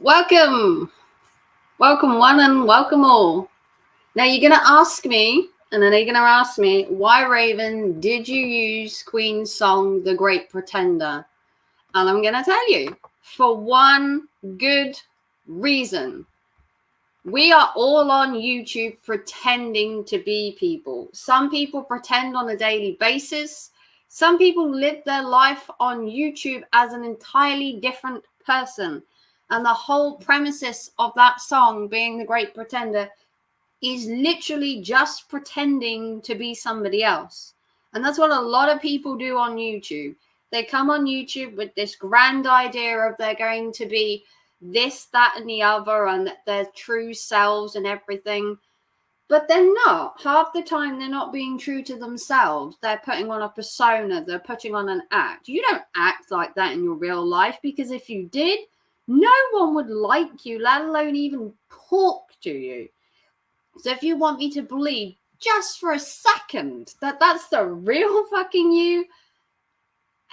Welcome, welcome one and welcome all. Now you're going to ask me, and then you're going to ask me, why, Raven, did you use Queen's song, The Great Pretender? And I'm going to tell you, for one good reason. We are all on YouTube pretending to be people. Some people pretend on a daily basis. Some people live their life on YouTube as an entirely different person. And the whole premises of that song being The Great Pretender is literally just pretending to be somebody else. And that's what a lot of people do on YouTube. They come on YouTube with this grand idea of they're going to be this, that, and the other, and their true selves and everything. But they're not. Half the time, they're not being true to themselves. They're putting on a persona. They're putting on an act. You don't act like that in your real life, because if you did, no one would like you, let alone even talk to you. So if you want me to believe just for a second that that's the real fucking you,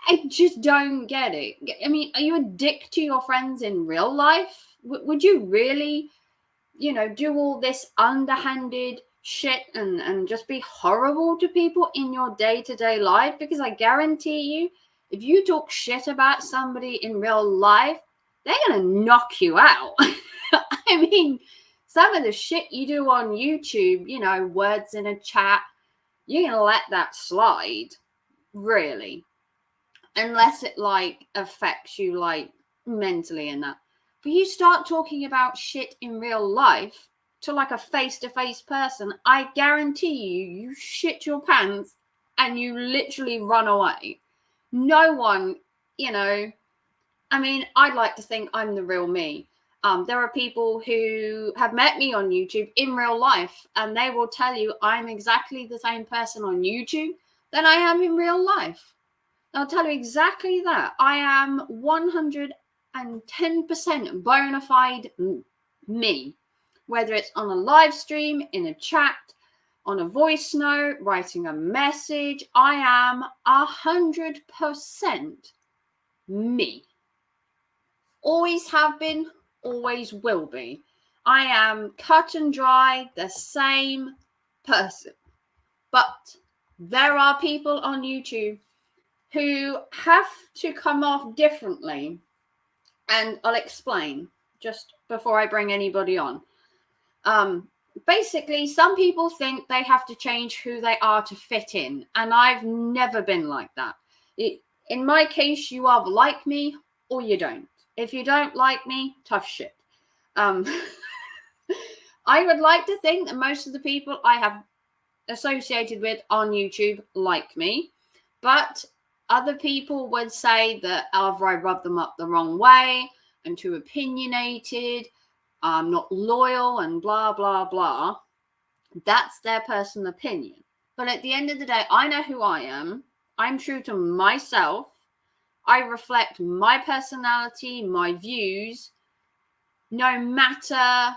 I just don't get it. I mean, are you a dick to your friends in real life? Would you really, do all this underhanded shit and just be horrible to people in your day-to-day life? Because I guarantee you, if you talk shit about somebody in real life, they're going to knock you out. I mean, some of the shit you do on YouTube, words in a chat, you're going to let that slide, really. Unless it, affects you, mentally and that. But you start talking about shit in real life to, a face-to-face person, I guarantee you shit your pants and you literally run away. No one, I mean, I'd like to think I'm the real me. There are people who have met me on YouTube in real life, and they will tell you I'm exactly the same person on YouTube than I am in real life. I'll tell you exactly that. I am 110% bona fide me. Whether it's on a live stream, in a chat, on a voice note, writing a message, I am 100% me. Always have been, always will be. I am cut and dry, the same person. But there are people on YouTube who have to come off differently. And I'll explain just before I bring anybody on. Basically, some people think they have to change who they are to fit in. And I've never been like that. In my case, you either like me or you don't. If you don't like me, tough shit. I would like to think that most of the people I have associated with on YouTube like me. But other people would say that either I rub them up the wrong way, I'm too opinionated, I'm not loyal, and blah, blah, blah. That's their personal opinion. But at the end of the day, I know who I am. I'm true to myself. I reflect my personality, my views, no matter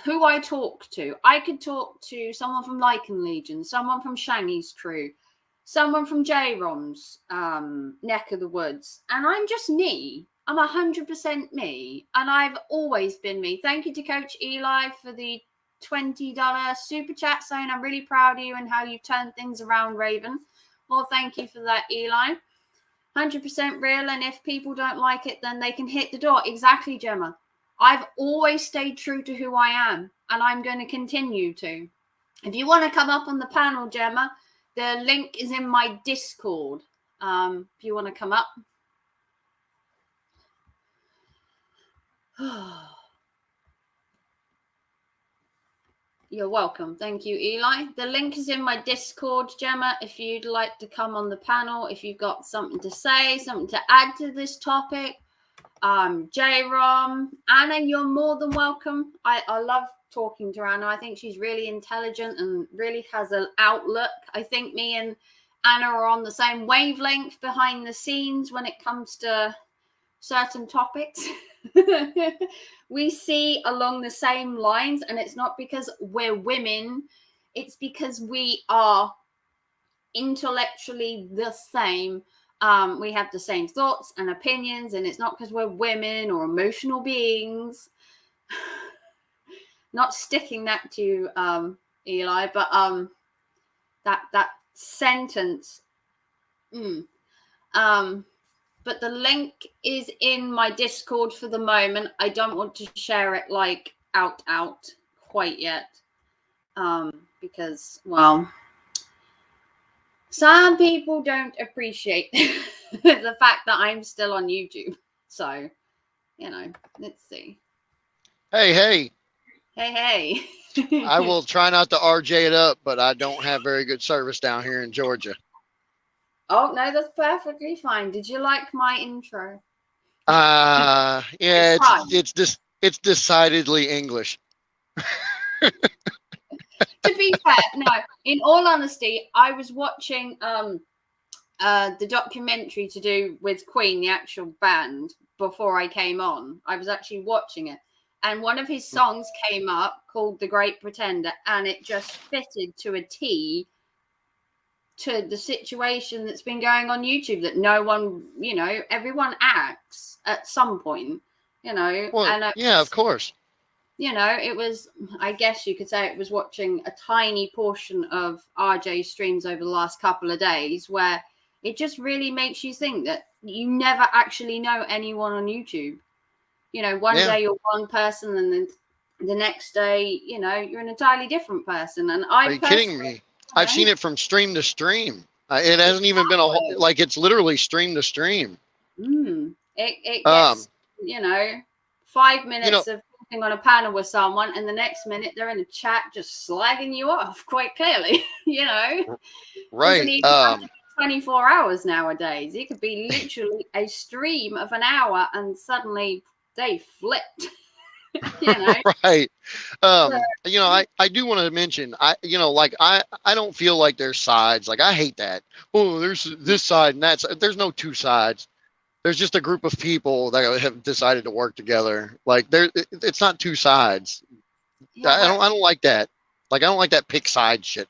who I talk to. I could talk to someone from Lycan Legion, someone from Shangy's crew, someone from J-Rom's neck of the woods, and I'm just me. I'm 100% me, and I've always been me. Thank you to Coach Eli for the $20 super chat saying I'm really proud of you and how you've turned things around, Raven. Well, thank you for that, Eli. 100% real, and if people don't like it, then they can hit the door. Exactly, Gemma. I've always stayed true to who I am, and I'm going to continue to. If you want to come up on the panel, Gemma, the link is in my Discord. If you want to come up. You're welcome. Thank you, Eli. The link is in my Discord, Gemma, if you'd like to come on the panel, if you've got something to say, something to add to this topic. J-Rom, Anna, you're more than welcome. I love talking to Anna. I think she's really intelligent and really has an outlook. I think me and Anna are on the same wavelength behind the scenes when it comes to certain topics. We see along the same lines, and it's not because we're women, it's because we are intellectually the same. We have the same thoughts and opinions, and it's not because we're women or emotional beings. not sticking that to you, Eli, but that sentence. But the link is in my Discord for the moment. I don't want to share it like out quite yet, because, well, some people don't appreciate the fact that I'm still on YouTube. So, you know, let's see. Hey. I will try not to RJ it up, but I don't have very good service down here in Georgia. Oh, no, that's perfectly fine. Did you like my intro? Yeah, it's decidedly English. To be fair, no, in all honesty, I was watching the documentary to do with Queen, the actual band, before I came on. I was actually watching it, and one of his songs came up called The Great Pretender, and it just fitted to a T to the situation that's been going on YouTube, that no one, you know, everyone acts at some point, you know. Well, and yeah, of course. You know, it was, I guess you could say it was watching a tiny portion of RJ's streams over the last couple of days, where it just really makes you think that you never actually know anyone on YouTube. You know, one day you're one person, and then the next day, you know, you're an entirely different person. And Are you kidding me? I've seen it from stream to stream. It hasn't even been a whole, like, it's literally stream to stream. It gets, you know, 5 minutes of talking on a panel with someone, and the next minute they're in a chat just slagging you off quite clearly, you know. Right. 24 hours nowadays. It could be literally a stream of an hour, and suddenly they flipped. You know? Right. You know, I do want to mention, I don't feel like there's sides. Like, I hate that. Oh, there's this side and that side. There's no two sides. There's just a group of people that have decided to work together. Like, it's not two sides. Yeah, I don't like that. Like, I don't like that pick side shit.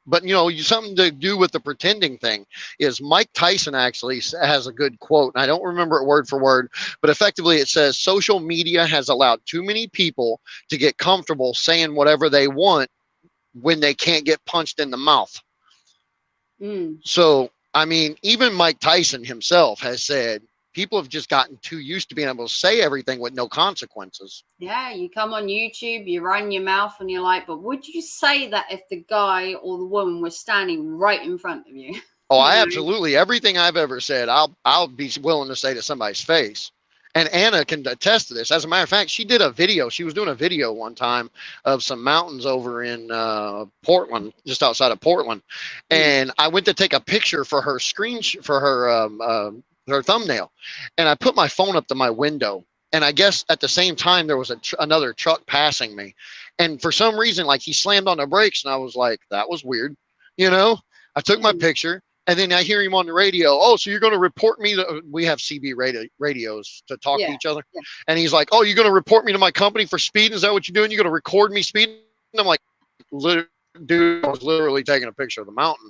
But, you know, something to do with the pretending thing is Mike Tyson actually has a good quote, and I don't remember it word for word, but effectively it says, social media has allowed too many people to get comfortable saying whatever they want when they can't get punched in the mouth. So, I mean, even Mike Tyson himself has said, people have just gotten too used to being able to say everything with no consequences. Yeah, you come on YouTube, you run your mouth, and you're like, but would you say that if the guy or the woman was standing right in front of you? Oh, I absolutely. Everything I've ever said, I'll be willing to say to somebody's face. And Anna can attest to this. As a matter of fact, she did a video. She was doing a video one time of some mountains over in Portland, just outside of Portland. And I went to take a picture for her her thumbnail, and I put my phone up to my window, and I guess at the same time there was another truck passing me, and for some reason, like, he slammed on the brakes, and I was like, that was weird, you know. I took my picture, and then I hear him on the radio. Oh, so you're going to report me to, we have CB radios to talk to each other, and he's like, oh, you're going to report me to my company for speeding? Is that what you're doing? You're going to record me speeding? And I'm like, dude, I was literally taking a picture of the mountain.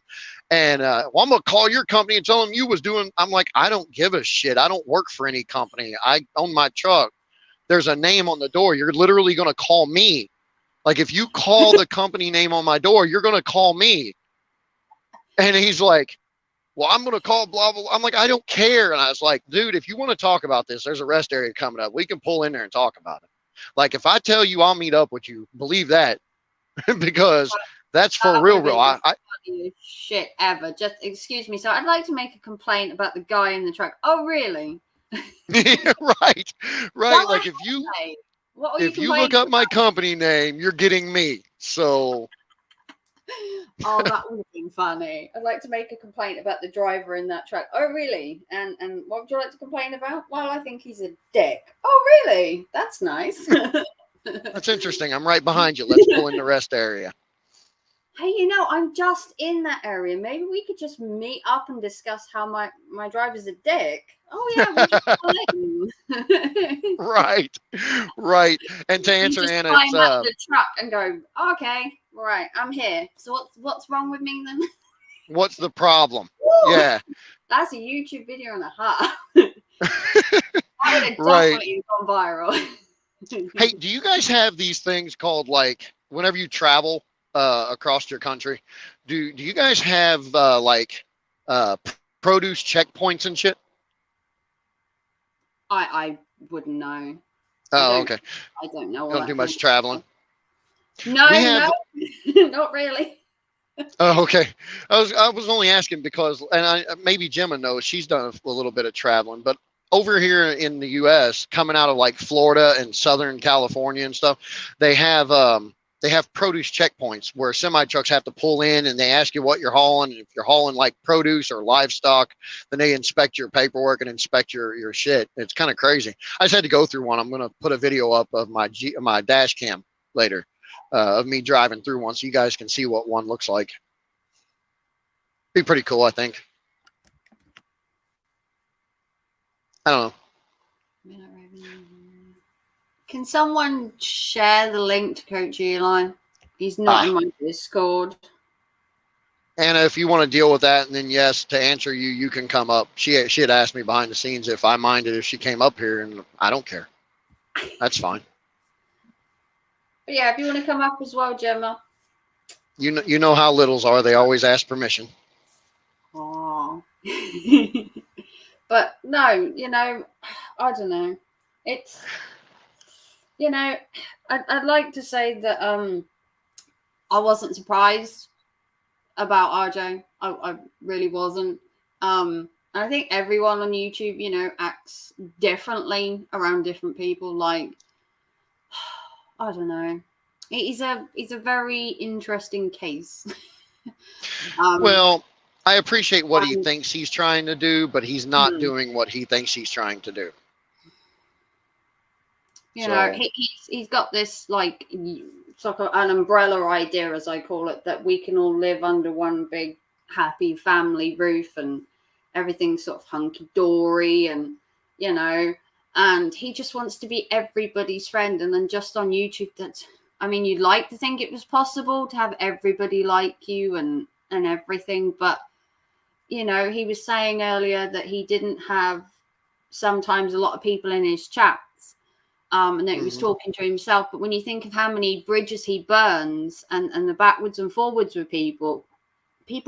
And well, I'm going to call your company and tell them you was doing. I'm like, I don't give a shit. I don't work for any company. I own my truck. There's a name on the door. You're literally going to call me. Like, if you call the company name on my door, you're going to call me. And he's like, well, I'm going to call blah, blah, blah. I'm like, I don't care. And I was like, dude, if you want to talk about this, there's a rest area coming up. We can pull in there and talk about it. Like, if I tell you I'll meet up with you, believe that. Because that's for real. Shit ever. Just excuse me. So I'd like to make a complaint about the guy in the truck. Oh, really? Right. Like, if you look up my company name, you're getting me. So. Oh, that would have been funny. I'd like to make a complaint about the driver in that truck. Oh, really? And what would you like to complain about? Well, I think he's a dick. Oh, really? That's nice. That's interesting. I'm right behind you. Let's pull in the rest area. Hey, you know, I'm just in that area. Maybe we could just meet up and discuss how my driver's a dick. Oh, yeah. Right. And to answer Anna, climb up the truck and go, okay, right, I'm here. So what's wrong with me then? What's the problem? Woo! Yeah. That's a YouTube video and a half. That would have definitely gone viral. Hey, do you guys have these things called, like, whenever you travel across your country, do you guys have like uh, produce checkpoints and shit? I wouldn't know. I Oh, don't okay. I don't know You all don't do that kind much of stuff. traveling. We No, have. no, not really. Oh, okay. I was only asking because, and I maybe Gemma knows she's done a little bit of traveling, but over here in the U.S., coming out of like Florida and Southern California and stuff, they have produce checkpoints where semi trucks have to pull in and they ask you what you're hauling. And if you're hauling like produce or livestock, then they inspect your paperwork and inspect your shit. It's kind of crazy. I just had to go through one. I'm gonna put a video up of my dash cam later of me driving through one so you guys can see what one looks like. Be pretty cool, I think. I don't know. Can someone share the link to Coach Eli? He's not Ah, in my Discord. Anna, if you want to deal with that, and then yes, to answer you, you can come up. She had asked me behind the scenes if I minded if she came up here, and I don't care. That's fine. But yeah, if you want to come up as well, Gemma. You know how littles are. They always ask permission. Oh. But no, I don't know. It's, I'd like to say that I wasn't surprised about RJ. I really wasn't. I think everyone on YouTube, acts differently around different people. Like, I don't know. He's a very interesting case. Well, I appreciate what he And, thinks he's trying to do, but he's not doing what he thinks he's trying to do. So, he's got this like sort of an umbrella idea, as I call it, that we can all live under one big happy family roof and everything's sort of hunky dory, and and he just wants to be everybody's friend. And then just on YouTube, you'd like to think it was possible to have everybody like you and everything, but he was saying earlier that he didn't have sometimes a lot of people in his chats, and that he was talking to himself. But when you think of how many bridges he burns and the backwards and forwards with people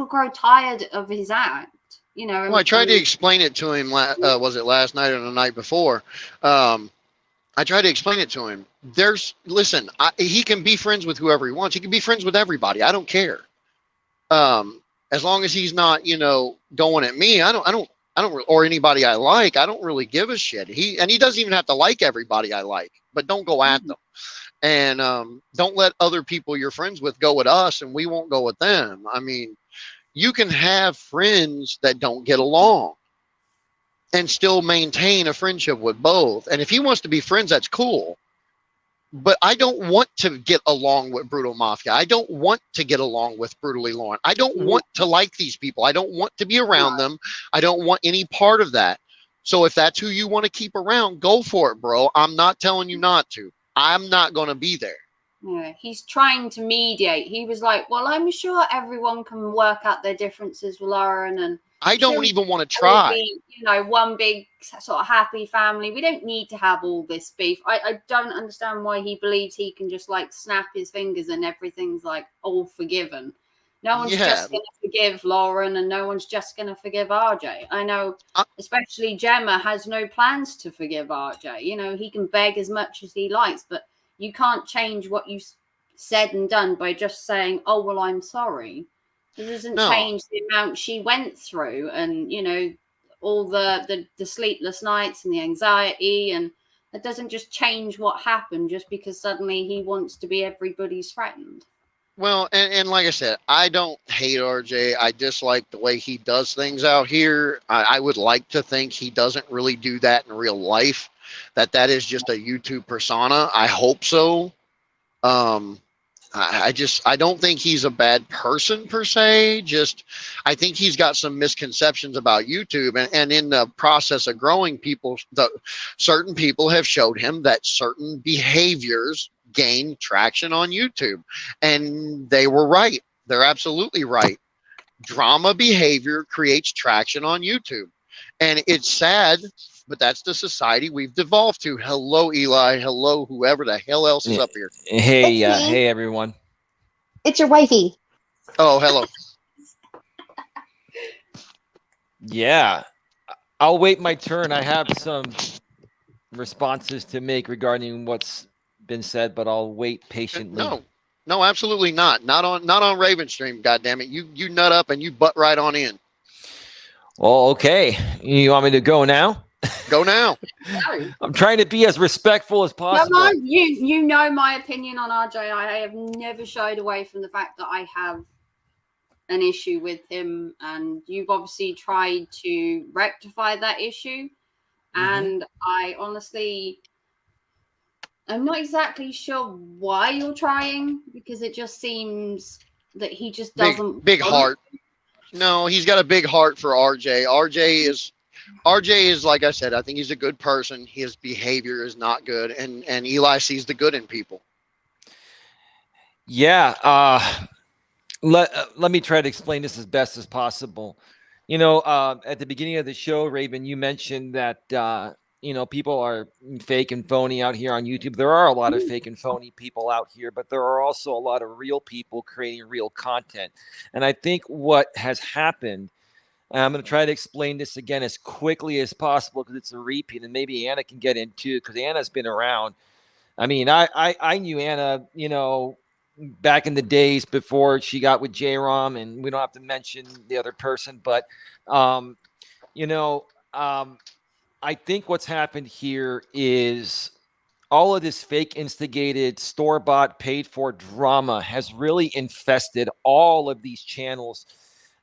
grow tired of his act. well, I tried to explain it to him. Was it last night or the night before? I tried to explain it to him. Listen, he can be friends with whoever he wants. He can be friends with everybody. I don't care. As long as he's not, going at me, I don't, or anybody I like. I don't really give a shit. He doesn't even have to like everybody I like, but don't go at them. And don't let other people you're friends with go at us, and we won't go at them. I mean, you can have friends that don't get along and still maintain a friendship with both. And if he wants to be friends, that's cool. But I don't want to get along with Brutal Mafia. I don't want to get along with Brutally Lauren. I don't want to like these people. I don't want to be around them. I don't want any part of that. So if that's who you want to keep around, go for it, bro. I'm not telling you not to. I'm not going to be there. Yeah, he's trying to mediate. He was like, well, I'm sure everyone can work out their differences with Lauren, and I don't even want to try. Be, one big sort of happy family. We don't need to have all this beef. I don't understand why he believes he can just like snap his fingers and everything's like all forgiven. No one's just going to forgive Lauren, and no one's just going to forgive RJ. I know, especially Gemma has no plans to forgive RJ. He can beg as much as he likes, but you can't change what you said and done by just saying, oh, well, I'm sorry. It doesn't change the amount she went through, and, all the sleepless nights and the anxiety. And it doesn't just change what happened just because suddenly he wants to be everybody's friend. Well, and like I said, I don't hate RJ. I dislike the way he does things out here. I would like to think he doesn't really do that in real life, that is just a YouTube persona. I hope so. I don't think he's a bad person per se. I think he's got some misconceptions about YouTube, and in the process of growing, certain people have showed him that certain behaviors gain traction on YouTube, and they were right. They're absolutely right. Drama behavior creates traction on YouTube, and it's sad but that's the society we've devolved to. Hello, Eli. Hello, whoever the hell else is up here. Hey, It's me. hey everyone. It's your wifey. Oh, hello. Yeah, I'll wait my turn. I have some responses to make regarding what's been said, but I'll wait patiently. No, absolutely not. Not on Raven Stream. God damn it, you nut up and you butt right on in. Well, okay. You want me to go now? Go now. No. I'm trying to be as respectful as possible. Come on, you know my opinion on RJ. I have never shied away from the fact that I have an issue with him, and you've obviously tried to rectify that issue. And I honestly, I'm not exactly sure why you're trying, because it just seems that he just doesn't Big heart. No, he's got a big heart for RJ. RJ is, like I said, I think he's a good person. His behavior is not good, and Eli sees the good in people. Yeah. Let me try to explain this as best as possible. You know, at the beginning of the show, Raven, you mentioned that people are fake and phony out here on YouTube. There are a lot of fake and phony people out here, but there are also a lot of real people creating real content. And I think what has happened, and I'm going to try to explain this again as quickly as possible because it's a repeat, and maybe Anna can get into it because Anna's been around. I mean, I knew Anna, back in the days before she got with J-Rom, and we don't have to mention the other person, but I think what's happened here is all of this fake instigated store-bought paid for drama has really infested all of these channels.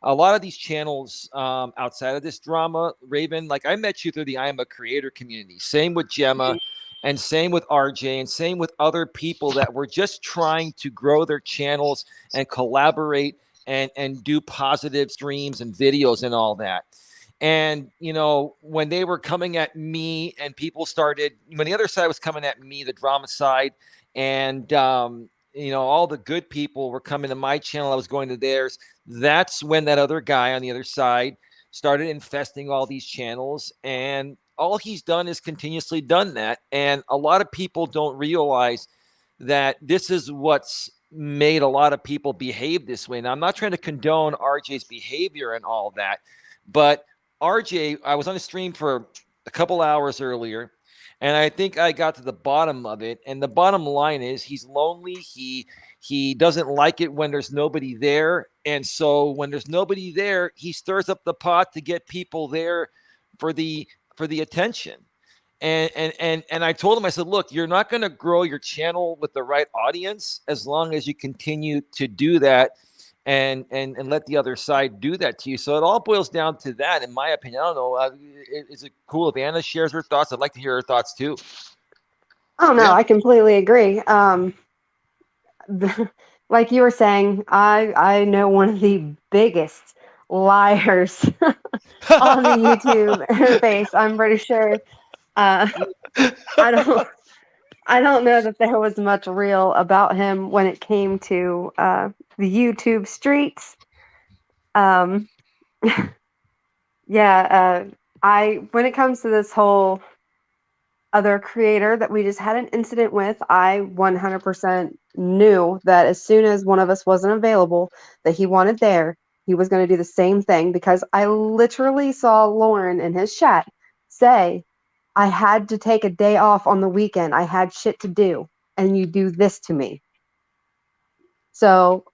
A lot of these channels outside of this drama, Raven, like I met you through the I Am a Creator community. Same with Gemma and same with RJ and same with other people that were just trying to grow their channels and collaborate and do positive streams and videos and all that. And, when they were coming at me and people started, when the other side was coming at me, the drama side, and, all the good people were coming to my channel, I was going to theirs. That's when that other guy on the other side started infesting all these channels. And all he's done is continuously done that. And a lot of people don't realize that this is what's made a lot of people behave this way. Now, I'm not trying to condone RJ's behavior and all that, but RJ, I was on a stream for a couple hours earlier, and I think I got to the bottom of it. And the bottom line is he's lonely. He doesn't like it when there's nobody there. And so when there's nobody there, he stirs up the pot to get people there for the attention. And I told him, I said, look, you're not going to grow your channel with the right audience as long as you continue to do that and let the other side do that to you. So it all boils down to that, in my opinion. I don't know. Is it cool if Anna shares her thoughts? I'd like to hear her thoughts too. Oh no, I completely agree. Like you were saying, I know one of the biggest liars on the YouTube space. I'm pretty sure. I don't know that there was much real about him when it came to the YouTube streets. When it comes to this whole other creator that we just had an incident with, I 100% knew that as soon as one of us wasn't available, that he wanted there, he was going to do the same thing, because I literally saw Lauren in his chat say, I had to take a day off on the weekend. I had shit to do, and you do this to me. So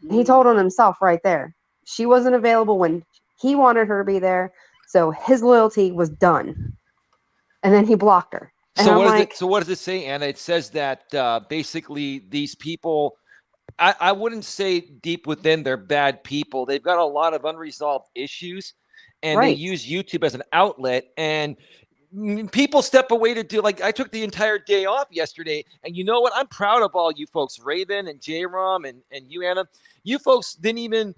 he told on himself right there. She wasn't available when he wanted her to be there, so his loyalty was done. And then he blocked her. And so what does it say, Anna? It says that basically these people, I wouldn't say deep within they're bad people. They've got a lot of unresolved issues, and they use YouTube as an outlet, and people step away to do, like, I took the entire day off yesterday, and you know what? I'm proud of all you folks, Raven and J-Rom and you, Anna. You folks didn't even,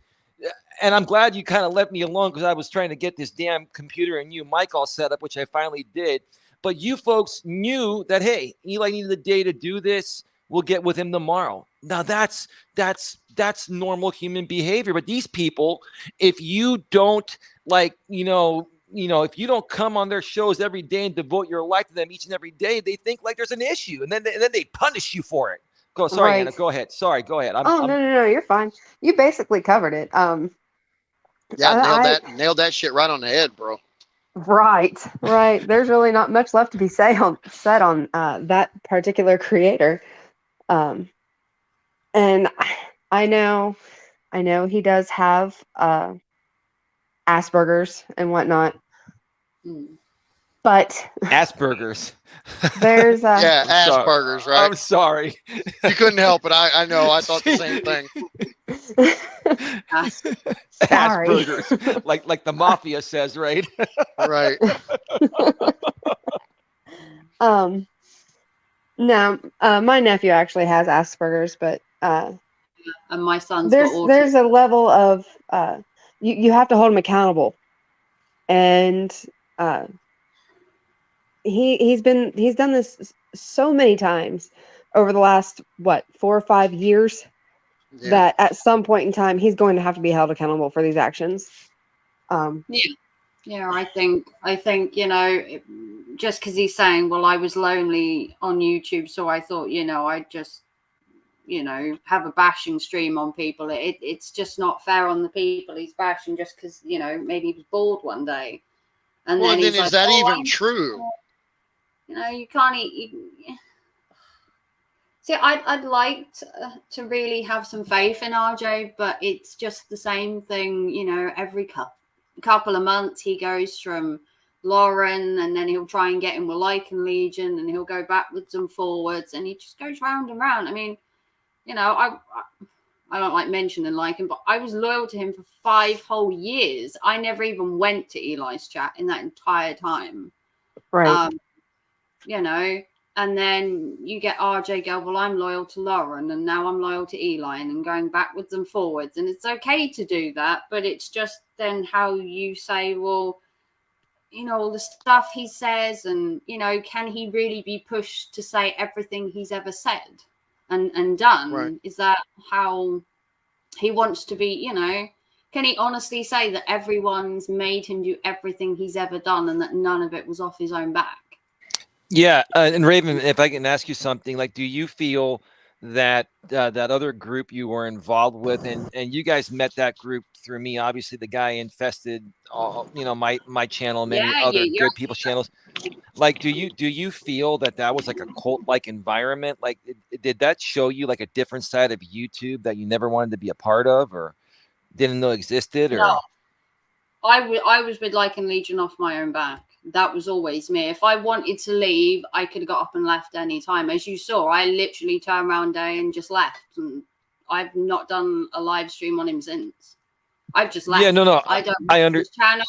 and I'm glad you kind of let me alone, because I was trying to get this damn computer and you mic all set up, which I finally did. But you folks knew that, hey, Eli needed a day to do this. We'll get with him tomorrow. Now that's normal human behavior. But these people, if you don't, if you don't come on their shows every day and devote your life to them each and every day, they think like there's an issue, and then they punish you for it. Sorry, Right. Anna, go ahead. Sorry, go ahead. No, you're fine. You basically covered it. Yeah, I- nailed that shit right on the head, bro. Right. There's really not much left to be said on that particular creator. And I know he does have Asperger's and whatnot, but Asperger's. there's Yeah, I'm sorry. Asperger's, right? I'm sorry. You couldn't help it. I know. I thought the same thing. Sorry. Asperger's, like the mafia says, right? Right. No, my nephew actually has Asperger's, but And my son's got autism. there's a level of you have to hold him accountable, and he's done this so many times over the last 4 or 5 years Yeah. that at some point in time he's going to have to be held accountable for these actions. Yeah, I think just because he's saying, well, I was lonely on YouTube, so I thought, I'd just, have a bashing stream on people. It's just not fair on the people he's bashing just because, maybe he was bored one day. And Well, then then he's is like, that "Oh, even true? You can't eat. See, I'd like to really have some faith in RJ, but it's just the same thing, every couple of months he goes from Lauren, and then he'll try and get in with Lycan Legion, and he'll go backwards and forwards, and he just goes round and round. I mean, I don't like mentioning Lycan, but I was loyal to him for 5 whole years. I never even went to Eli's chat in that entire time. Right. And then you get RJ go, well, I'm loyal to Lauren, and now I'm loyal to Eli, and going backwards and forwards. And it's okay to do that, but it's just then how you say, well, all the stuff he says, and, can he really be pushed to say everything he's ever said and done? Right. Is that how he wants to be, Can he honestly say that everyone's made him do everything he's ever done and that none of it was off his own back? Yeah, and Raven, if I can ask you something, like, do you feel that that other group you were involved with, and you guys met that group through me? Obviously, the guy infested, my channel, and many other good people's channels. Like, do you feel that was like a cult-like environment? Like, did that show you like a different side of YouTube that you never wanted to be a part of, or didn't know existed? Or no, I was with Lycan Legion off my own back. That was always me. If I wanted to leave, I could have got up and left any time. As you saw, I literally turned around day and just left. And I've not done a live stream on him since. I've just left. Yeah, no. I don't. I under- his channel.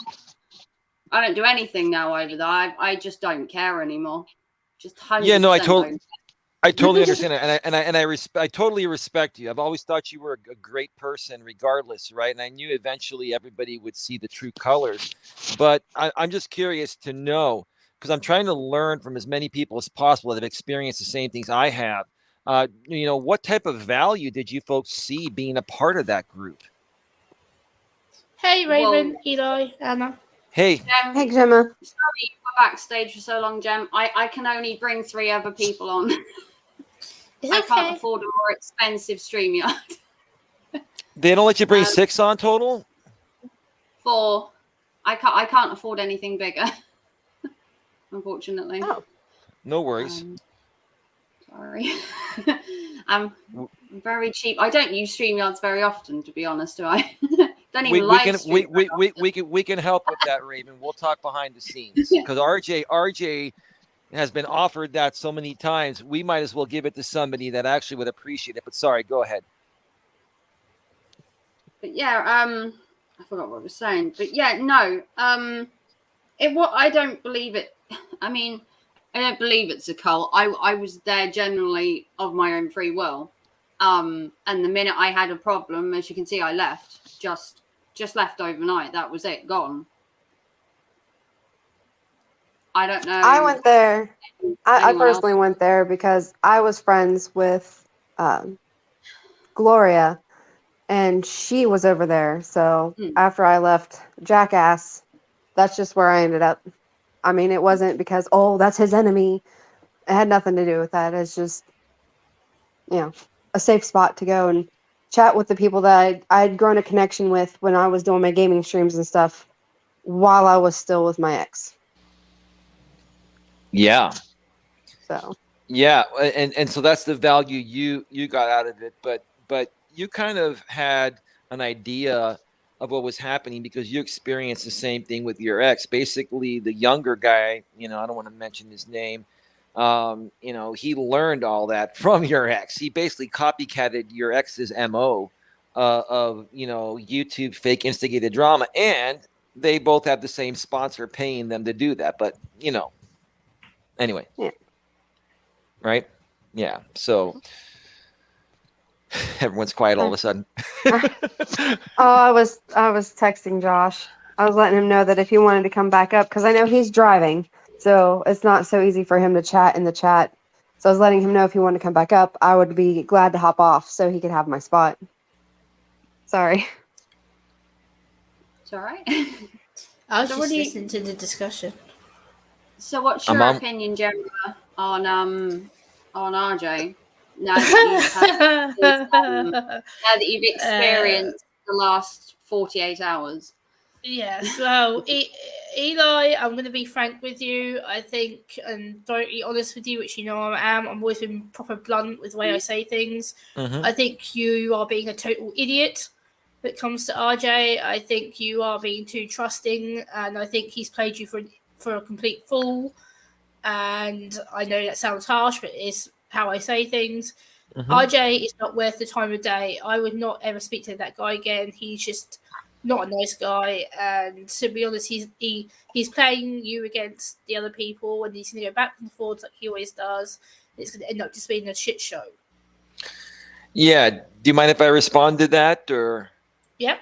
I don't do anything now over there. I just don't care anymore. Just 100%. Yeah, no, I don't. I totally understand it, I totally respect you. I've always thought you were a great person, regardless, right? And I knew eventually everybody would see the true colors. But I'm just curious to know, because I'm trying to learn from as many people as possible that have experienced the same things I have. What type of value did you folks see being a part of that group? Hey, Raven, Eli, Anna. Hey, Hey, Gemma. Sorry you were backstage for so long, Gem. I can only bring 3 other people on. It's I okay. can't afford a more expensive StreamYard. they don't let you bring 6 on total? 4. I can't afford anything bigger. Unfortunately. Oh. No worries. Sorry. I'm very cheap. I don't use StreamYards very often, to be honest, do I? Don't even we can help with that, Raven. We'll talk behind the scenes, because RJ has been offered that so many times. We might as well give it to somebody that actually would appreciate it. But sorry, go ahead. But yeah, I forgot what I was saying. But yeah, no. I don't believe it. I mean, I don't believe it's a cult. I was there generally of my own free will. And the minute I had a problem, as you can see, I left. Just left overnight. That was it. Gone. I don't know. I went there. I Anyone personally went there because I was friends with Gloria, and she was over there. So after I left Jackass, that's just where I ended up. I mean, it wasn't because, oh, that's his enemy. It had nothing to do with that. It's just, a safe spot to go and chat with the people that I'd grown a connection with when I was doing my gaming streams and stuff while I was still with my ex. Yeah. So. Yeah, and so that's the value you got out of it, but you kind of had an idea of what was happening because you experienced the same thing with your ex. Basically, the younger guy, I don't want to mention his name, he learned all that from your ex. He basically copycatted your ex's MO of YouTube fake instigated drama, and they both have the same sponsor paying them to do that. But anyway. Yeah. Right? Yeah. So everyone's quiet all of a sudden. I was texting Josh. I was letting him know that if he wanted to come back up, because I know he's driving, so it's not so easy for him to chat in the chat. So I was letting him know if he wanted to come back up, I would be glad to hop off so he could have my spot. Sorry. It's all right. I was So just what do you- listening to the discussion. So what's your opinion, Gemma, on RJ? Now that you've experienced the last 48 hours. Yeah, so Eli, I'm going to be frank with you. I think, and totally honest with you, which you know I am. I've always been proper blunt with the way I say things. Mhm. I think you are being a total idiot when it comes to RJ. I think you are being too trusting, and I think he's played you for a complete fool. And I know that sounds harsh, but it's how I say things. Mhm. RJ is not worth the time of day. I would not ever speak to that guy again. He's just not a nice guy, and to be honest, he's playing you against the other people, and he's going to go back and forth like he always does. It's going to end up just being a shit show. Yeah. Do you mind if I respond to that, or? Yep,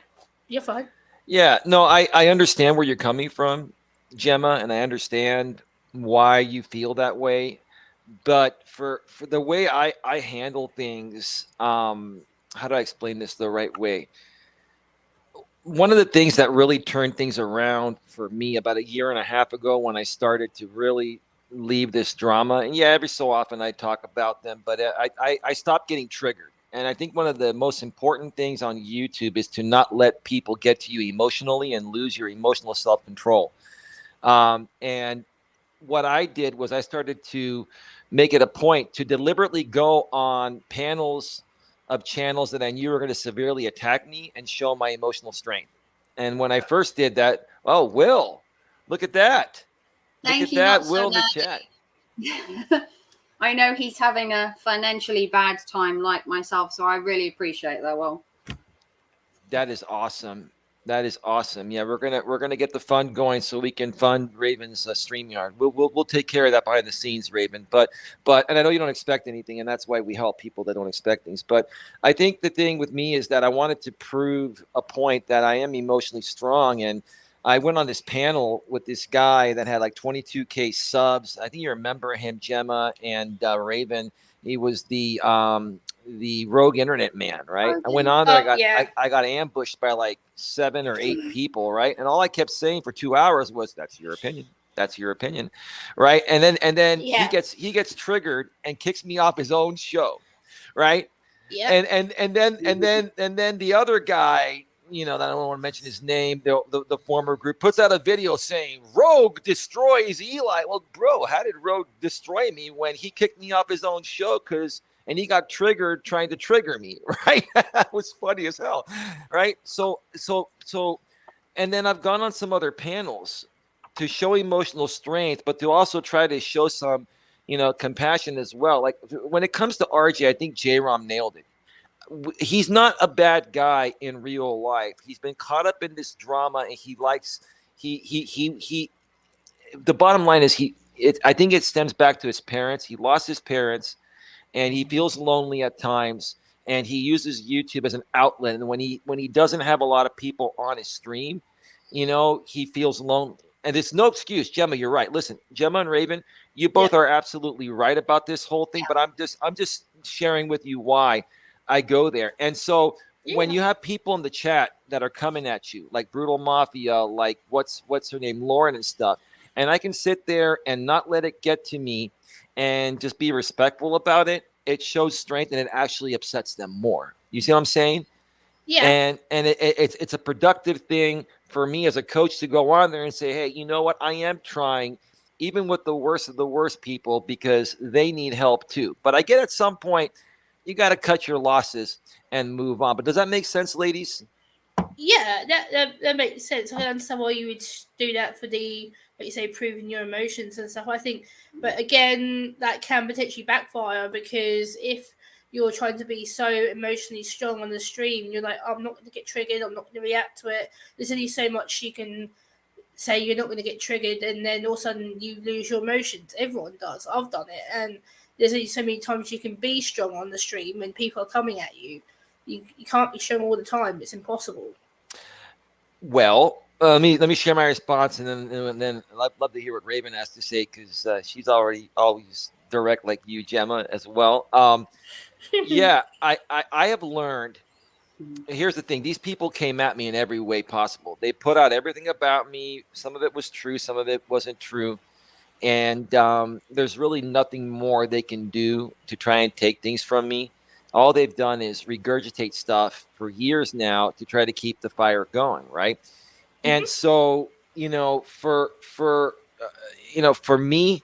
you're fine. Yeah. No, I understand where you're coming from, Gemma, and I understand why you feel that way. But for the way I handle things, how do I explain this the right way? One of the things that really turned things around for me about a year and a half ago when I started to really leave this drama, and yeah, every so often I talk about them, but I stopped getting triggered. And I think one of the most important things on YouTube is to not let people get to you emotionally and lose your emotional self-control. And what I did was I started to make it a point to deliberately go on panels of channels that I knew were going to severely attack me and show my emotional strength. And when I first did that, oh, Will, look at that. Thank you, Look at not that, so Will in the nerdy. chat. I know he's having a financially bad time like myself, so I really appreciate that, Will. That is awesome. That is awesome. Yeah, we're gonna get the fund going so we can fund Raven's StreamYard. We'll take care of that behind the scenes, Raven. But and I know you don't expect anything, and that's why we help people that don't expect things. But I think the thing with me is that I wanted to prove a point that I am emotionally strong, and I went on this panel with this guy that had like 22K subs. I think you remember him, Gemma and Raven. He was the rogue internet man, right? I went on there. I got ambushed by like 7 or 8 people, right? And all I kept saying for 2 hours was, "That's your opinion. That's your opinion," right? And then Yeah. he gets triggered and kicks me off his own show, right? Yeah. And then the other guy, that I don't want to mention his name, the former group puts out a video saying Rogue destroys Eli. Well, bro, how did Rogue destroy me when he kicked me off his own show? And he got triggered trying to trigger me, right? That was funny as hell, right? So, and then I've gone on some other panels to show emotional strength, but to also try to show some, compassion as well. Like when it comes to RJ, I think J-Rom nailed it. He's not a bad guy in real life. He's been caught up in this drama, and the bottom line is I think it stems back to his parents. He lost his parents, and he feels lonely at times, and he uses YouTube as an outlet. And when he doesn't have a lot of people on his stream, he feels lonely. And it's no excuse, Gemma. You're right. Listen, Gemma and Raven, you both are absolutely right about this whole thing. But I'm just sharing with you why I go there. And so when you have people in the chat that are coming at you, like Brutal Mafia, like what's her name, Lauren and stuff. And I can sit there and not let it get to me and just be respectful about it. It shows strength and it actually upsets them more. You see what I'm saying? Yeah. And it's a productive thing for me as a coach to go on there and say, hey, you know what? I am trying, even with the worst of the worst people, because they need help too. But I get at some point, you got to cut your losses and move on. But does that make sense, ladies? Yeah, that makes sense. I understand why you would do that for the, like you say, proving your emotions and stuff. I think, but again, that can potentially backfire, because if you're trying to be so emotionally strong on the stream, you're like, I'm not going to get triggered, I'm not going to react to it. There's only so much you can say you're not going to get triggered, and then all of a sudden you lose your emotions. Everyone does. I've done it. And there's only so many times you can be strong on the stream when people are coming at you. You can't be strong all the time. It's impossible. Well, let me share my response, and then I'd love to hear what Raven has to say, because she's already always direct like you, Gemma, as well. Yeah, I have learned. Here's the thing: these people came at me in every way possible. They put out everything about me. Some of it was true, some of it wasn't true, and there's really nothing more they can do to try and take things from me. All they've done is regurgitate stuff for years now to try to keep the fire going, right? And so, for me,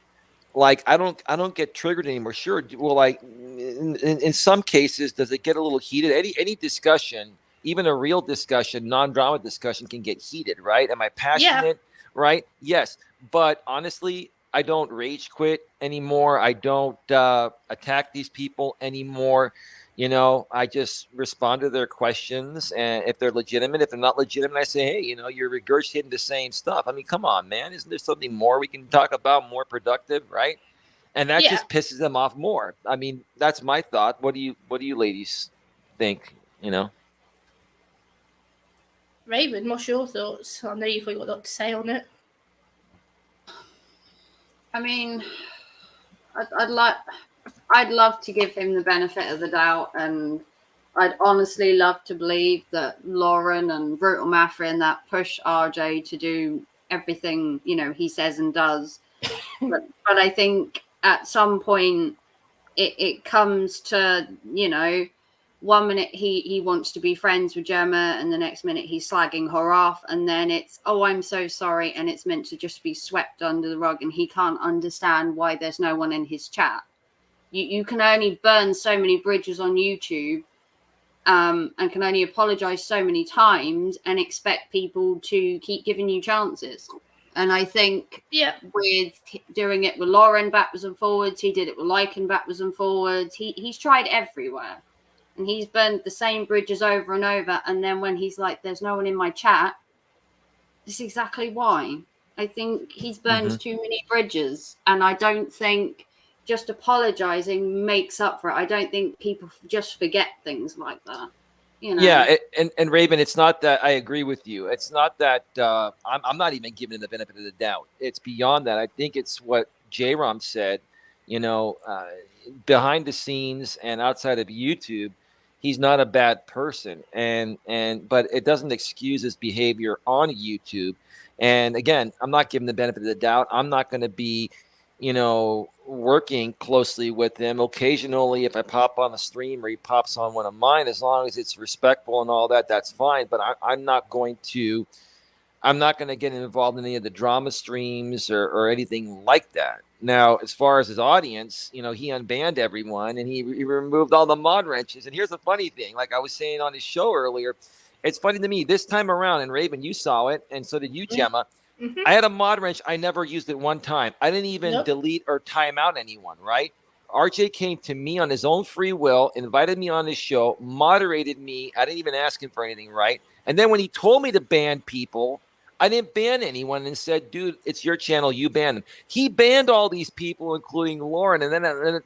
like I don't get triggered anymore. Sure, well, like in some cases, does it get a little heated? Any discussion, even a real discussion, non-drama discussion, can get heated, right? Am I passionate? Yeah. Right? Yes, but honestly, I don't rage quit anymore. I don't attack these people anymore. I just respond to their questions, and if they're legitimate, if they're not legitimate, I say, hey, you're regurgitating the same stuff. I mean, come on, man. Isn't there something more we can talk about, more productive, right? And that just pisses them off more. I mean, that's my thought. What do you ladies think? Raven, what's your thoughts? I know you've got a lot to say on it. I mean, I'd love to give him the benefit of the doubt, and I'd honestly love to believe that Lauren and Brutal Mafia and that push RJ to do everything, he says and does. but I think at some point it comes to, 1 minute he wants to be friends with Gemma, and the next minute he's slagging her off, and then it's, oh, I'm so sorry, and it's meant to just be swept under the rug, and he can't understand why there's no one in his chat. You can only burn so many bridges on YouTube, and can only apologize so many times and expect people to keep giving you chances. And I think with doing it with Lauren backwards and forwards, he did it with Lycan backwards and forwards. He's tried everywhere, and he's burnt the same bridges over and over. And then when he's like, there's no one in my chat, this is exactly why. I think he's burned too many bridges, and I don't think just apologizing makes up for it. I don't think people just forget things like that. Yeah, and Raven, it's not that I agree with you. It's not that I'm not even giving him the benefit of the doubt. It's beyond that. I think it's what J-Rom said. Behind the scenes and outside of YouTube, he's not a bad person, but it doesn't excuse his behavior on YouTube. And again, I'm not giving the benefit of the doubt. I'm not going to be, working closely with him. Occasionally, if I pop on a stream or he pops on one of mine, as long as it's respectful and all that, that's fine. But I'm not going to get involved in any of the drama streams or anything like that. Now, as far as his audience, he unbanned everyone, and he removed all the mod wrenches. And here's the funny thing, like I was saying on his show earlier, it's funny to me this time around, and Raven, you saw it, and so did you, Gemma. I had a mod wrench. I never used it one time. I didn't even delete or time out anyone, right? RJ came to me on his own free will, invited me on his show, moderated me. I didn't even ask him for anything, right? And then when he told me to ban people, I didn't ban anyone and said, dude, it's your channel. You ban them. He banned all these people, including Lauren. And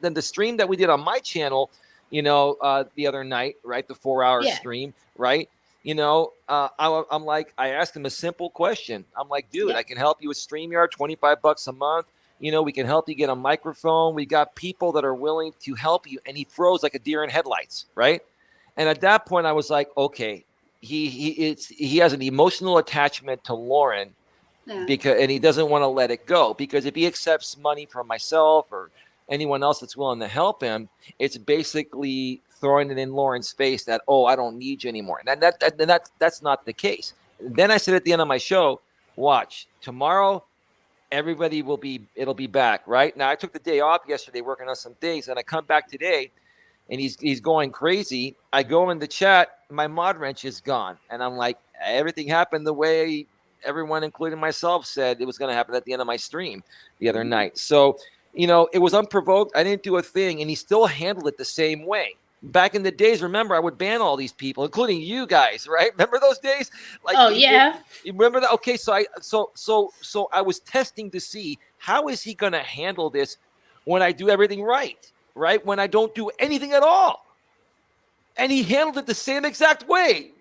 then the stream that we did on my channel, the other night, right? The 4-hour stream, right? I'm like, I asked him a simple question. I'm like, dude, I can help you with StreamYard, $25 a month. We can help you get a microphone. We got people that are willing to help you. And he froze like a deer in headlights, right? And at that point, I was like, okay, he has an emotional attachment to Lauren Yeah. and he doesn't want to let it go, because if he accepts money from myself or anyone else that's willing to help him, it's basically throwing it in Lauren's face that, oh, I don't need you anymore. And that's not the case. Then I said at the end of my show, watch, tomorrow it'll be back. Right now, I took the day off yesterday working on some things, and I come back today and he's going crazy. I go in the chat, my mod wrench is gone. And I'm like, everything happened the way everyone, including myself, said it was going to happen at the end of my stream the other night. So, it was unprovoked. I didn't do a thing, and he still handled it the same way. Back in the days, remember, I would ban all these people, including you guys, right? Remember those days? Like, Oh yeah. You remember that? Okay, so I was testing to see how is he going to handle this when I do everything right? When I don't do anything at all. And he handled it the same exact way.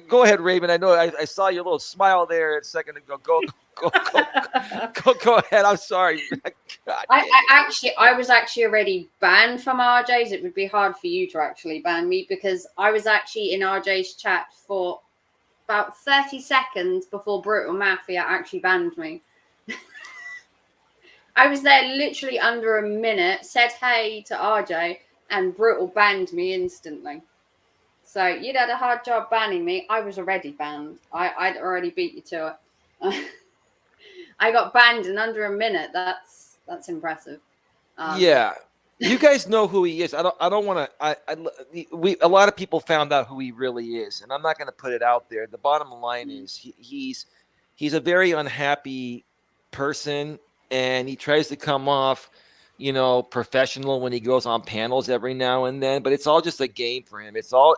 Go ahead, Raven. I know I saw your little smile there a second ago. Go ahead. I'm sorry. God, I was actually already banned from RJ's. It would be hard for you to actually ban me, because I was actually in RJ's chat for about 30 seconds before Brutal Mafia actually banned me. I was there literally under a minute, said hey to RJ, and Brutal banned me instantly. So you'd had a hard job banning me. I was already banned. I'd already beat you to it. I got banned in under a minute. That's impressive. Yeah, you guys know who he is. I don't want to. A lot of people found out who he really is, and I'm not going to put it out there. The bottom line is he's a very unhappy person, and he tries to come off, professional when he goes on panels every now and then, but it's all just a game for him. It's all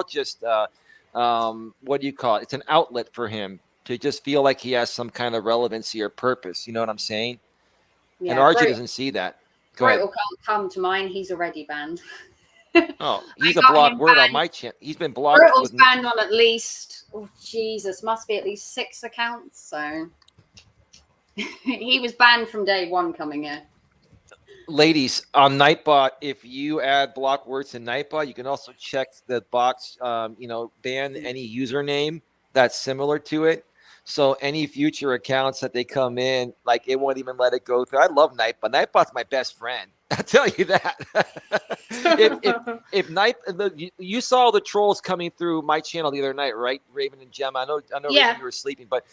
just what do you call it? It's an outlet for him to just feel like he has some kind of relevancy or purpose. You know what I'm saying? Yeah, and RJ doesn't see that. Go ahead. Brutal can't come to mind. He's already banned. Oh, he's a blocked word on my channel. He's been blocked. Brutal's banned on at least, must be at least 6 accounts. So he was banned from day one coming in. Ladies, on Nightbot, if you add block words in Nightbot, you can also check the box, ban any username that's similar to it. So any future accounts that they come in, like, it won't even let it go through. I love Nightbot. Nightbot's my best friend. I'll tell you that. if you saw the trolls coming through my channel the other night, right, Raven and Gemma? I know, Yeah. Raven, you were sleeping, but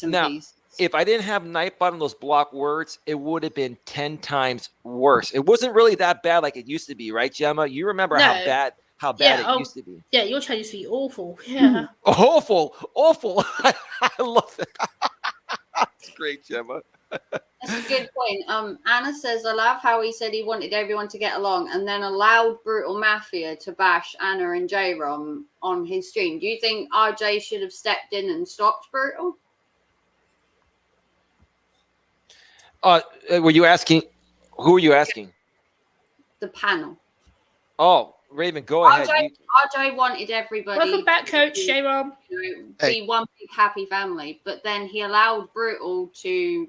now, if I didn't have Nightbot and those block words, it would have been 10 times worse. It wasn't really that bad like it used to be, right, Gemma? You remember how bad it used to be. Yeah, your channel used to be awful. Yeah. Awful. I love it. That's great, Gemma. That's a good point. Anna says, I love how he said he wanted everyone to get along and then allowed Brutal Mafia to bash Anna and J-Rom on his stream. Do you think RJ should have stepped in and stopped Brutal? Were you asking? Who were you asking? The panel. Oh, Raven, go ahead. RJ wanted everybody. Welcome back, Coach J-Rom. Be one big happy family, but then he allowed Brutal to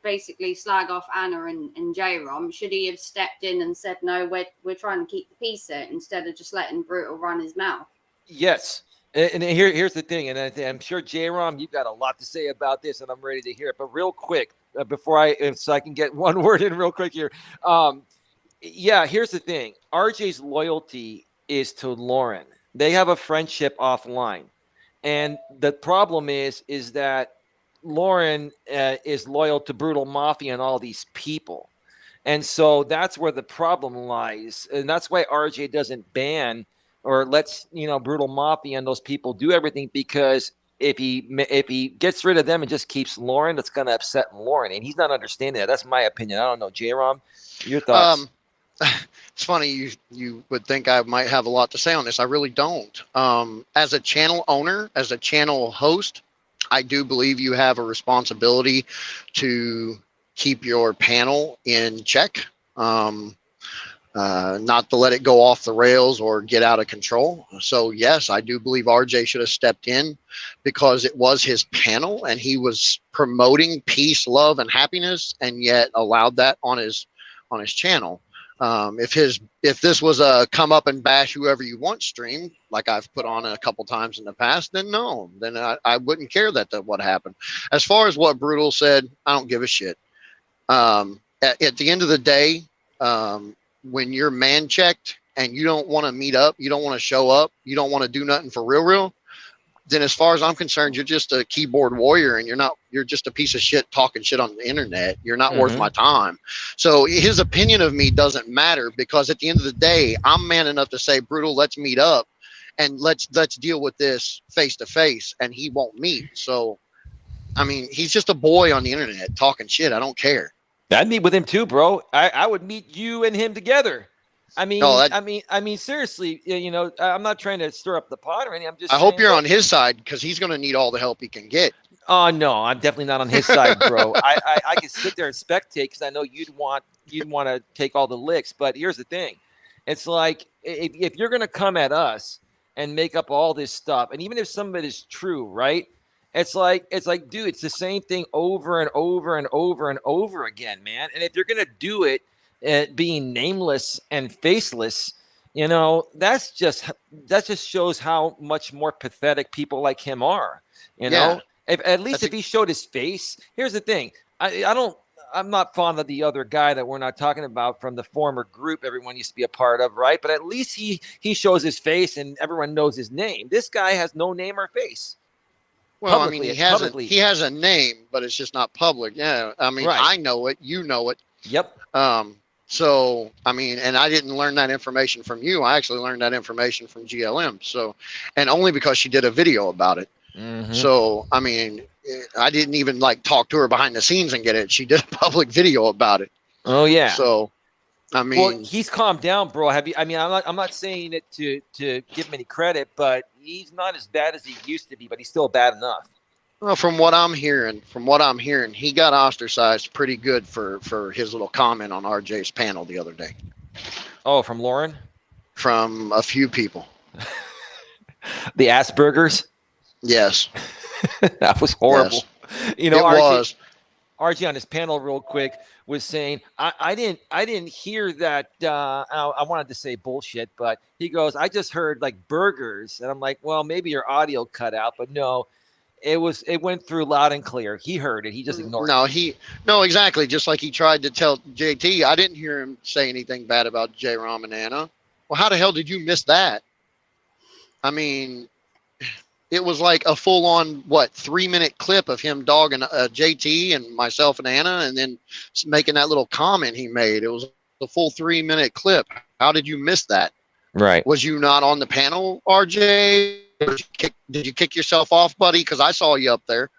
basically slag off Anna and J-Rom. Should he have stepped in and said, no, we're trying to keep the peace here, instead of just letting Brutal run his mouth? Yes. And here's the thing, and I'm sure, J-Rom, you've got a lot to say about this, and I'm ready to hear it. But real quick, so I can get one word in real quick here. Here's the thing. RJ's loyalty is to Lauren. They have a friendship offline. And the problem is that Lauren is loyal to Brutal Mafia and all these people. And so that's where the problem lies. And that's why RJ doesn't ban or lets, Brutal Mafia and those people do everything, because if he gets rid of them and just keeps Lauren, that's going to upset Lauren. And he's not understanding that. That's my opinion. I don't know. J-Rom, your thoughts? It's funny. You would think I might have a lot to say on this. I really don't. As a channel owner, as a channel host, I do believe you have a responsibility to keep your panel in check. Not to let it go off the rails or get out of control. So yes, I do believe RJ should have stepped in, because it was his panel and he was promoting peace, love, and happiness, and yet allowed that on his channel. If this was a come up and bash whoever you want stream, like I've put on a couple times in the past, then no, then I wouldn't care that what happened. As far as what Brutal said, I don't give a shit. At the end of the day, when you're man checked and you don't want to meet up, you don't want to show up, you don't want to do nothing for real, then as far as I'm concerned, you're just a keyboard warrior, and you're just a piece of shit talking shit on the internet. You're not worth my time. So his opinion of me doesn't matter, because at the end of the day, I'm man enough to say, Brutal, let's meet up and let's deal with this face to face, and he won't meet. So, I mean, he's just a boy on the internet talking shit. I don't care. I'd meet with him too, bro. I would meet you and him together. I mean, seriously, you know, I'm not trying to stir up the pot or anything. I'm just. I hope you're on his side, because he's going to need all the help he can get. Oh no, I'm definitely not on his side, bro. I can sit there and spectate, because I know you'd want to take all the licks. But here's the thing, it's like if you're going to come at us and make up all this stuff, and even if some of it is true, right? It's like, dude, it's the same thing over and over and over and over again, man. And if you're going to do it, being nameless and faceless, you know, that just shows how much more pathetic people like him are. You know, if he showed his face. Here's the thing: I'm not fond of the other guy that we're not talking about from the former group everyone used to be a part of, right? But at least he shows his face and everyone knows his name. This guy has no name or face. Well, I mean, he has a name, but it's just not public. Yeah, I mean, right. I know it, you know it. Yep. So, I mean, and I didn't learn that information from you. I actually learned that information from GLM. So, and only because she did a video about it. Mm-hmm. So, I mean, I didn't even like talk to her behind the scenes and get it. She did a public video about it. Oh yeah. So, I mean, well, he's calmed down, bro. I'm not saying it to give him any credit, but he's not as bad as he used to be, but he's still bad enough. Well, from what I'm hearing, he got ostracized pretty good for his little comment on RJ's panel the other day. Oh, from Lauren? From a few people. The Aspergers? Yes. That was horrible. Yes. You know, RJ on his panel real quick was saying, I didn't hear that. I wanted to say bullshit, but he goes, I just heard like burgers. And I'm like, well, maybe your audio cut out, but no. It went through loud and clear. He heard it. He just ignored it. No, exactly. Just like he tried to tell JT. I didn't hear him say anything bad about J. Rom and Anna. Well, how the hell did you miss that? I mean, it was like a full-on 3-minute clip of him dogging JT and myself and Anna, and then making that little comment he made. It was a full 3-minute clip. How did you miss that? Right. Was you not on the panel, RJ? Did you kick yourself off, buddy? Because I saw you up there.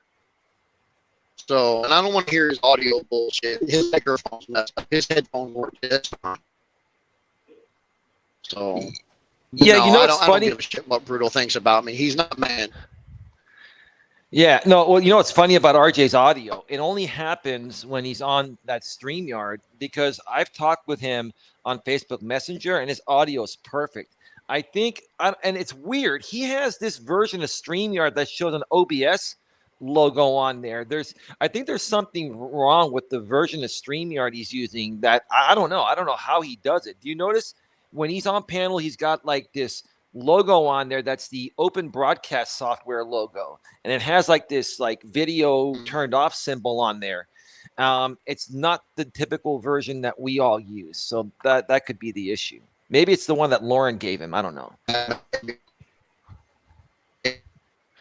So, and I don't want to hear his audio bullshit. His microphone's messed up. His headphones work just fine. So, yeah, I it's funny. I don't give a shit what Brutal thinks about me. He's not man. Yeah, no. Well, what's funny about RJ's audio? It only happens when he's on that StreamYard, because I've talked with him on Facebook Messenger, and his audio is perfect. I think, and it's weird, he has this version of StreamYard that shows an OBS logo on there. I think there's something wrong with the version of StreamYard he's using that I don't know. I don't know how he does it. Do you notice when he's on panel, he's got like this logo on there that's the Open Broadcast Software logo, and it has like this like video turned off symbol on there. It's not the typical version that we all use, so that could be the issue. Maybe it's the one that Lauren gave him. I don't know.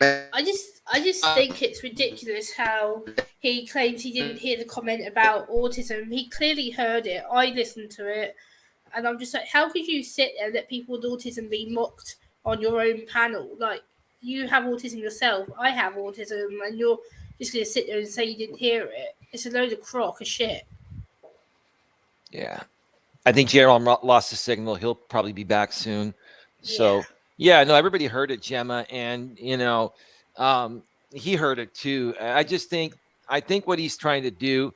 I just think it's ridiculous how he claims he didn't hear the comment about autism. He clearly heard it. I listened to it, and I'm just like, how could you sit there and let people with autism be mocked on your own panel? Like, you have autism yourself. I have autism, and you're just going to sit there and say you didn't hear it. It's a load of crock of shit. Yeah. I think Jerome lost the signal. He'll probably be back soon. So, yeah, no, everybody heard it, Gemma. And, he heard it too. I think what he's trying to do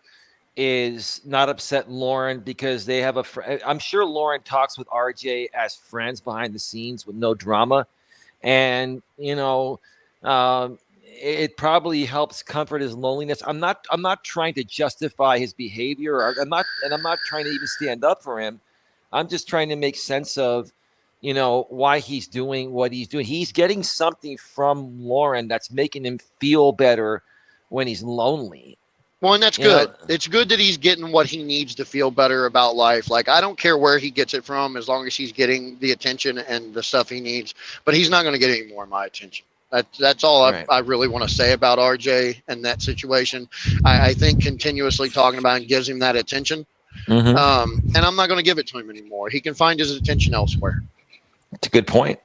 is not upset Lauren, because they have I'm sure Lauren talks with RJ as friends behind the scenes with no drama. And, it probably helps comfort his loneliness. I'm not trying to justify his behavior, I'm not trying to even stand up for him. I'm just trying to make sense of, why he's doing what he's doing. He's getting something from Lauren that's making him feel better when he's lonely. Well, and that's You know? good. It's good that he's getting what he needs to feel better about life. Like, I don't care where he gets it from as long as he's getting the attention and the stuff he needs. But he's not going to get any more of my attention. That's all Right. I really want to say about RJ and that situation. I think continuously talking about him gives him that attention. Mhm. And I'm not going to give it to him anymore. He can find his attention elsewhere. It's a good point.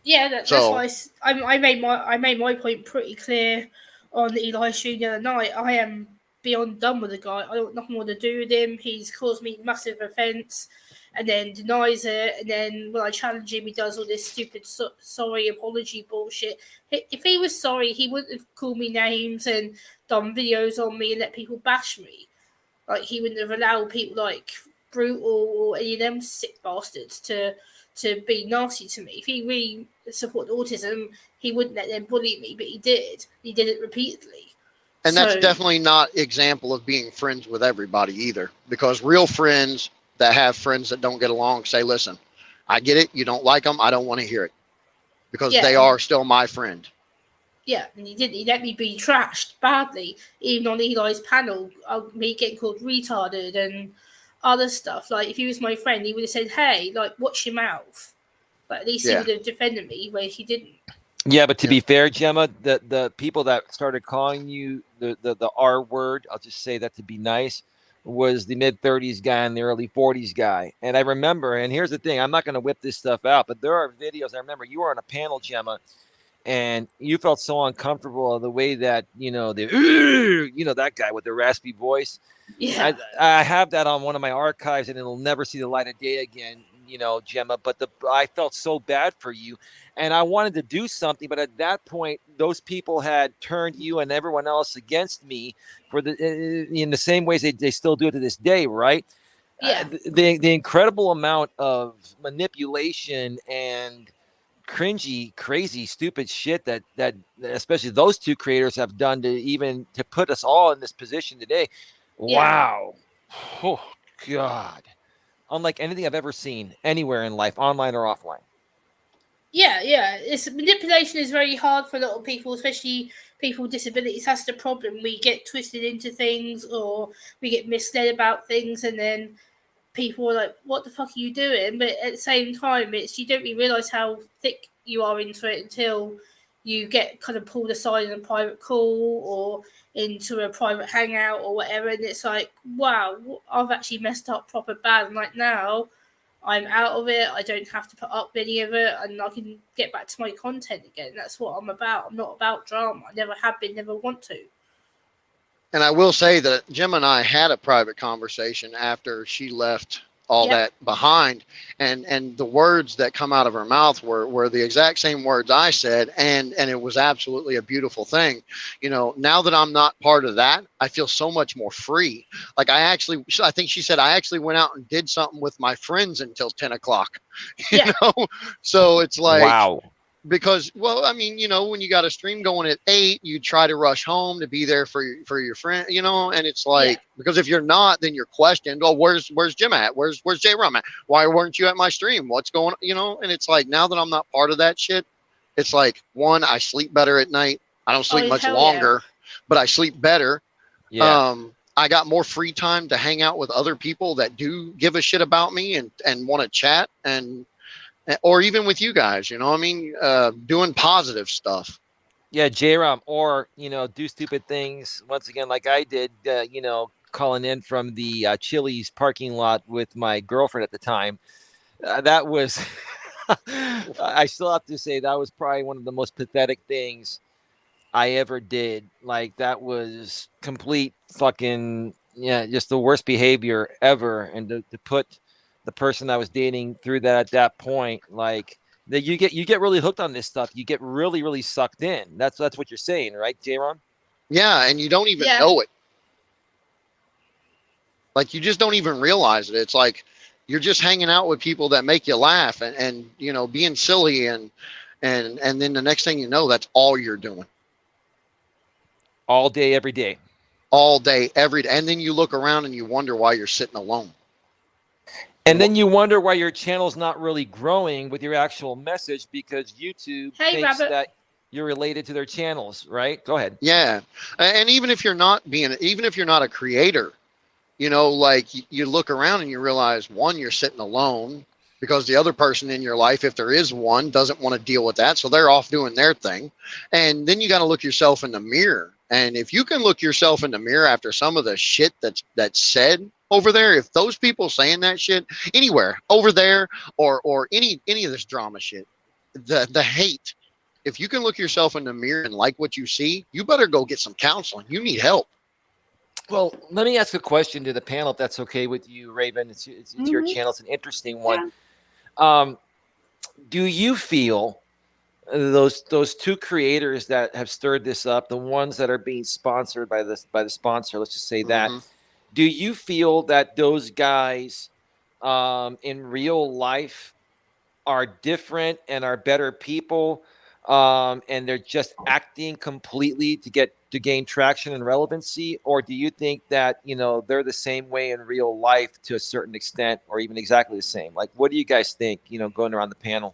Yeah, that's So- why I made my point pretty clear on the Eli stream the other night. I am beyond done with the guy. I want nothing more to do with him. He's caused me massive offence, and then denies it. And then when I challenge him, he does all this stupid sorry apology bullshit. If he was sorry, he wouldn't have called me names and done videos on me and let people bash me. Like, he wouldn't have allowed people like Brutal or any of them sick bastards to be nasty to me. If he really supported autism, he wouldn't let them bully me, but he did. He did it repeatedly. And that's So- definitely not example of being friends with everybody either, because real friends that have friends that don't get along say, listen, I get it. You don't like them. I don't want to hear it, because Yeah. they are still my friend. Yeah, and he didn't. He let me be trashed badly, even on Eli's panel. Me getting called retarded and other stuff. Like, if he was my friend, he would have said, "Hey, like, watch your mouth." But at least he Yeah. would have defended me, where he didn't. Yeah, but to be fair, Gemma, the people that started calling you the R word, I'll just say that to be nice, was the mid-30s guy and the early 40s guy. And I remember, and here's the thing, I'm not going to whip this stuff out, but there are videos. I remember you were on a panel, Gemma, and you felt so uncomfortable the way that, that guy with the raspy voice. Yeah, I have that on one of my archives, and it'll never see the light of day again, Gemma. But I felt so bad for you, and I wanted to do something. But at that point, those people had turned you and everyone else against me for in the same ways they still do it to this day, right? yeah. The incredible amount of manipulation and cringy, crazy, stupid shit that especially those two creators have done to put us all in this position today. Yeah. Wow. Oh God. Unlike anything I've ever seen anywhere in life, online or offline. Yeah. It's manipulation is very hard for a lot of people, especially people with disabilities. That's the problem. We get twisted into things, or we get misled about things, and then people are like, "What the fuck are you doing?" But at the same time, you don't really realize how thick you are into it until you get kind of pulled aside in a private call or into a private hangout or whatever, and it's like, wow, I've actually messed up proper bad. And like, now I'm out of it. I don't have to put up any of it, and I can get back to my content again. That's what I'm about. I'm not about drama. I never have been, never want to. And I will say that Jim and I had a private conversation after she left all Yeah. that behind, and the words that come out of her mouth were the exact same words I said, and it was absolutely a beautiful thing. Now that I'm not part of that, I feel so much more free. Like, I think she said, I actually went out and did something with my friends until 10 o'clock. Yeah. So it's like, Wow. because, well, I mean, when you got a stream going at 8, you try to rush home to be there for your friend, and it's like, because if you're not, then you're questioned. Oh, where's Jim at? Where's J Rum at? Why weren't you at my stream? What's going on? And it's like, now that I'm not part of that shit, it's like, one, I sleep better at night. I don't sleep much hell yeah. longer, but I sleep better. Yeah. I got more free time to hang out with other people that do give a shit about me and want to chat, or even with you guys, doing positive stuff. Yeah, J-Rom, or, do stupid things once again, like I did, calling in from the Chili's parking lot with my girlfriend at the time. That was, I still have to say, that was probably one of the most pathetic things I ever did. Like, that was complete fucking, just the worst behavior ever. And to put the person I was dating through that at that point, like, that you get really hooked on this stuff. You get really, really sucked in. That's what you're saying, right, J-Ron? Yeah, and you don't even know it. Like, you just don't even realize it. It's like you're just hanging out with people that make you laugh and being silly, and then the next thing you know, that's all you're doing. All day, every day. All day, every day. And then you look around and you wonder why you're sitting alone. And then you wonder why your channel's not really growing with your actual message, because YouTube Hey, thinks Rabbit. that you're related to their channels, right? Go ahead. Yeah, and even if you're not a creator, you know, like you look around and you realize, one, you're sitting alone because the other person in your life, if there is one, doesn't want to deal with that, so they're off doing their thing. And then you got to look yourself in the mirror. And if you can look yourself in the mirror after some of the shit that's said over there, if those people saying that shit anywhere over there, or any of this drama shit, the hate, if you can look yourself in the mirror and like what you see, you better go get some counseling. You need help. Well, let me ask a question to the panel, if that's okay with you, Raven. It's your Mhm. channel. It's an interesting one. Do you feel those two creators that have stirred this up, the ones that are being sponsored by the sponsor, let's just say that, Mhm. do you feel that those guys in real life are different and are better people, and they're just acting completely to gain traction and relevancy? Or do you think that, you know, they're the same way in real life to a certain extent, or even exactly the same? Like, what do you guys think, you know, going around the panel?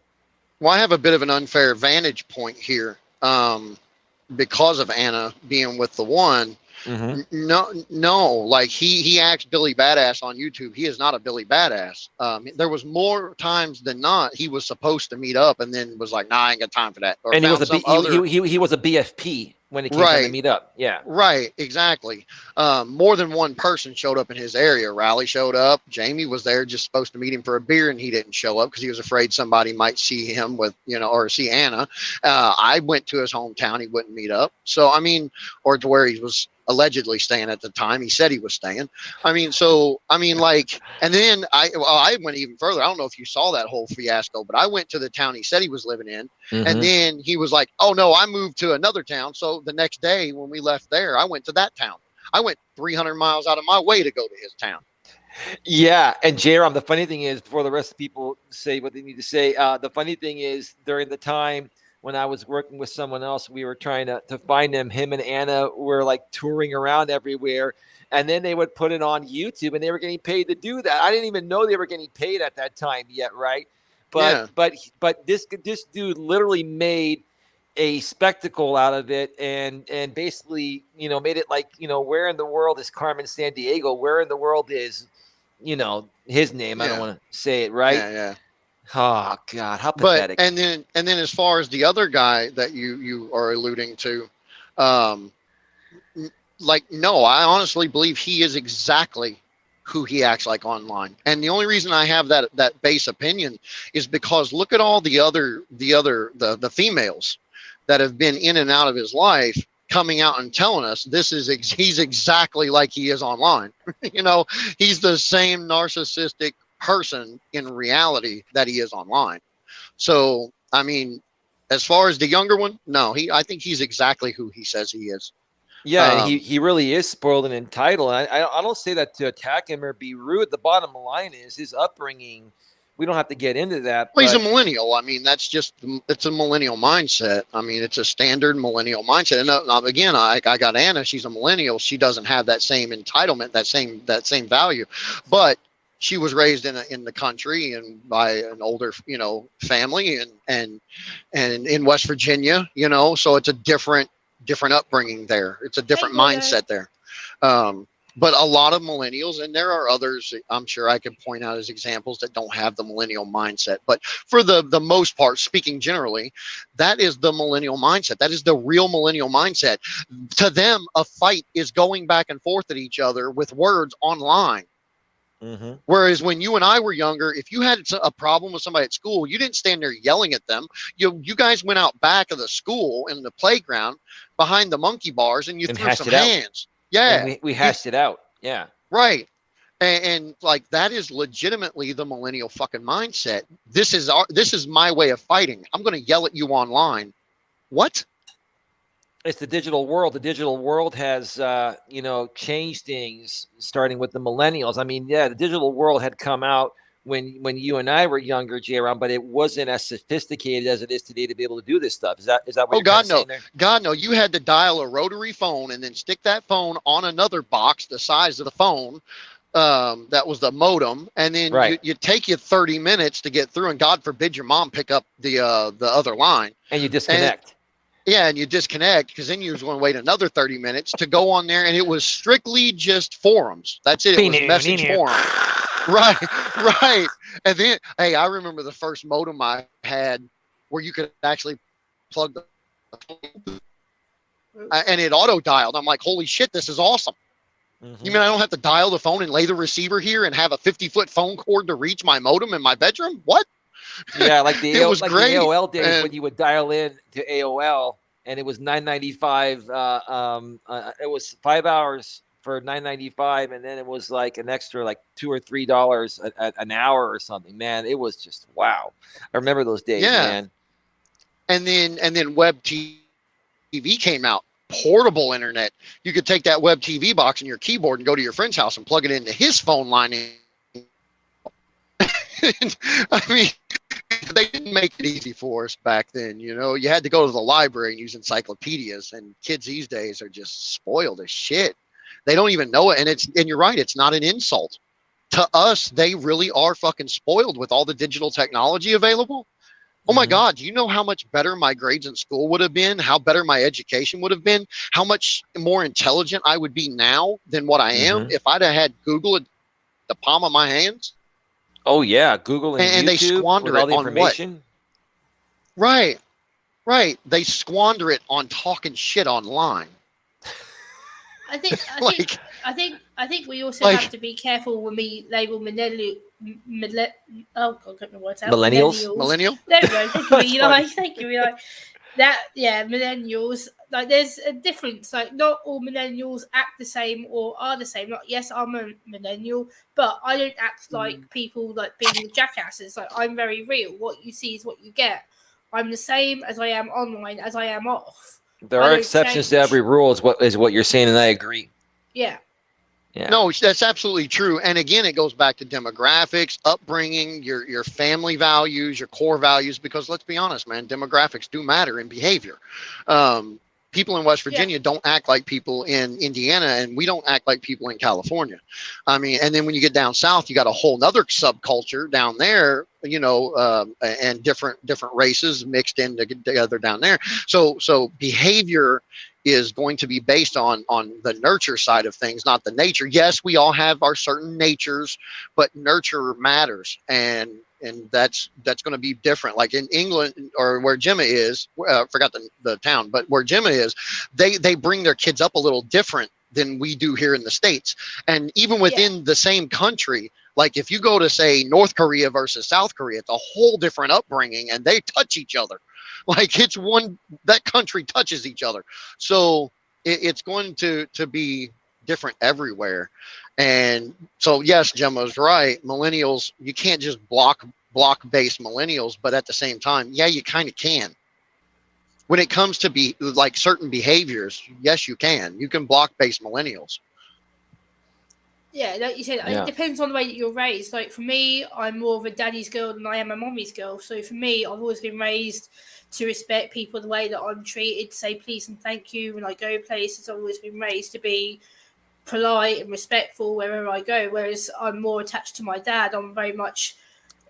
Well, I have a bit of an unfair vantage point here, because of Anna being with the one. Mm-hmm. No, like he acts Billy Badass on YouTube. He is not a Billy Badass. There was more times than not he was supposed to meet up and then was like, nah, I ain't got time for that. Or And he was found some other. he was a BFP when it came time to Right. meet up. Yeah. Right, exactly. More than one person showed up in his area. Riley showed up. Jamie was there, just supposed to meet him for a beer, and he didn't show up because he was afraid somebody might see him with, you know, or see Anna. I went to his hometown. He wouldn't meet up. So, I mean, or to where he was allegedly staying at the time. He said he was staying. I mean, so, I mean, like, and then I went even further. I don't know if you saw that whole fiasco, but I went to the town he said he was living in. Mm-hmm. And then he was like, oh, no, I moved to another town. So the next day when we left there, I went to that town. I went 300 miles out of my way to go to his town. Yeah. And J-Rom, the funny thing is, before the rest of the people say what they need to say, the funny thing is, during the time when I was working with someone else, we were trying to find him. Him and Anna were like touring around everywhere. And then they would put it on YouTube, and they were getting paid to do that. I didn't even know they were getting paid at that time yet, right? But this dude literally made a spectacle out of it, and basically, you know, made it like, you know, where in the world is Carmen Sandiego? Where in the world is, you know, his name? I don't want to say it, right? Yeah. Oh God, how pathetic. But and then as far as the other guy that you are alluding to, like, no, I honestly believe he is exactly who he acts like online. And the only reason I have that base opinion is because look at all the females that have been in and out of his life coming out and telling us he's exactly like he is online. You know, he's the same narcissistic person in reality that he is online. So, I mean, as far as the younger one, no, I think he's exactly who he says he is. Yeah, and he really is spoiled and entitled. I don't say that to attack him or be rude. The bottom line is his upbringing. We don't have to get into that. Well, he's a millennial. I mean, it's a millennial mindset. I mean, it's a standard millennial mindset. And again, I got Anna. She's a millennial. She doesn't have that same entitlement, that same value, but she was raised in the country and by an older, you know, family and in West Virginia, you know, so it's a different upbringing there. It's a different mindset there. But a lot of millennials, and there are others I'm sure I can point out as examples that don't have the millennial mindset. But for the most part, speaking generally, that is the millennial mindset. That is the real millennial mindset. To them, a fight is going back and forth at each other with words online. Mm-hmm. Whereas when you and I were younger, if you had a problem with somebody at school, you didn't stand there yelling at them. You guys went out back of the school in the playground behind the monkey bars and you threw some hands. Yeah. And we hashed it out. Yeah. Right. And like, that is legitimately the millennial fucking mindset. This is my way of fighting. I'm going to yell at you online. What? It's the digital world. The digital world has, changed things, starting with the millennials. I mean, yeah, the digital world had come out when you and I were younger, J-Ron, but it wasn't as sophisticated as it is today to be able to do this stuff. Is that what you're God, saying no. there? God, no. You had to dial a rotary phone and then stick that phone on another box the size of the phone that was the modem, and then Right. you take you 30 minutes to get through, and God forbid your mom pick up the other line. And you disconnect. Yeah, and you disconnect, because then you was going to wait another 30 minutes to go on there, and it was strictly just forums. That's it. It was message forums. Right, right. And then, hey, I remember the first modem I had where you could actually plug the and it auto dialed. I'm like, holy shit, this is awesome. Mhm. You mean I don't have to dial the phone and lay the receiver here and have a 50-foot phone cord to reach my modem in my bedroom? What? Yeah, like the It was like great. the AOL days And- when you would dial in to AOL and it was $9.95. It was 5 hours for $9.95, and then it was like an extra like $2 or $3 an hour or something. Man, it was just wow. I remember those days, Yeah. man. And then web TV came out. Portable internet. You could take that web TV box and your keyboard and go to your friend's house and plug it into his phone line. I mean, they didn't make it easy for us back then. You know, you had to go to the library and use encyclopedias, and kids these days are just spoiled as shit. They don't even know it. And you're right. It's not an insult to us. They really are fucking spoiled with all the digital technology available. Oh my Mhm. God, do you know how much better my grades in school would have been? How better my education would have been? How much more intelligent I would be now than what I am Mhm. if I'd have had Google at the palm of my hands? Oh yeah, Google and And they YouTube squander with all it the on what? information. Right, right. They squander it on talking shit online. I think Like, I think we also Like- have to be careful when we label oh God, get my words out. Millennials? millennial? There we go. Thank you, That's Eli. funny. Thank you, Eli. That, yeah, millennials. Like, there's a difference. Like, not all millennials act the same or are the same. Like, yes, I'm a millennial, but I don't act like people like being jackasses. Like, I'm very real. What you see is what you get. I'm the same as I am online as I am off. There I are don't exceptions to change. every rule, is what you're saying, and I agree. Yeah. Yeah. No, that's absolutely true. And again, it goes back to demographics, upbringing, your family values, your core values, because let's be honest, man, demographics do matter in behavior. People in West Virginia don't act like people in Indiana, and we don't act like people in California. I mean, and then when you get down south, you got a whole nother subculture down there, you know, and different races mixed in together down there. So behavior is going to be based on the nurture side of things, not the nature. Yes, we all have our certain natures, but nurture matters, and that's going to be different. Like in England, or where Gemma is, forgot the town, but where Gemma is, they bring their kids up a little different than we do here in the States. And even within the same country, like if you go to say North Korea versus South Korea, it's a whole different upbringing, and they touch each other. Like it's that country touches each other. So it's going to be different everywhere. And so, yes, Gemma's right. Millennials, you can't just block based millennials, but at the same time, yeah, you kind of can. When it comes to be like certain behaviors, yes, you can. You can block based millennials. Yeah, like you said, Yeah. it depends on the way that you're raised. Like for me, I'm more of a daddy's girl than I am a mommy's girl. So for me, I've always been raised to respect people the way that I'm treated, say please and thank you when I go places. I've always been raised to be polite and respectful wherever I go. Whereas I'm more attached to my dad. I'm very much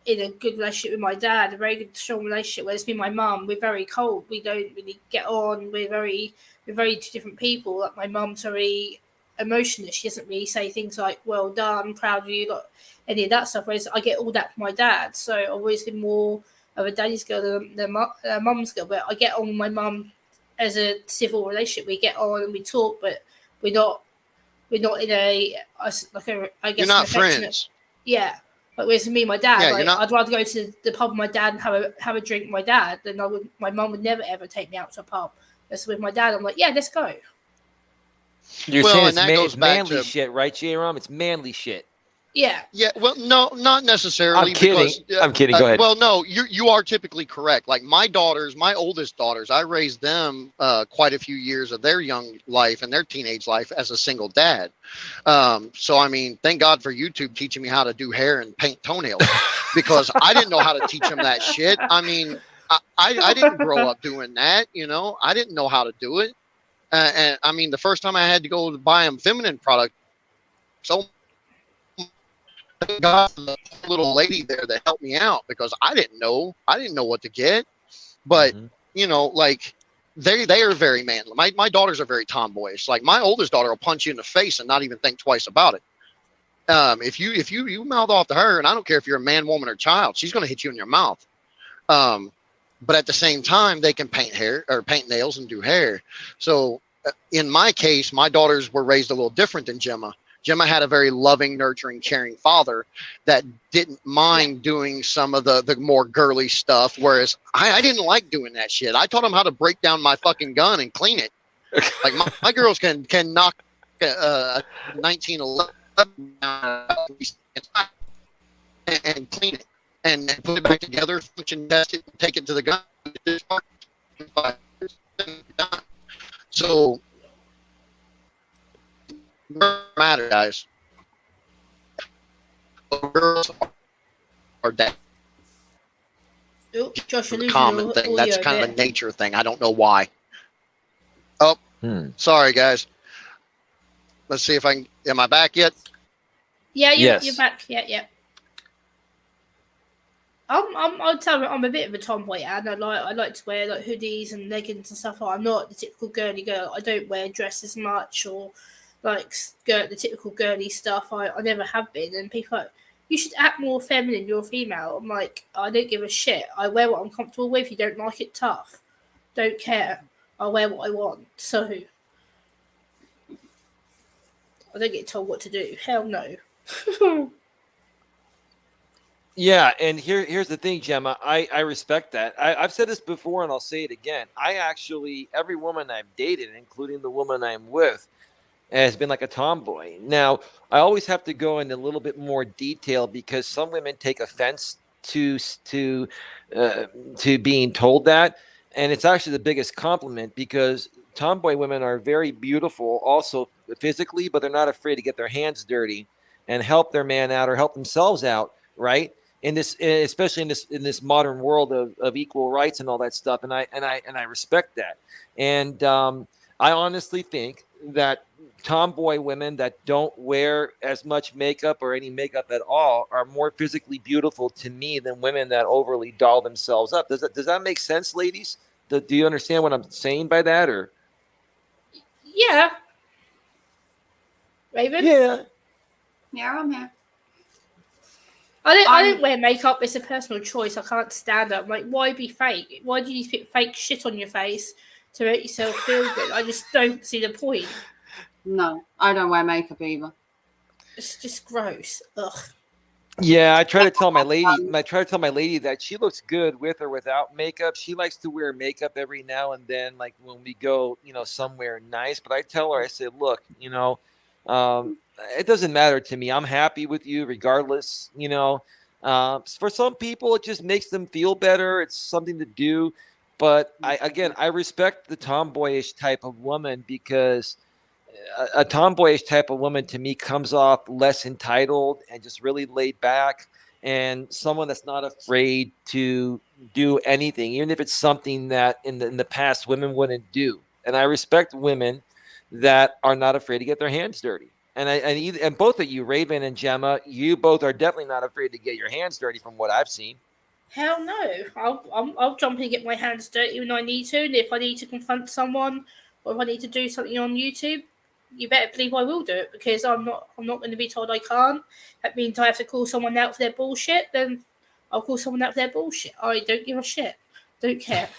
in a good relationship with my dad, a very good, strong relationship. Whereas me and my mum, we're very cold. We don't really get on. We're very two different people. Like my mum's very emotionless. She doesn't really say things like "well done," "proud of you," like any of that stuff. Whereas I get all that from my dad. So I've always been more of a daddy's girl than mum's girl. But I get on with my mum as a civil relationship. We get on and we talk, but we're not in a like a I guess You're not an affectionate- friends. Yeah. Like whereas me and my dad, Yeah, like, you're not- I'd rather go to the pub with my dad and have a drink with my dad than my mum would never ever take me out to a pub. That's with my dad. I'm like, yeah, let's go. You're Well, saying and that goes it's back manly to- shit, right, J-Rom? It's manly shit. Yeah. Yeah, well, no, not necessarily. I'm kidding. Because, I'm kidding. Go ahead. Well, no, you are typically correct. Like my oldest daughters, I raised them quite a few years of their young life and their teenage life as a single dad. So, I mean, thank God for YouTube teaching me how to do hair and paint toenails, because I didn't know how to teach them that shit. I mean, I didn't grow up doing that, you know. I didn't know how to do it. And I mean, the first time I had to go to buy them feminine product, so thank God for the little lady there that helped me out because I didn't know what to get. But you know, like they are very manly. My daughters are very tomboyish. Like my oldest daughter will punch you in the face and not even think twice about it. If you mouth off to her, and I don't care if you're a man, woman, or child, she's going to hit you in your mouth. But at the same time, they can paint hair or paint nails and do hair. So in my case, my daughters were raised a little different than Gemma. Gemma had a very loving, nurturing, caring father that didn't mind doing some of the more girly stuff, whereas I didn't like doing that shit. I taught them how to break down my fucking gun and clean it. Like my girls can knock 1911 and clean it and put it back together, function test it, take it to the gun. So matter, guys. Girls are dead. Oh, Josh, you're A losing common your thing. audio That's a kind of bit. a nature thing. I don't know why. Oh, sorry, guys. Let's see if I can. Am I back yet? Yeah, Yes. you're back. Yeah. I'll tell you, I'm a bit of a tomboy, and I like to wear like hoodies and leggings and stuff. I'm not the typical girly girl. I don't wear dresses much or like the typical girly stuff. I never have been. And people are like, you should act more feminine. You're female. I'm like, I don't give a shit. I wear what I'm comfortable with. You don't like it, tough. Don't care. I wear what I want. So I don't get told what to do. Hell no. Yeah, and here's the thing, Gemma. I respect that. I've said this before, and I'll say it again. I actually, every woman I've dated, including the woman I'm with, has been like a tomboy. Now, I always have to go into a little bit more detail because some women take offense to being told that, and it's actually the biggest compliment because tomboy women are very beautiful, also physically, but they're not afraid to get their hands dirty and help their man out or help themselves out, right? In this, especially in this modern world of equal rights and all that stuff, and I respect that, and I honestly think that tomboy women that don't wear as much makeup or any makeup at all are more physically beautiful to me than women that overly doll themselves up. Does that make sense, ladies? Do you understand what I'm saying by that, or? Yeah. Raven? Yeah. Yeah, I'm here. I don't wear makeup. It's a personal choice. I can't stand it. I'm like, why be fake? Why do you need to put fake shit on your face to make yourself feel good? I just don't see the point. No, I don't wear makeup either. It's just gross. Ugh. Yeah, I try to tell my lady that she looks good with or without makeup. She likes to wear makeup every now and then, like when we go, somewhere nice. But I tell her, I say, look, it doesn't matter to me. I'm happy with you regardless. For some people, it just makes them feel better. It's something to do. But I respect the tomboyish type of woman because a tomboyish type of woman to me comes off less entitled and just really laid back, and someone that's not afraid to do anything, even if it's something that in the past women wouldn't do. And I respect women that are not afraid to get their hands dirty. And both of you, Raven and Gemma, you both are definitely not afraid to get your hands dirty from what I've seen. Hell no. I'll jump in and get my hands dirty when I need to. And if I need to confront someone or if I need to do something on YouTube, you better believe I will do it because I'm not going to be told I can't. That means I have to call someone out for their bullshit. Then I'll call someone out for their bullshit. I don't give a shit. Don't care.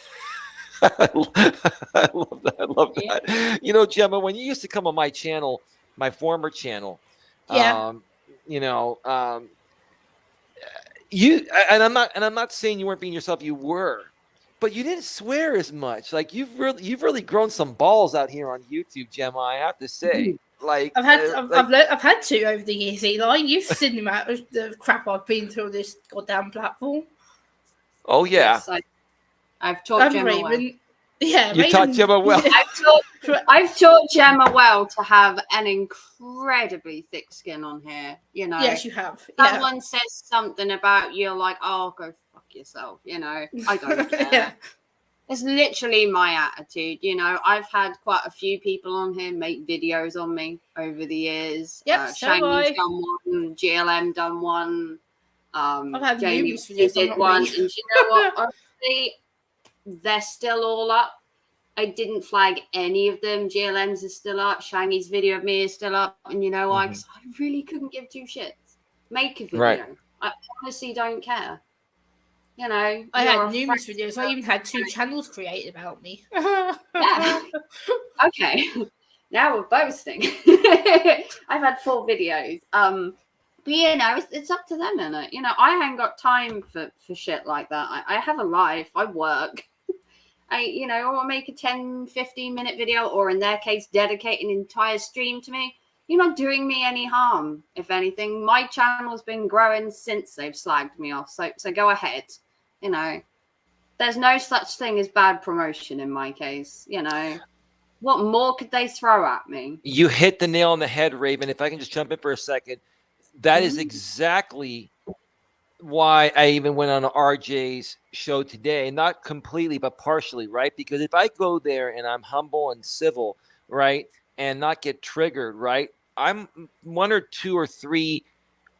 I love that. Yeah. Gemma, when you used to come on my channel, my former channel, yeah. You and I'm not saying you weren't being yourself. You were, but you didn't swear as much. Like you've really grown some balls out here on YouTube, Gemma. I have to say, like I've had to over the years, Eli. You've seen the amount of the crap I've been through on this goddamn platform. Oh yeah, yes, I've taught Gemma well. Yeah, you taught Gemma well. I've taught Gemma well to have an incredibly thick skin on here. Yes, you have. Someone says something about you, like, "Oh, go fuck yourself." I don't care. It's literally my attitude. You know, I've had quite a few people on here make videos on me over the years. Yep, so have Shangy's I. done one, GLM done one, I've had Jamie numerous videos did on one. me. And you know what? Honestly, they're still all up. I didn't flag any of them. GLM's is still up. Shangy's video of me is still up. And you know why? Because I really couldn't give two shits. Make a video. Right. I honestly don't care. You know, I you're had a numerous friend. videos. I even had 2 channels created about me. Yeah. Okay. Now we're boasting. I've had 4 videos. But you know, it's up to them, innit? You know, I haven't got time for shit like that. I have a life. I work. Or make a 10, 15-minute video, or in their case, dedicate an entire stream to me. You're not doing me any harm. If anything, my channel's been growing since they've slagged me off. So go ahead. You know, there's no such thing as bad promotion in my case. You know, what more could they throw at me? You hit the nail on the head, Raven. If I can just jump in for a second, that is exactly why I even went on RJ's show today. Not completely, but partially, right? Because if I go there and I'm humble and civil, right, and not get triggered, right, I'm 1 or 2 or 3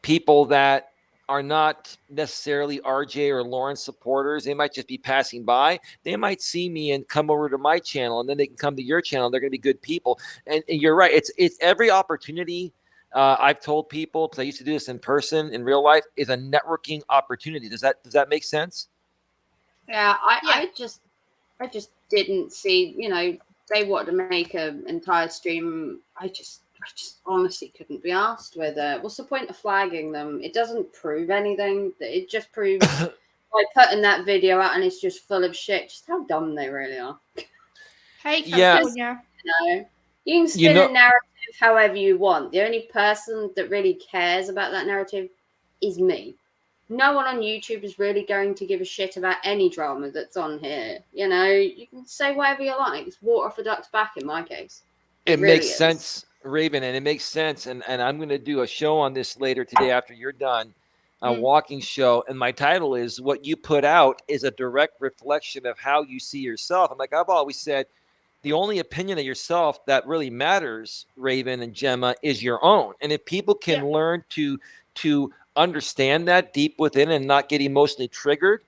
people that are not necessarily RJ or Lawrence supporters. They might just be passing by. They might see me and come over to my channel, and then they can come to your channel. They're going to be good people. And you're right. It's every opportunity. I've told people, because I used to do this in person, in real life, is a networking opportunity. Does that make sense? Yeah, I just didn't see. You know, they wanted to make an entire stream. I just honestly couldn't be asked with it. What's the point of flagging them? It doesn't prove anything. It just proves by putting that video out and it's just full of shit, just how dumb they really are. Hey, Yeah. California. You know, you can spin a narrative however you want. The only person that really cares about that narrative is me. No one on YouTube is really going to give a shit about any drama that's on here. You know, you can say whatever you like. It's water off a duck's back in my case. It really makes is. sense, Raven, and it makes sense. And I'm going to do a show on this later today after you're done, a walking show. And my title is "What You Put Out is a Direct Reflection of How You See Yourself." And like I've always said, the only opinion of yourself that really matters, Raven and Gemma, is your own. And if people can learn to understand that deep within and not get emotionally triggered,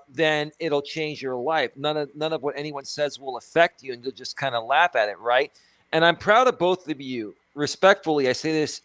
then it'll change your life. None of what anyone says will affect you, and you'll just kind of laugh at it, right? And I'm proud of both of you. Respectfully, I say this,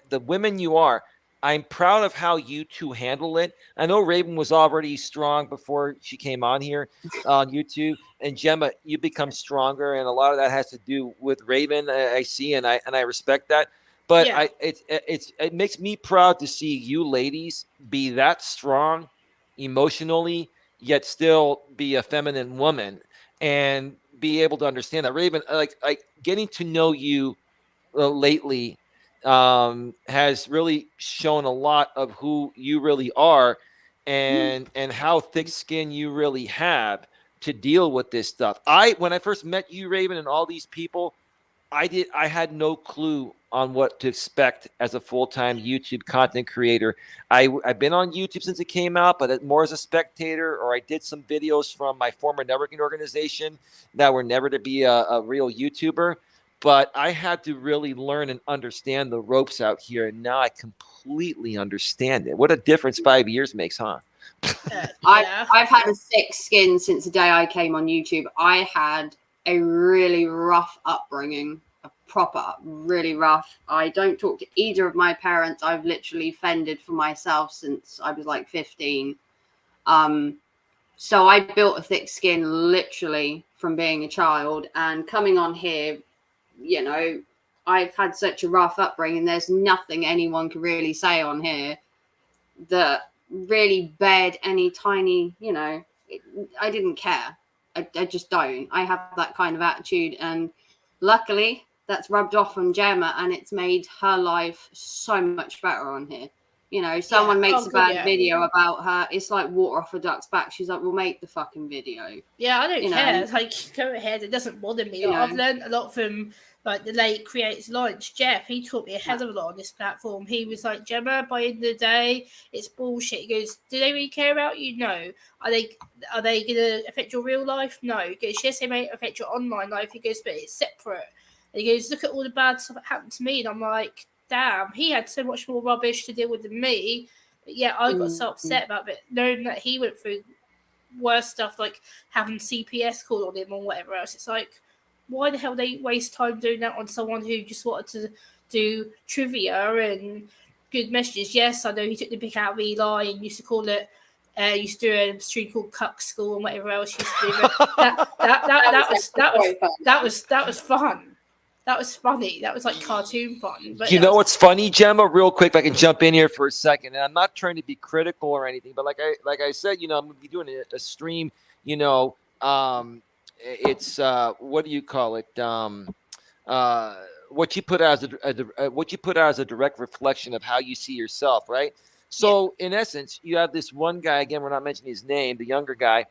the women you are, I'm proud of how you two handle it. I know Raven was already strong before she came on here on YouTube, and Gemma, you become stronger, and a lot of that has to do with Raven. I see, and I respect that. But it makes me proud to see you ladies be that strong emotionally, yet still be a feminine woman and be able to understand that. Raven, like getting to know you lately has really shown a lot of who you really are and how thick skin you really have to deal with this stuff. When I first met you, Raven, and all these people, I had no clue on what to expect as a full-time YouTube content creator. I've been on YouTube since it came out, but more as a spectator, or I did some videos from my former networking organization that were never to be a real YouTuber. But I had to really learn and understand the ropes out here, and now I completely understand it. What a difference 5 years makes, huh? I've had a thick skin since the day I came on YouTube. I had a really rough upbringing, really rough. I don't talk to either of my parents. I've literally fended for myself since I was like 15. So I built a thick skin literally from being a child, and coming on here, you know, I've had such a rough upbringing. There's nothing anyone can really say on here that really bared any tiny, you know, I didn't care. I just don't. I have that kind of attitude, and luckily that's rubbed off on Gemma, and it's made her life so much better on here. You know, someone makes a bad video about her, it's like water off a duck's back. She's like, "We'll make the fucking video." Yeah, I don't You care. know? Like, go ahead. It doesn't bother me. You know? I've learned a lot from like the late creators lunch, Jeff, he taught me a hell of a lot on this platform. He was like, Gemma, by the end of the day, it's bullshit. He goes, do they really care about you? No. Are they gonna affect your real life? No. He goes, yes, they may affect your online life. He goes, but it's separate. And he goes, look at all the bad stuff that happened to me. And I'm like, damn, he had so much more rubbish to deal with than me. But yeah, I got so upset about it, knowing that he went through worse stuff like having CPS called on him or whatever else. It's like, why the hell they waste time doing that on someone who just wanted to do trivia and good messages? Yes, I know he took the pick out of Eli and used to call it, used to do a stream called Cuck School and whatever else he used to do. But that was fun. That was funny. That was like cartoon fun. But You know what's funny, Gemma? Real quick, if I can jump in here for a second, and I'm not trying to be critical or anything, but like I said, I'm going to be doing a stream. It's what do you call it? What you put out as a direct reflection of how you see yourself, right? So in essence, you have this one guy. Again, we're not mentioning his name. The younger guy.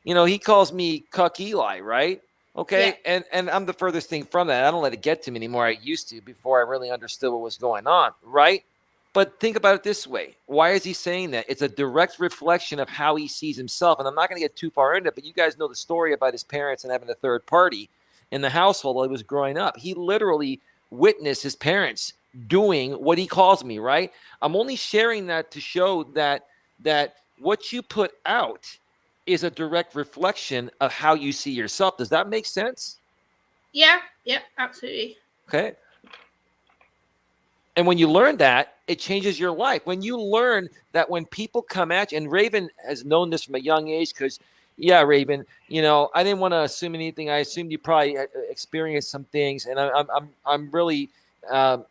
He calls me Cuck Eli, right? Okay, and I'm the furthest thing from that. I don't let it get to me anymore. I used to before I really understood what was going on, right? But think about it this way. Why is he saying that? It's a direct reflection of how he sees himself. And I'm not going to get too far into it, but you guys know the story about his parents and having a third party in the household while he was growing up. He literally witnessed his parents doing what he calls me, right? I'm only sharing that to show that what you put out is a direct reflection of how you see yourself. Does that make sense? Yeah, absolutely. Okay. And when you learn that, it changes your life. When you learn that when people come at you, and Raven has known this from a young age, because, Raven, I didn't want to assume anything. I assumed you probably experienced some things, and I'm really, I'm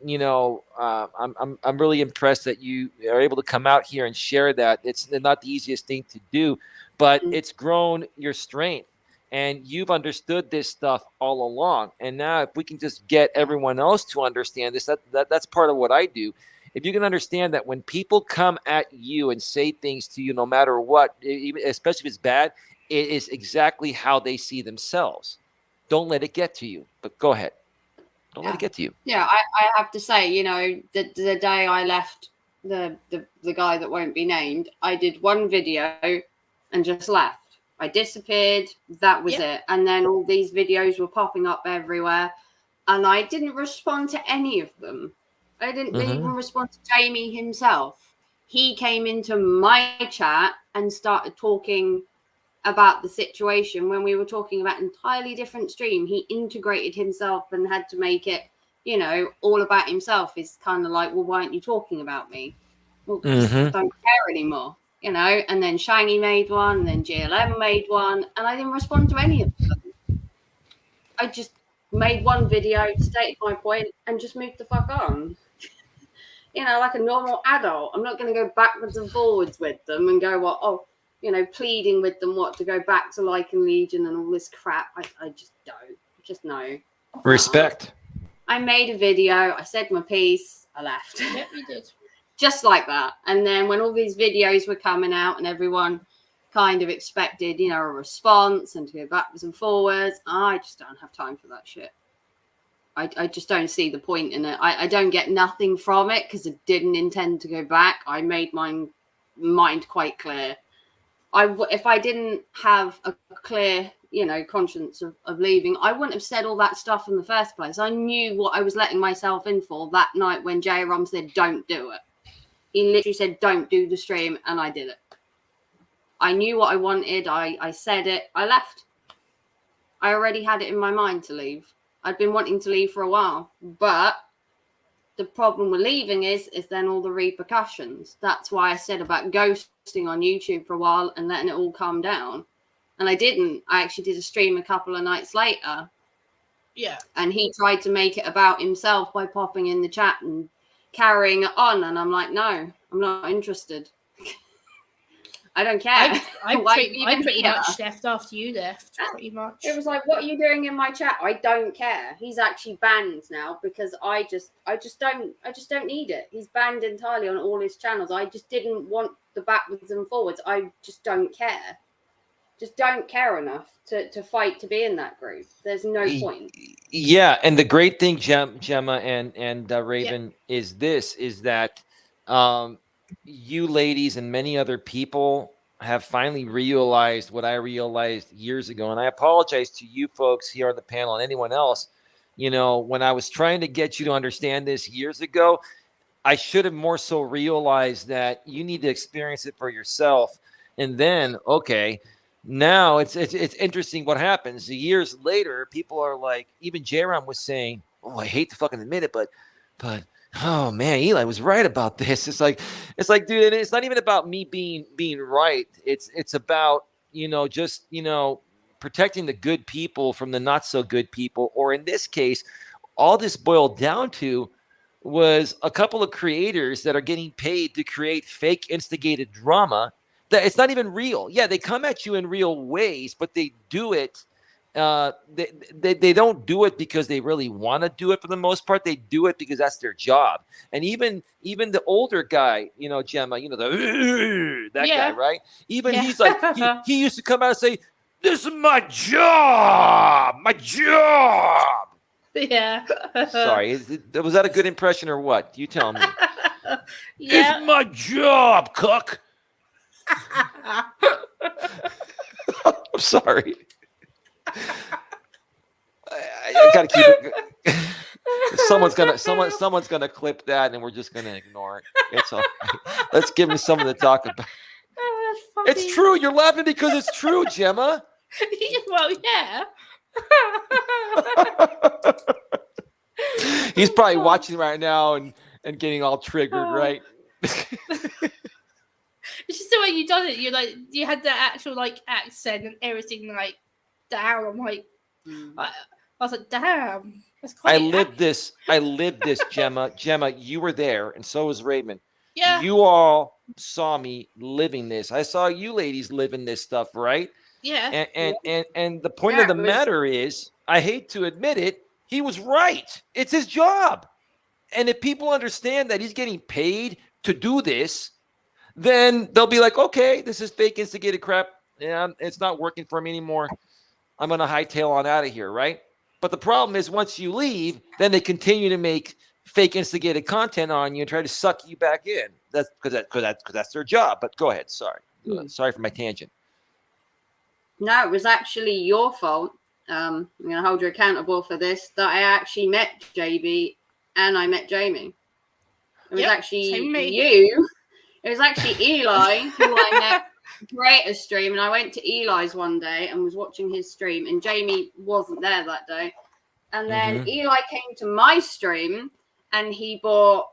really impressed that you are able to come out here and share that. It's not the easiest thing to do, but it's grown your strength. And you've understood this stuff all along. And now if we can just get everyone else to understand this, that's part of what I do. If you can understand that when people come at you and say things to you, no matter what, especially if it's bad, it is exactly how they see themselves. Don't let it get to you. But go ahead. Don't let it get to you. Yeah, I have to say, the day I left the guy that won't be named, I did one video and just left. I disappeared. That was it. And then all these videos were popping up everywhere. And I didn't respond to any of them. I didn't even respond to Jamie himself. He came into my chat and started talking about the situation when we were talking about an entirely different stream. He integrated himself and had to make it, all about himself. Is kind of like, well, why aren't you talking about me? Well, I don't care anymore. And then Shiny made one, and then GLM made one, and I didn't respond to any of them. I just made one video, stated my point, and just moved the fuck on. Like a normal adult. I'm not going to go backwards and forwards with them and go, pleading with them to go back to Lycan Legion and all this crap. I just don't. Just no. Respect. I made a video. I said my piece. I left. Yep, you did. Just like that. And then when all these videos were coming out and everyone kind of expected, a response and to go backwards and forwards, I just don't have time for that shit. I just don't see the point in it. I don't get nothing from it because I didn't intend to go back. I made my mind quite clear. If I didn't have a clear, conscience of leaving, I wouldn't have said all that stuff in the first place. I knew what I was letting myself in for that night when J-Rom said, don't do it. He literally said, don't do the stream, and I did it. I knew what I wanted. I said it. I left. I already had it in my mind to leave. I'd been wanting to leave for a while. But the problem with leaving is then all the repercussions. That's why I said about ghosting on YouTube for a while and letting it all calm down. And I didn't. I actually did a stream a couple of nights later. Yeah. And he tried to make it about himself by popping in the chat and carrying it on, and I'm like, no, I'm not interested. I don't care. I pretty much left after you left. Pretty much. It was like, what are you doing in my chat? I don't care. He's actually banned now because I just don't need it. He's banned entirely on all his channels. I just didn't want the backwards and forwards. I just don't care. just don't care enough to fight to be in that group. There's no point. Yeah, and the great thing, Gemma and Raven, is that you ladies and many other people have finally realized what I realized years ago. And I apologize to you folks here on the panel and anyone else. You know, when I was trying to get you to understand this years ago, I should have more so realized that you need to experience it for yourself. And then, okay, now it's interesting what happens. Years later, people are like, even J-Ram was saying, oh, I hate to fucking admit it, but oh man, Eli was right about this. It's like, dude, and it's not even about me being right. It's about, just, protecting the good people from the not so good people. Or in this case, all this boiled down to was a couple of creators that are getting paid to create fake instigated drama that it's not even real. Yeah, they come at you in real ways, but they do it. They don't do it because they really want to do it for the most part. They do it because that's their job. And even the older guy, Gemma, that guy, right? Even he's like, he used to come out and say, "This is my job, my job." Yeah. Sorry, was that a good impression or what? You tell me. Yeah. It's my job, cook. I'm sorry. I gotta keep it. Someone's gonna clip that, and we're just gonna ignore it. It's all right. Let's give him something to talk about. Oh, that's funny. It's true. You're laughing because it's true, Gemma. Well, yeah. He's probably watching right now and getting all triggered, right? It's just the way you done it. You had the actual accent and everything down. I'm like, I was like, damn. That's quite I lived this, Gemma. Gemma, you were there, and so was Raymond. Yeah. You all saw me living this. I saw you ladies living this stuff, right? Yeah. And the point of the matter is, I hate to admit it, he was right. It's his job. And if people understand that he's getting paid to do this, then they'll be like, okay, this is fake instigated crap. Yeah, it's not working for me anymore. I'm going to hightail on out of here, right? But the problem is once you leave, then they continue to make fake instigated content on you and try to suck you back in. That's because that's their job. But go ahead. Sorry. Sorry for my tangent. No, it was actually your fault. I'm going to hold you accountable for this, that I actually met JB and I met Jamie. It was actually you. It was actually Eli who I met Creator Stream, and I went to Eli's one day and was watching his stream, and Jamie wasn't there that day. And then Eli came to my stream, and he brought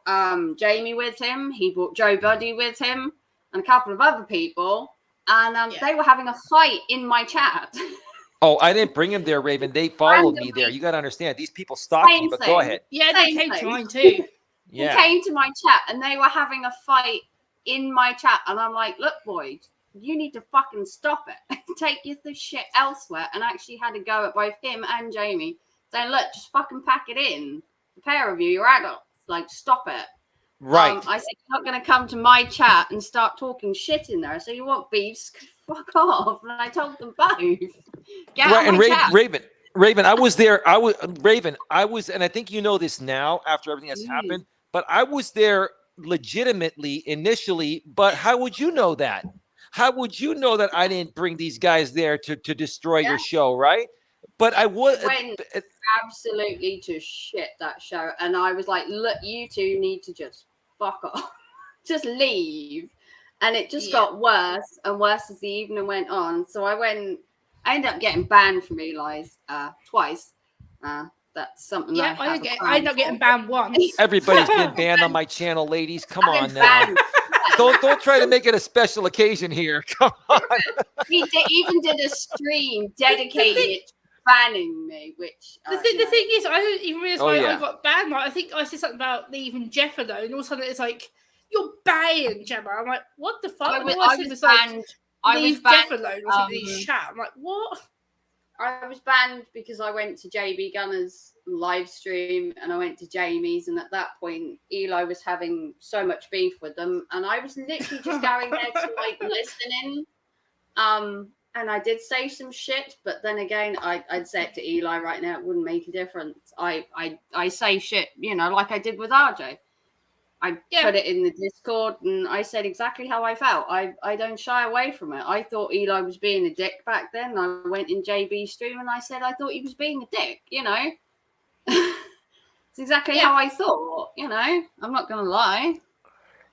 Jamie with him. He brought Joe Buddy with him, and a couple of other people, and they were having a fight in my chat. Oh, I didn't bring him there, Raven. They followed me there. You got to understand, these people stalked me, but go ahead. Yeah, they came to mine too. Yeah. They came to my chat, and they were having a fight in my chat, and I'm like, look, boy, you need to fucking stop it. Take this shit elsewhere. And I actually had to go at both him and Jamie, saying, look, just fucking pack it in. The pair of you, you're adults. Like, stop it. Right. I said, you're not going to come to my chat and start talking shit in there. So you want beefs? Fuck off. And I told them both. Get out of my chat. Raven, I was there. I was, and I think you know this now after everything that's happened, but I was there legitimately initially. But how would you know that? How would you know that I didn't bring these guys there to destroy your show, right? But I would went absolutely to shit that show, and I was like, look, you two need to just fuck off. Just leave. And it just got worse and worse as the evening went on. So I ended up getting banned from Eli's twice. That's something that I ended up getting banned once. Everybody's been banned on my channel, ladies. Come on now. Don't try to make it a special occasion here. Come on. He even did a stream dedicated to banning me, which the thing is, I didn't even realize why I got banned. Like, I think I said something about leaving Jeff alone, and all of a sudden it's like, you're banned, Gemma. I'm like, what the fuck? I was banned. Leave Jeff alone or something in his chat. I'm like, what? I was banned because I went to JB Gunner's live stream and I went to Jamie's, and at that point Eli was having so much beef with them, and I was literally just going there to like listening. and I did say some shit, but then again, I'd say it to Eli right now. It wouldn't make a difference. I say shit, like I did with RJ. I put it in the Discord and I said exactly how I felt. I don't shy away from it. I thought Eli was being a dick back then. I went in JB's stream and I said I thought he was being a dick, It's exactly how I thought, I'm not going to lie.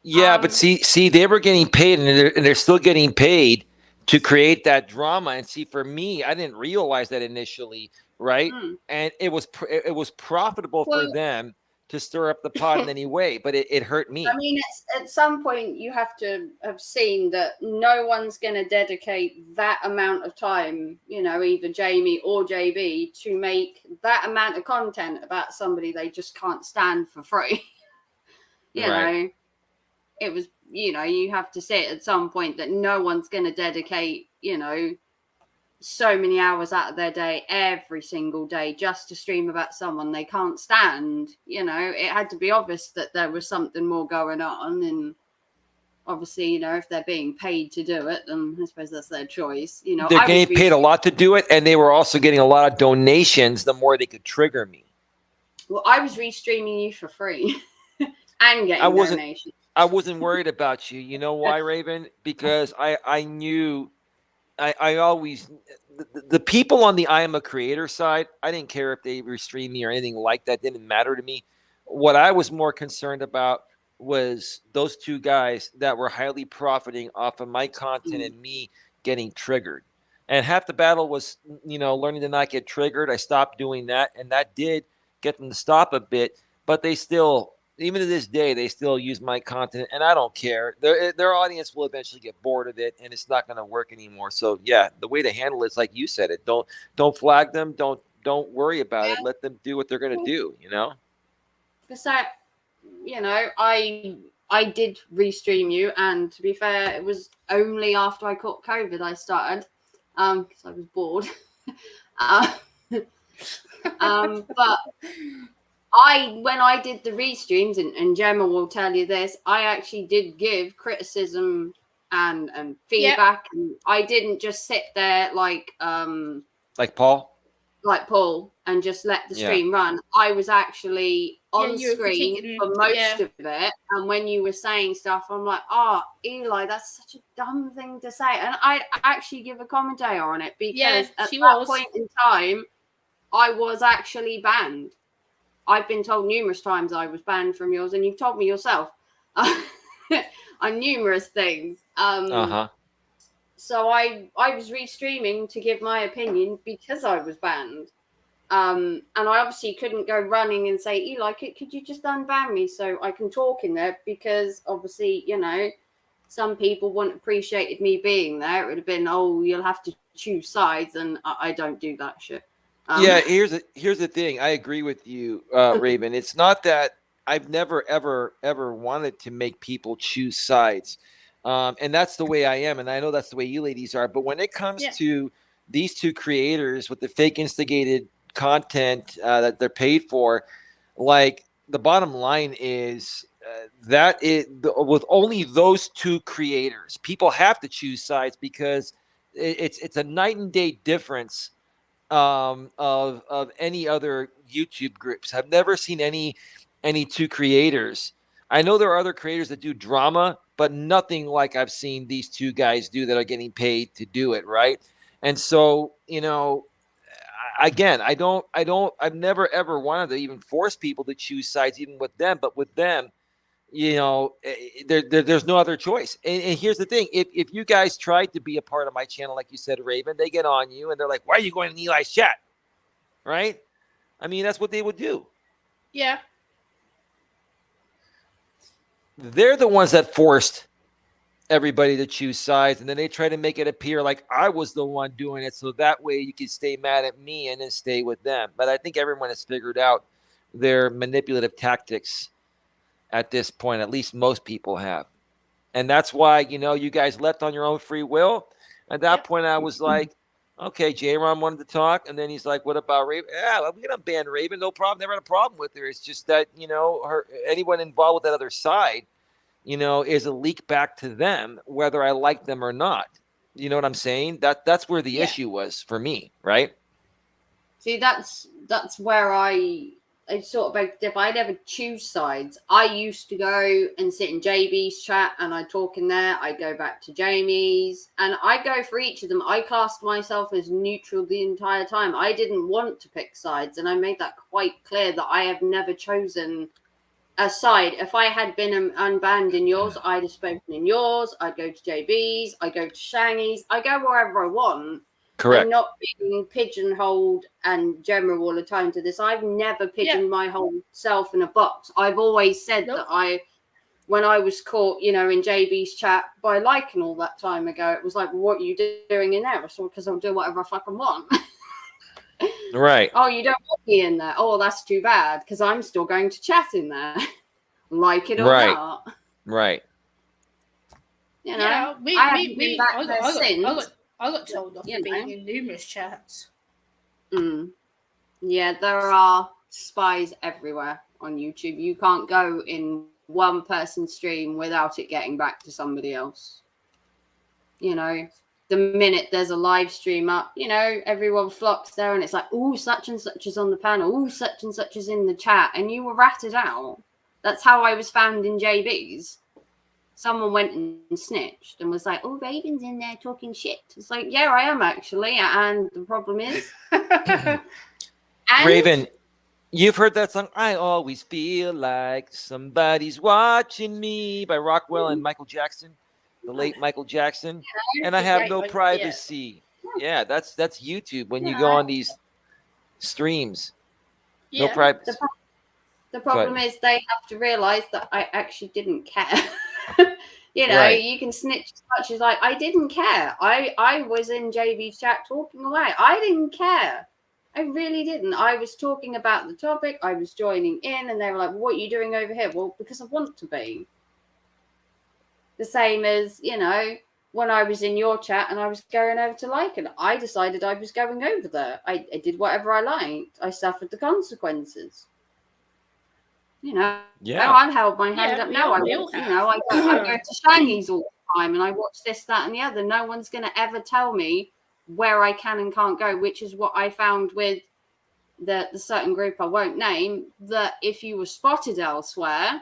Yeah, but see, they were getting paid and they're still getting paid to create that drama. And see, for me, I didn't realize that initially, right? And it was profitable for them to stir up the pot in any way, but it hurt me. I mean, at some point you have to have seen that no one's going to dedicate that amount of time, either Jamie or JB, to make that amount of content about somebody they just can't stand for free. you know, it was, you have to say at some point that no one's going to dedicate, so many hours out of their day every single day just to stream about someone they can't stand. It had to be obvious that there was something more going on, and obviously, if they're being paid to do it, then I suppose that's their choice. They're getting paid a lot to do it, and they were also getting a lot of donations the more they could trigger me. Well, I was restreaming you for free and getting donations. I wasn't worried about you. You know why, Raven? Because I knew I always the people on the I am a creator side, I didn't care if they restream me or anything like that. It didn't matter to me. What I was more concerned about was those two guys that were highly profiting off of my content and me getting triggered. And half the battle was, learning to not get triggered. I stopped doing that, and that did get them to stop a bit. But they still, even to this day, they still use my content, and I don't care. Their audience will eventually get bored of it, and it's not going to work anymore. So yeah, the way to handle it is like you said it. Don't flag them. Don't worry about it. Let them do what they're going to do. Because I did restream you, and to be fair, it was only after I caught COVID I started, because I was bored. But when I did the restreams, and Gemma will tell you this, I actually did give criticism and feedback, and I didn't just sit there like Paul, and just let the stream run. I was actually on screen for most of it, and when you were saying stuff, I'm like, Eli, that's such a dumb thing to say, and I actually give a commentary on it, because at that point in time, I was actually banned. I've been told numerous times I was banned from yours, and you've told me yourself on numerous things. So I was restreaming to give my opinion because I was banned. And I obviously couldn't go running and say, Eli, could you just unban me so I can talk in there? Because obviously, some people wouldn't appreciated me being there. It would have been, you'll have to choose sides, and I don't do that shit. Here's the thing. I agree with you, Raven. It's not that I've never, ever wanted to make people choose sides. And that's the way I am. And I know that's the way you ladies are. But when it comes to these two creators with the fake instigated content that they're paid for, like, the bottom line is with only those two creators, people have to choose sides, because it's a night and day difference of any other YouTube groups. I've never seen any two creators. I know there are other creators that do drama, but nothing like I've seen these two guys do that are getting paid to do it, right? And so, again, I've never ever wanted to even force people to choose sides, even with them. But with them, there's no other choice. And here's the thing: if you guys tried to be a part of my channel, like you said, Raven, they get on you and they're like, "Why are you going in Eli's chat?" Right? I mean, that's what they would do. Yeah. They're the ones that forced everybody to choose sides, and then they try to make it appear like I was the one doing it, so that way you can stay mad at me and then stay with them. But I think everyone has figured out their manipulative tactics at this point. At least most people have. And that's why, you guys left on your own free will. At that point, I was like, okay, J-Ron wanted to talk. And then he's like, what about Raven? Yeah, we're going to ban Raven. No problem. Never had a problem with her. It's just that, anyone involved with that other side, is a leak back to them, whether I like them or not. You know what I'm saying? That's where the Yeah. issue was for me, right? See, that's where I sort of like, if I never choose sides, I used to go and sit in JB's chat and I talk in there. I go back to Jamie's and I go for each of them. I cast myself as neutral the entire time. I didn't want to pick sides, and I made that quite clear that I have never chosen a side. If I had been unbanned in yours, I'd have spoken in yours. I'd go to JB's. I go to Shangy's. I go wherever I want. Correct. I'm not being pigeonholed and general all the time to this. I've never pigeoned my whole self in a box. I've always said that when I was caught, in JB's chat by liking all that time ago, it was like, what are you doing in there? So because I'll do whatever I fucking want. Right. Oh, you don't want me in there. Oh, that's too bad because I'm still going to chat in there, like it or not. Right. Yeah, I haven't been back there since. I got told off for being in numerous chats. Yeah, there are spies everywhere on YouTube. You can't go in one person's stream without it getting back to somebody else. The minute there's a live stream up, everyone flocks there and it's like, oh, such and such is on the panel. Oh, such and such is in the chat. And you were ratted out. That's how I was found in JB's. Someone went and snitched and was like, oh, Raven's in there talking shit. It's like, yeah, I am actually. And the problem is... Raven, you've heard that song, I Always Feel Like Somebody's Watching Me by Rockwell and Michael Jackson, the late Michael Jackson. And I have no privacy. Yeah, that's YouTube when you go on these streams. No privacy. The problem is they have to realize that I actually didn't care. You can snitch as much as I didn't care. I was in JB's chat talking away. I didn't care. I really didn't. I was talking about the topic. I was joining in and they were like, what are you doing over here? Well, because I want to be. The same as, when I was in your chat and I was going over to Lycan, I decided I was going over there. I did whatever I liked. I suffered the consequences. I held my hand up. No, I go to Shangy's all the time and I watch this, that, and the other. No one's going to ever tell me where I can and can't go, which is what I found with the certain group I won't name, that if you were spotted elsewhere,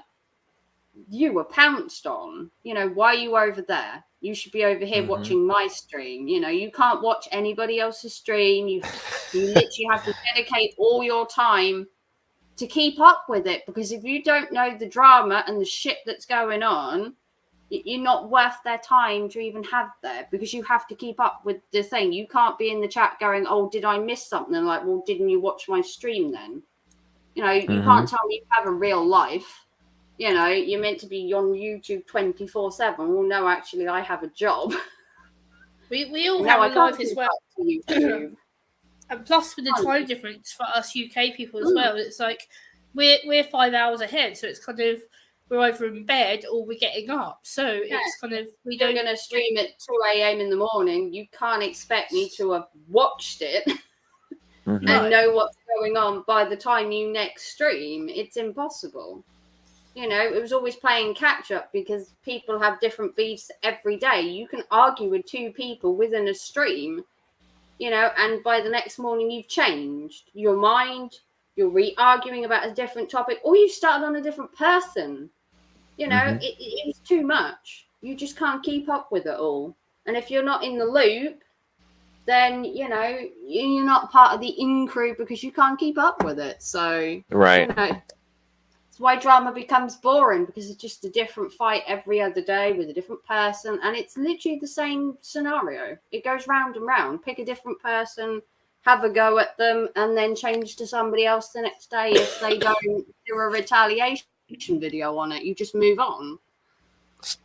you were pounced on. Why are you over there? You should be over here watching my stream. You can't watch anybody else's stream. You literally have to dedicate all your time to keep up with it, because if you don't know the drama and the shit that's going on, you're not worth their time to even have there, because you have to keep up with the thing. You can't be in the chat going, oh, did I miss something? Like, well, didn't you watch my stream then? You can't tell me you have a real life. You're meant to be on YouTube 24/7. Well, no, actually, I have a job. We all have a life as well. And plus, with the time difference for us UK people as well, it's like we're 5 hours ahead, so it's kind of we're either in bed or we're getting up. So it's kind of we're going to stream at 2 a.m. in the morning. You can't expect me to have watched it and know what's going on by the time you next stream. It's impossible. It was always playing catch up because people have different beefs every day. You can argue with two people within a stream. And by the next morning you've changed your mind, you're re-arguing about a different topic, or you've started on a different person. It's too much. You just can't keep up with it all. And if you're not in the loop, then, you're not part of the in-crew because you can't keep up with it. So, it's why drama becomes boring, because it's just a different fight every other day with a different person, and it's literally the same scenario. It goes round and round. Pick a different person, have a go at them, and then change to somebody else the next day. If they don't do a retaliation video on it, you just move on.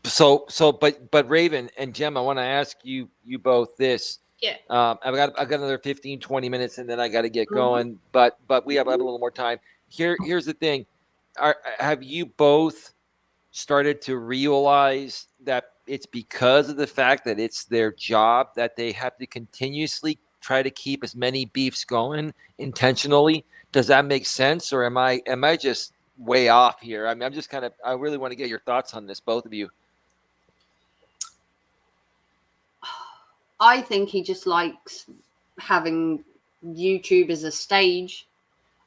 But Raven and Jem, I want to ask you both this. Yeah. I've got another 15, 20 minutes and then I got to get going, but we have a little more time. Here's the thing. Have you both started to realize that it's because of the fact that it's their job that they have to continuously try to keep as many beefs going intentionally? Does that make sense, or am I just way off here? I mean, I'm just I really want to get your thoughts on this, both of you. I think he just likes having YouTube as a stage.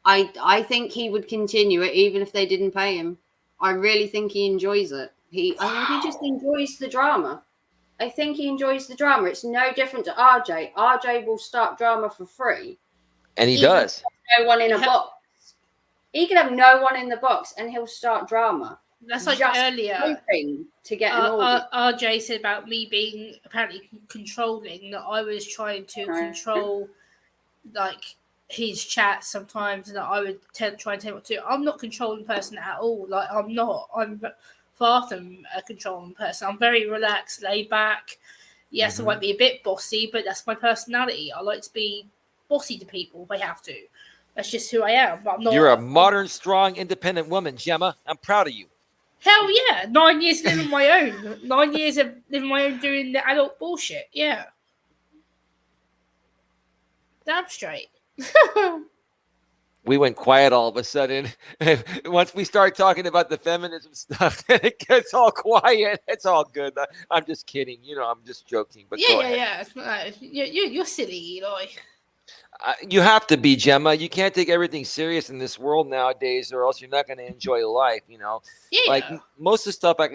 I think he would continue it even if they didn't pay him. I really think he enjoys it. I think he just enjoys the drama. I think he enjoys the drama. It's no different to RJ. RJ will start drama for free. And he Even does. No one in a box. He could have no one in the box, and he'll start drama. That's like Just earlier. hoping to get an audience. RJ said about me being apparently controlling, that I was trying to control like his chat sometimes, and that I would try and tell him what to do. I'm not a controlling person at all. Like, I'm not. I'm far from a controlling person. I'm very relaxed, laid back. Yes, I might be a bit bossy, but that's my personality. I like to be bossy to people if I have to. That's just who I am. But I'm not. You're a modern, strong, independent woman, Gemma. I'm proud of you. Hell yeah. 9 years living my own. 9 years of living my own doing the adult bullshit. Yeah. Damn straight. We went quiet all of a sudden. Once we start talking about the feminism stuff, it gets all quiet. It's all good. I'm just kidding. I'm just joking. But yeah. You're silly, Eli. You have to be, Gemma. You can't take everything serious in this world nowadays, or else you're not going to enjoy life. Yeah. Like most of the stuff, I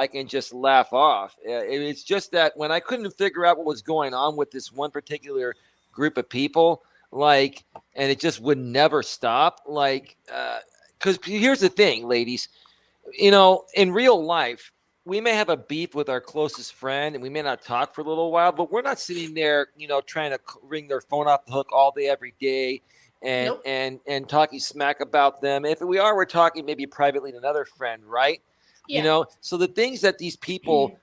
can just laugh off. It's just that when I couldn't figure out what was going on with this one particular group of people, and it just would never stop. Because here's the thing, ladies, in real life, we may have a beef with our closest friend and we may not talk for a little while, but we're not sitting there, trying to ring their phone off the hook all day, every day and talking smack about them. If we are, we're talking maybe privately to another friend, right? Yeah. So the things that these people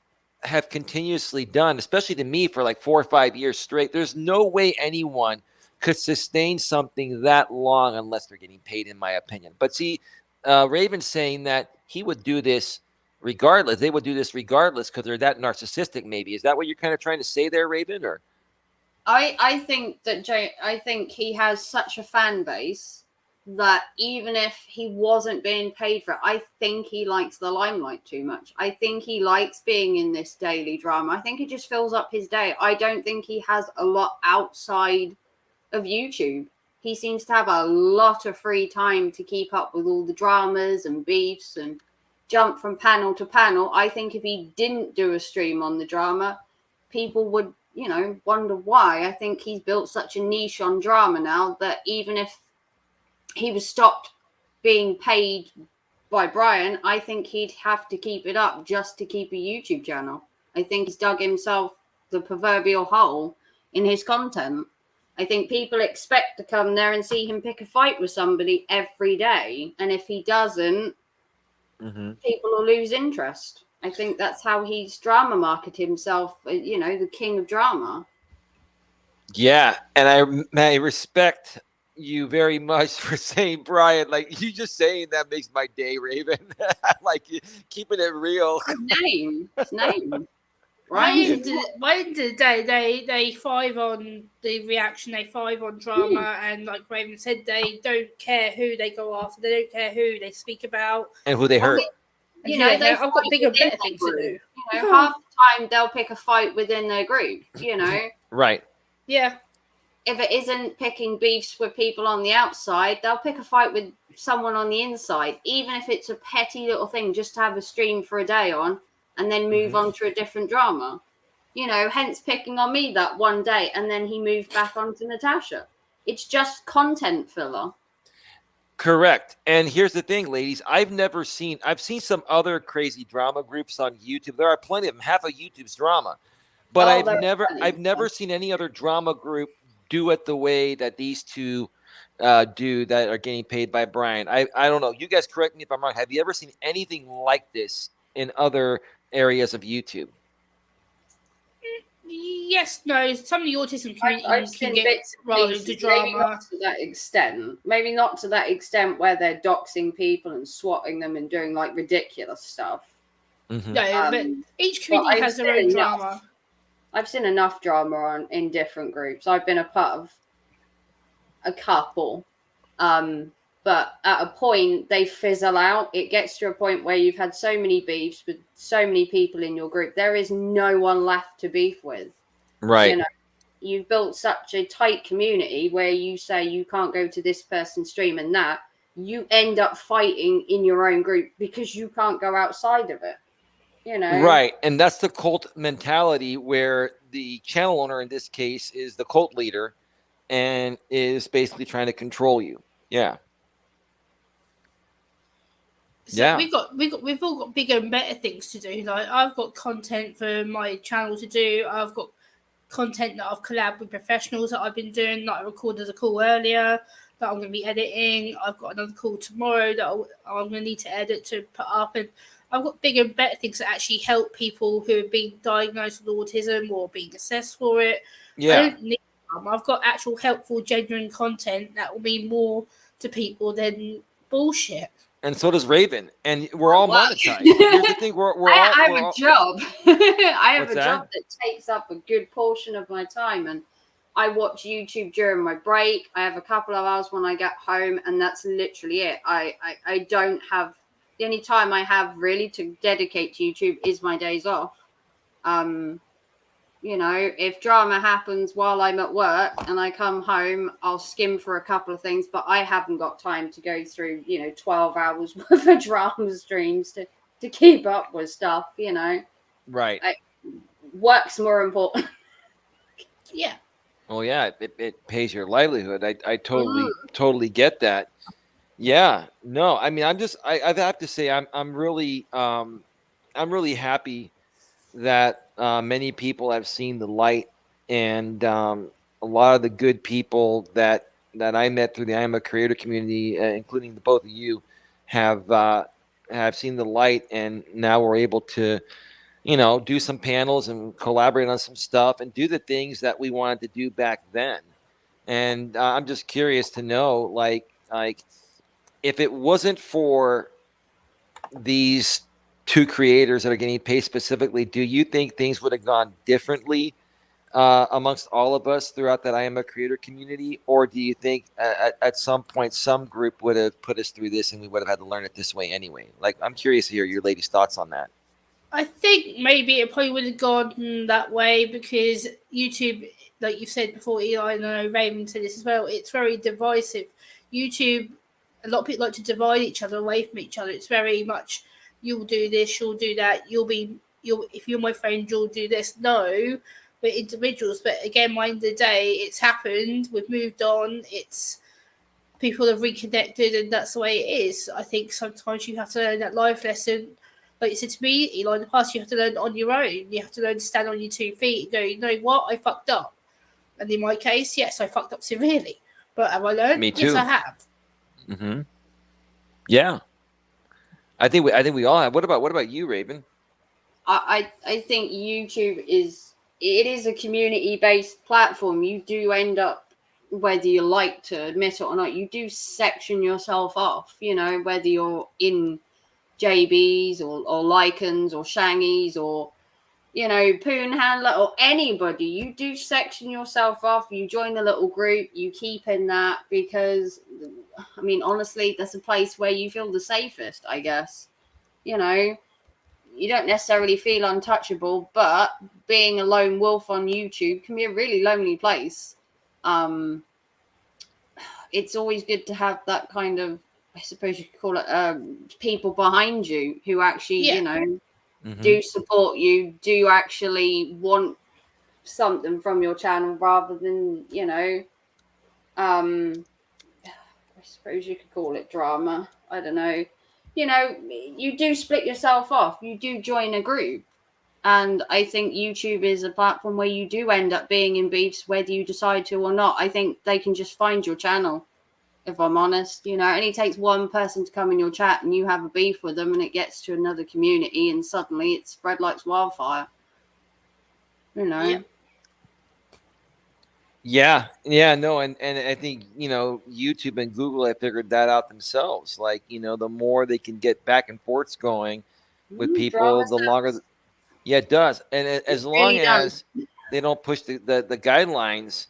have continuously done, especially to me for like 4 or 5 years straight, there's no way anyone could sustain something that long unless they're getting paid, in my opinion. But see, Raven's saying that he would do this regardless. They would do this regardless because they're that narcissistic, maybe. Is that what you're kind of trying to say there, Raven? Or I think that I think he has such a fan base that even if he wasn't being paid for it, I think he likes the limelight too much. I think he likes being in this daily drama. I think it just fills up his day. I don't think he has a lot outside of YouTube. He seems to have a lot of free time to keep up with all the dramas and beefs and jump from panel to panel. I think if he didn't do a stream on the drama, people would, wonder why. I think he's built such a niche on drama now that even if he was stopped being paid by Brian, I think he'd have to keep it up just to keep a YouTube channel. I think he's dug himself the proverbial hole in his content. I think people expect to come there and see him pick a fight with somebody every day. And if he doesn't, people will lose interest. I think that's how he's drama marketed himself, the king of drama. Yeah, and I respect you very much for saying, Brian, like you just saying that makes my day, Raven. Like keeping it real. His name. By the end of the day, they thrive on the reaction, they thrive on drama, and like Raven said, they don't care who they go after, they don't care who they speak about. And who they hurt. I've got bigger and better things to do. Half the time they'll pick a fight within their group, Right. Yeah. If it isn't picking beefs with people on the outside, they'll pick a fight with someone on the inside, even if it's a petty little thing just to have a stream for a day on and then move on to a different drama. Hence picking on me that one day and then he moved back on to Natasha. It's just content filler. Correct. And here's the thing, ladies. I've seen some other crazy drama groups on YouTube. There are plenty of them. Half of YouTube's drama. But I've never seen any other drama group do it the way that these two do that are getting paid by Brian. I don't know. You guys correct me if I'm wrong. Have you ever seen anything like this in other areas of YouTube? Yes, no. Some of the autism community can get bits rolled into drama. Maybe not to that extent where they're doxing people and swatting them and doing like ridiculous stuff. No, but each community has their own drama. I've seen enough drama in different groups. I've been a part of a couple, but at a point they fizzle out. It gets to a point where you've had so many beefs with so many people in your group. There is no one left to beef with. Right. You know, you've built such a tight community where you say you can't go to this person's stream and that, you end up fighting in your own group because you can't go outside of it. You know, Right. And that's the cult mentality where the channel owner in this case is the cult leader and is basically trying to control you. Yeah. So Yeah. we've all got bigger and better things to do. Like I've got content for my channel to do. I've got content that I've collabed with professionals that I've been doing. That I recorded a call earlier that I'm going to be editing. I've got another call tomorrow that I'm going to need to edit to put up, and I've got bigger and better things that actually help people who have been diagnosed with autism or being assessed for it. I Yeah. don't need them. I've got actual helpful, genuine content that will mean more to people than bullshit. And so does Raven. And we're all Wow. monetized. Here's the thing. I have a job. I have What's a that? job that takes up a good portion of my time, and I watch YouTube during my break. I have a couple of hours when I get home, and that's literally it. I don't have, the only time I have really to dedicate to YouTube is my days off. You know, if drama happens while I'm at work and I come home, I'll skim for a couple of things, but I haven't got time to go through, 12 hours worth of drama streams to keep up with stuff, Right. Work's more important. Yeah. Well, yeah, it pays your livelihood. I totally get that. Yeah. No, I mean, I have to say I'm really happy that many people have seen the light, and a lot of the good people that I met through the I Am a Creator community, including the both of you, have seen the light, and now we're able to, do some panels and collaborate on some stuff and do the things that we wanted to do back then. And I'm just curious to know, like if it wasn't for these two creators that are getting paid specifically, do you think things would have gone differently amongst all of us throughout that I Am a Creator community? Or do you think at some point some group would have put us through this and we would have had to learn it this way anyway? Like, I'm curious to hear your ladies' thoughts on that. I think maybe it probably would have gone that way because YouTube, like you said before, Eli, and I know Raven said this as well, it's very divisive. YouTube, a lot of people like to divide each other away from each other. It's very much, you'll do this, you'll do that, if you're my friend, you'll do this. No, we're individuals. But again, mind of the day, it's happened. We've moved on. People have reconnected, and that's the way it is. I think sometimes you have to learn that life lesson. Like you said to me, Eli, in the past, you have to learn on your own. You have to learn to stand on your 2 feet and go, you know what, I fucked up. And in my case, yes, I fucked up severely. But have I learned? Me too. Yes, I have. Mm-hmm. Yeah. I think we all have. What about you, Raven? I think YouTube is a community-based platform. You do end up, whether you like to admit it or not, you do section yourself off, whether you're in JBs or Lycans or Shangies or, Poon Handler or anybody. You do section yourself off. You join a little group. You keep in that because, I mean, honestly, that's a place where you feel the safest, I guess. You don't necessarily feel untouchable, but being a lone wolf on YouTube can be a really lonely place. It's always good to have that kind of, I suppose you could call it, people behind you who actually, Mm-hmm. do support you, do actually want something from your channel rather than, I suppose you could call it drama. I don't know. You do split yourself off. You do join a group. And I think YouTube is a platform where you do end up being in beefs, whether you decide to or not. I think they can just find your channel. If I'm honest, it only takes one person to come in your chat and you have a beef with them and it gets to another community and suddenly it's spread like wildfire. Yeah, no, and I think, YouTube and Google have figured that out themselves. Like, the more they can get back and forths going with people, the longer. Yeah, it does. And as long as they don't push the guidelines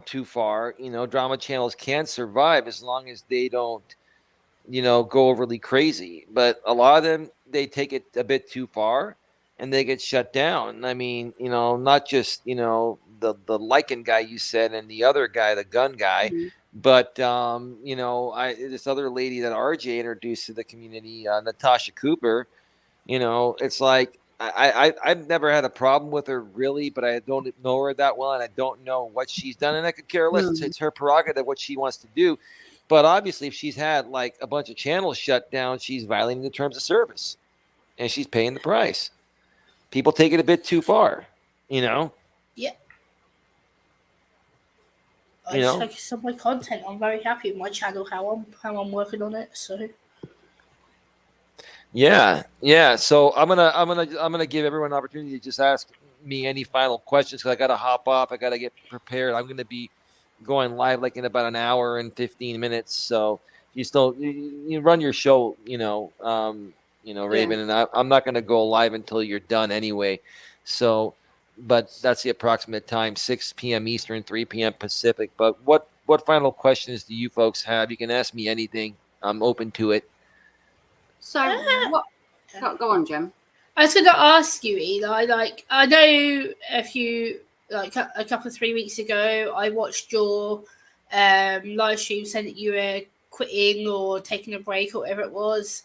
too far, drama channels can survive as long as they don't, go overly crazy. But a lot of them, they take it a bit too far, and they get shut down. I mean, not just, the Lycan guy you said and the other guy, the gun guy, Mhm. but, this other lady that RJ introduced to the community, Natasha Cooper, it's like, I've never had a problem with her really, but I don't know her that well, and I don't know what she's done, and I could care less. It's her prerogative what she wants to do. But obviously, if she's had like a bunch of channels shut down, she's violating the terms of service, and she's paying the price. People take it a bit too far, Yeah. I just focus on my content. I'm very happy with my channel, how I'm working on it. So Yeah. So I'm gonna give everyone an opportunity to just ask me any final questions, because I gotta hop off. I gotta get prepared. I'm gonna be going live like in about an hour and 15 minutes. So you run your show, Raven, and I'm not gonna go live until you're done anyway. So, but that's the approximate time, 6 p.m. Eastern, 3 p.m. Pacific. But what questions do you folks have? You can ask me anything. I'm open to it. So what? Go on, Jim. I was going to ask you, Eli. Like, I know a couple of 3 weeks ago, I watched your live stream saying that you were quitting or taking a break or whatever it was,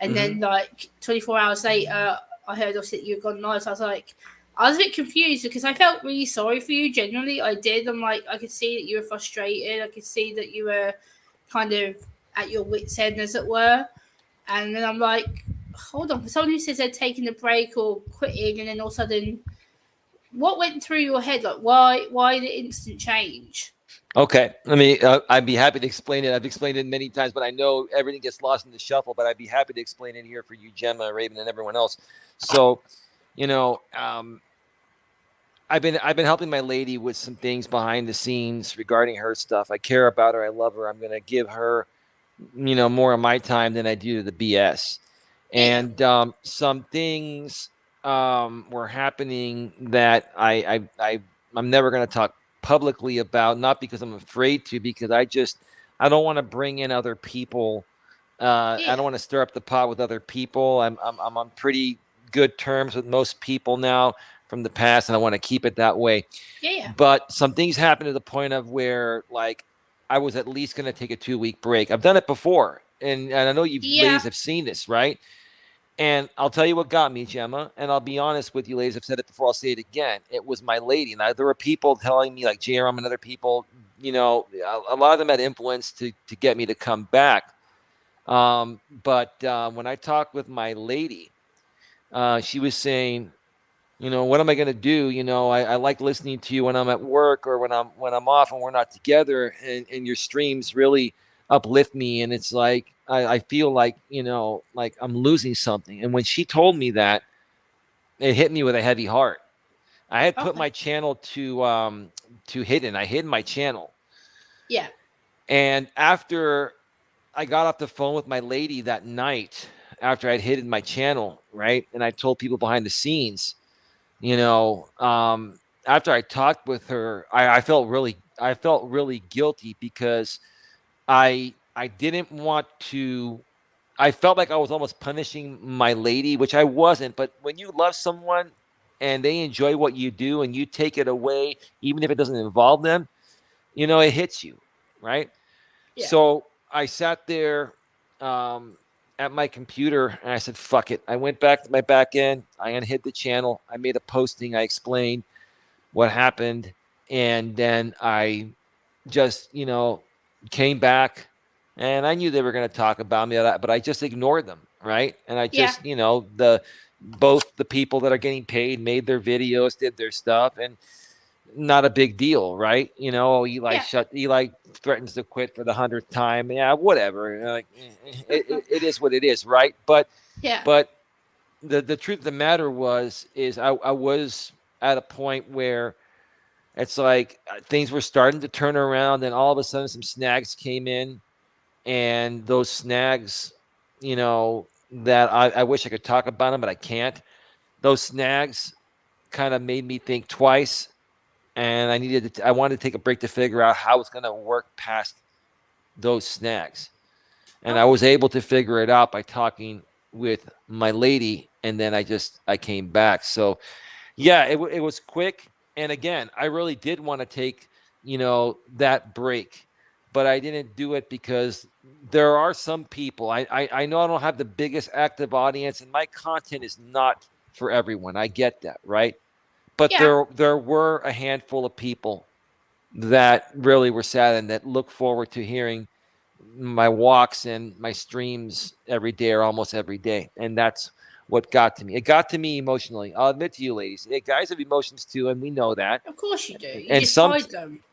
and then like 24 hours later, I heard also that you had gone live. So I was a bit confused because I felt really sorry for you. Genuinely, I did. I'm like, I could see that you were frustrated. I could see that you were kind of at your wits' end, as it were. And then I'm like, hold on, for someone who says they're taking a break or quitting, and then all of a sudden, what went through your head? Like, why the instant change? Okay, I'd be happy to explain it. I've explained it many times, but I know everything gets lost in the shuffle. But I'd be happy to explain it here for you, Gemma, Raven, and everyone else. So, I've been helping my lady with some things behind the scenes regarding her stuff. I care about her. I love her. I'm going to give her, more of my time than I do to the BS. And some things were happening that I'm never going to talk publicly about, not because I'm afraid to, because I don't want to bring in other people. I don't want to stir up the pot with other people. I'm on pretty good terms with most people now from the past, and I want to keep it that way. But some things happened to the point of where, like, I was at least going to take a 2-week break. I've done it before, and I know you ladies have seen this, right? And I'll tell you what got me, Gemma, and I'll be honest with you, ladies. I've said it before. I'll say it again. It was my lady. Now, there were people telling me, like JRM and other people, a lot of them had influence to get me to come back. But when I talked with my lady, she was saying, what am I going to do? I like listening to you when I'm at work or when I'm off and we're not together, and your streams really uplift me. And it's like, I feel like, like I'm losing something. And when she told me that, it hit me with a heavy heart. I had put my channel to hidden. I hid my channel. Yeah. And after I got off the phone with my lady that night, after I'd hidden my channel, right? And I told people behind the scenes, after I talked with her, I felt really guilty because I didn't want to. I felt like I was almost punishing my lady, which I wasn't. But when you love someone and they enjoy what you do and you take it away, even if it doesn't involve them, it hits you, right? Yeah. So I sat there at my computer and I said, fuck it. I went back to my back end. I unhid the channel. I made a posting. I explained what happened. And then I just, came back, and I knew they were going to talk about me, but I just ignored them. Right. And I just, both the people that are getting paid made their videos, did their stuff, and not a big deal, right? Eli threatens to quit for the 100th time. Yeah, whatever. Like, it is what it is, right? But the truth of the matter is I was at a point where it's like things were starting to turn around, and all of a sudden some snags came in, and those snags, that I wish I could talk about them, but I can't. Those snags kind of made me think twice. And I wanted to take a break to figure out how it's going to work past those snags. And I was able to figure it out by talking with my lady and then I came back. So yeah, it was quick. And again, I really did want to take, that break, but I didn't do it because there are some people. I know I don't have the biggest active audience, and my content is not for everyone. I get that, right? But Yeah. there were a handful of people that really were saddened, that look forward to hearing my walks and my streams every day or almost every day. And that's what got to me. It got to me emotionally. I'll admit to you, ladies, guys have emotions too, and we know that. Of course you do. You And just some, hide them.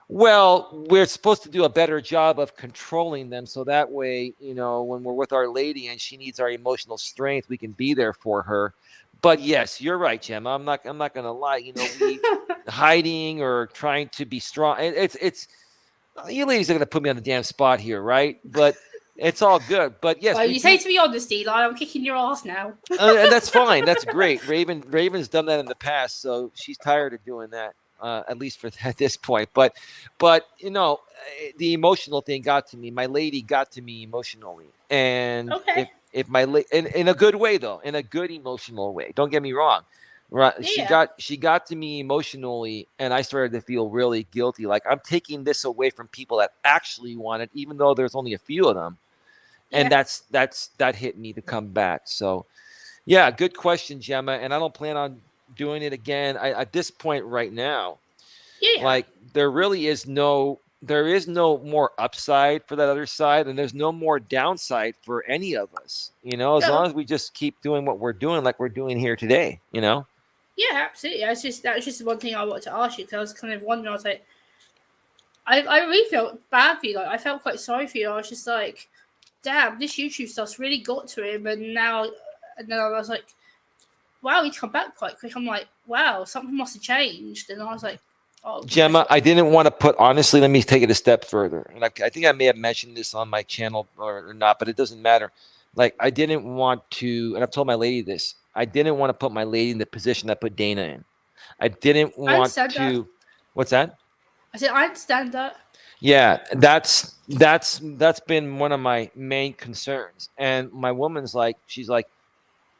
well, we're supposed to do a better job of controlling them, so that way, when we're with Our Lady and she needs our emotional strength, we can be there for her. But yes, you're right, Gemma. I'm not gonna lie. We hiding or trying to be strong. It's you ladies are gonna put me on the damn spot here, right? But it's all good. But yes, Well, we you do, say to be honest, Eli, I'm kicking your ass now. and that's fine. That's great. Raven's done that in the past, so she's tired of doing that. At least at this point, but the emotional thing got to me. My lady got to me emotionally, and Okay. if in a good way, though, in a good emotional way. Don't get me wrong, right? Yeah. She got to me emotionally, and I started to feel really guilty. Like I'm taking this away from people that actually want it, even though there's only a few of them, and Yeah. that hit me to come back. So, yeah, good question, Gemma, and I don't plan on doing it again. At this point right now, Yeah. like there is no more upside for that other side, and there's no more downside for any of us, as No. long as we just keep doing what we're doing, like we're doing here today. Yeah, absolutely. That was just the one thing I wanted to ask you, because I was kind of wondering. I was like, I really felt bad for you. Like I felt quite sorry for you. I was just like, damn, this YouTube stuff's really got to him, and then I was like, wow, he's come back quite quick. I'm like, wow, something must have changed, and I was like, oh, Gemma, I didn't want to honestly, let me take it a step further. And I think I may have mentioned this on my channel or not, but it doesn't matter. Like, I didn't want to, and I've told my lady this, I didn't want to put my lady in the position I put Dana in. I didn't want to. That. What's that? I said, I understand that. Yeah, that's been one of my main concerns. And my woman's like, she's like,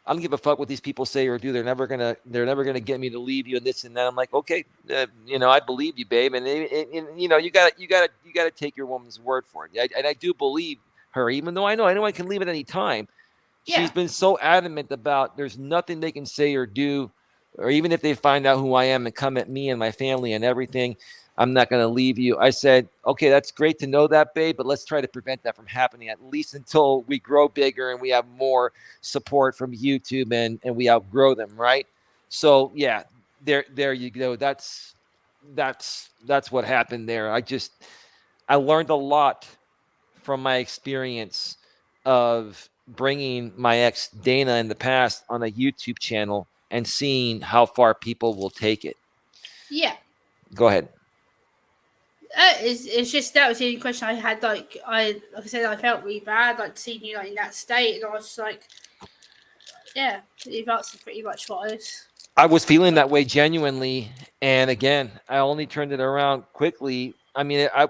I don't give a fuck what these people say or do. They're never gonna get me to leave you and this and that. I'm like, okay, I believe you, babe, and you gotta take your woman's word for it. And I do believe her, even though I know anyone can leave at any time. Yeah. She's been so adamant about there's nothing they can say or do, or even if they find out who I am and come at me and my family and everything, I'm not going to leave you. I said, okay, that's great to know that, babe, but let's try to prevent that from happening, at least until we grow bigger and we have more support from YouTube and we outgrow them, right? So yeah, there you go. That's what happened there. I learned a lot from my experience of bringing my ex Dana in the past on a YouTube channel and seeing how far people will take it. Yeah. Go ahead. It's just that was the only question I had. Like I said, I felt really bad, like seeing you like in that state, and I was just like, yeah, you've answered pretty much what I was feeling that way genuinely, and again, I only turned it around quickly. I mean, I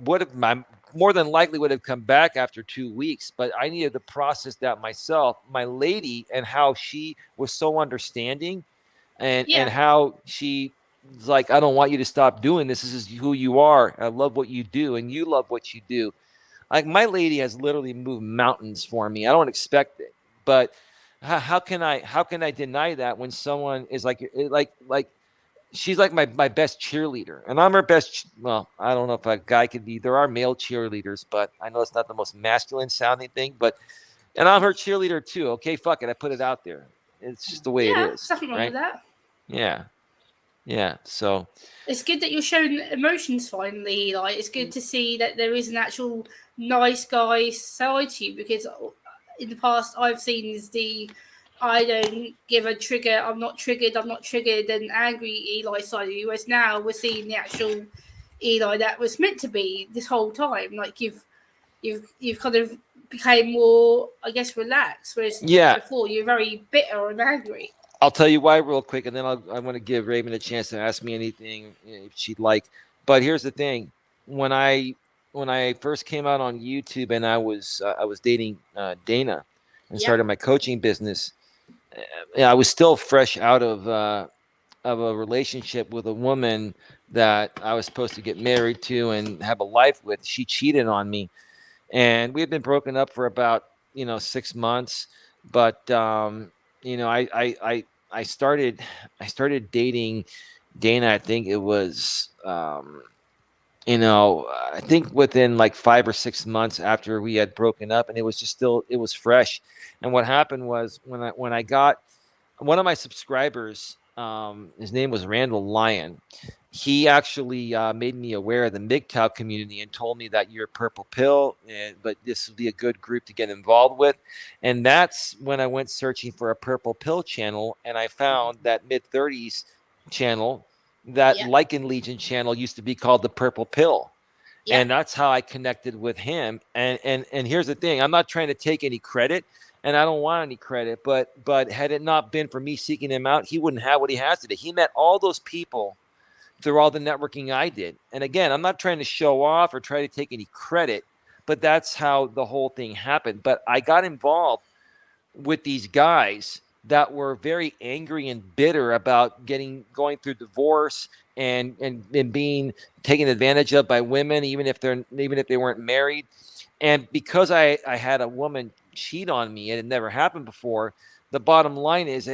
would have, more than likely would have come back after 2 weeks, but I needed to process that myself. My lady, and how she was so understanding, and how she. It's like, I don't want you to stop doing this. This is who you are. I love what you do, and you love what you do. Like, my lady has literally moved mountains for me. I don't expect it, but how can I deny that when someone is like she's like my best cheerleader, and I'm her best. Well, I don't know if a guy could be. There are male cheerleaders, but I know it's not the most masculine sounding thing. And I'm her cheerleader too. Okay, fuck it. I put it out there. It's just the way it is. Nothing wrong with that. Yeah. Yeah, so it's good that you're showing emotions finally. Like, it's good to see that there is an actual nice guy side to you, because in the past I've seen is the I don't give a trigger, I'm not triggered, and angry Eli side of you. Whereas now we're seeing the actual Eli that was meant to be this whole time. Like you've kind of became more, I guess, relaxed. Whereas before you're very bitter and angry. I'll tell you why real quick, and then I want to give Raven a chance to ask me anything if she'd like. But here's the thing: when I first came out on YouTube and I was dating Dana and started my coaching business, I was still fresh out of a relationship with a woman that I was supposed to get married to and have a life with. She cheated on me, and we had been broken up for about 6 months. But I started dating Dana. I think it was I think within like 5 or 6 months after we had broken up, and it was it was fresh. And what happened was when I got one of my subscribers, his name was Randall Lyon. He actually made me aware of the MGTOW community and told me that you're a purple pill, but this would be a good group to get involved with. And that's when I went searching for a purple pill channel, and I found that mid-30s channel, that Lycan Legion channel used to be called the Purple Pill. Yeah. And that's how I connected with him. And here's the thing, I'm not trying to take any credit, and I don't want any credit, but had it not been for me seeking him out, he wouldn't have what he has today. He met all those people through all the networking I did. And again, I'm not trying to show off or try to take any credit, but that's how the whole thing happened. But I got involved with these guys that were very angry and bitter about going through divorce and being taken advantage of by women, even if they weren't married. And because I had a woman cheat on me, and it never happened before, the bottom line is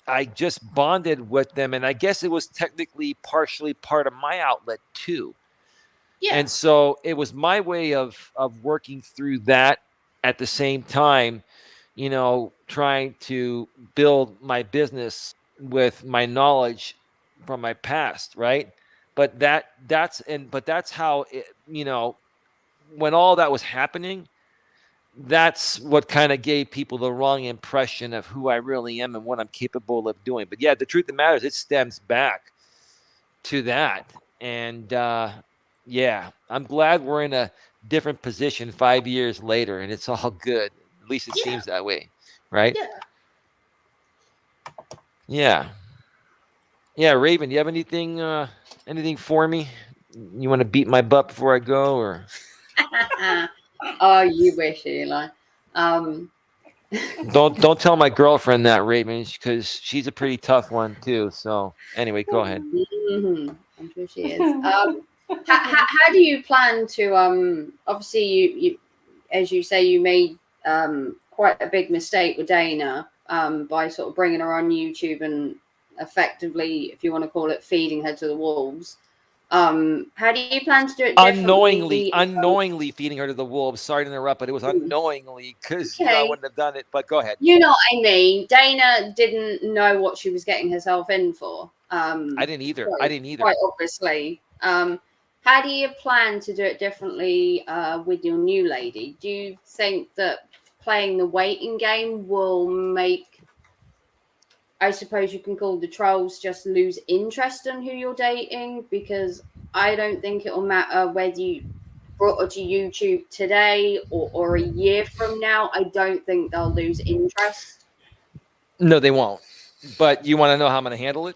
I just bonded with them, and I guess it was technically partially part of my outlet too. Yeah. And so it was my way of working through that at the same time, trying to build my business with my knowledge from my past, right? But that's how it, when all that was happening, that's what kind of gave people the wrong impression of who I really am and what I'm capable of doing. But yeah, the truth of the matter is it stems back to that. And I'm glad we're in a different position 5 years later, and it's all good. At least it seems that way, right? Yeah. Raven, do you have anything for me? You want to beat my butt before I go, or? Oh, you wish, Eli. Don't tell my girlfriend that, Raven, because she's a pretty tough one too. So anyway, go ahead. Mm-hmm. I'm sure she is. How do you plan to? Obviously, you as you say, you made quite a big mistake with Dana by sort of bringing her on YouTube and effectively, if you want to call it, feeding her to the wolves. How do you plan to do it differently? Unknowingly feeding her to the wolves. Sorry to interrupt, but it was unknowingly, because I wouldn't have done it. But go ahead. You know what I mean. Dana didn't know what she was getting herself in for. I didn't either. Quite obviously. How do you plan to do it differently with your new lady? Do you think that playing the waiting game will make, I suppose you can call the trolls, just lose interest in who you're dating? Because I don't think it will matter whether you brought her to YouTube today or a year from now. I don't think they'll lose interest. No, they won't. But you want to know how I'm going to handle it?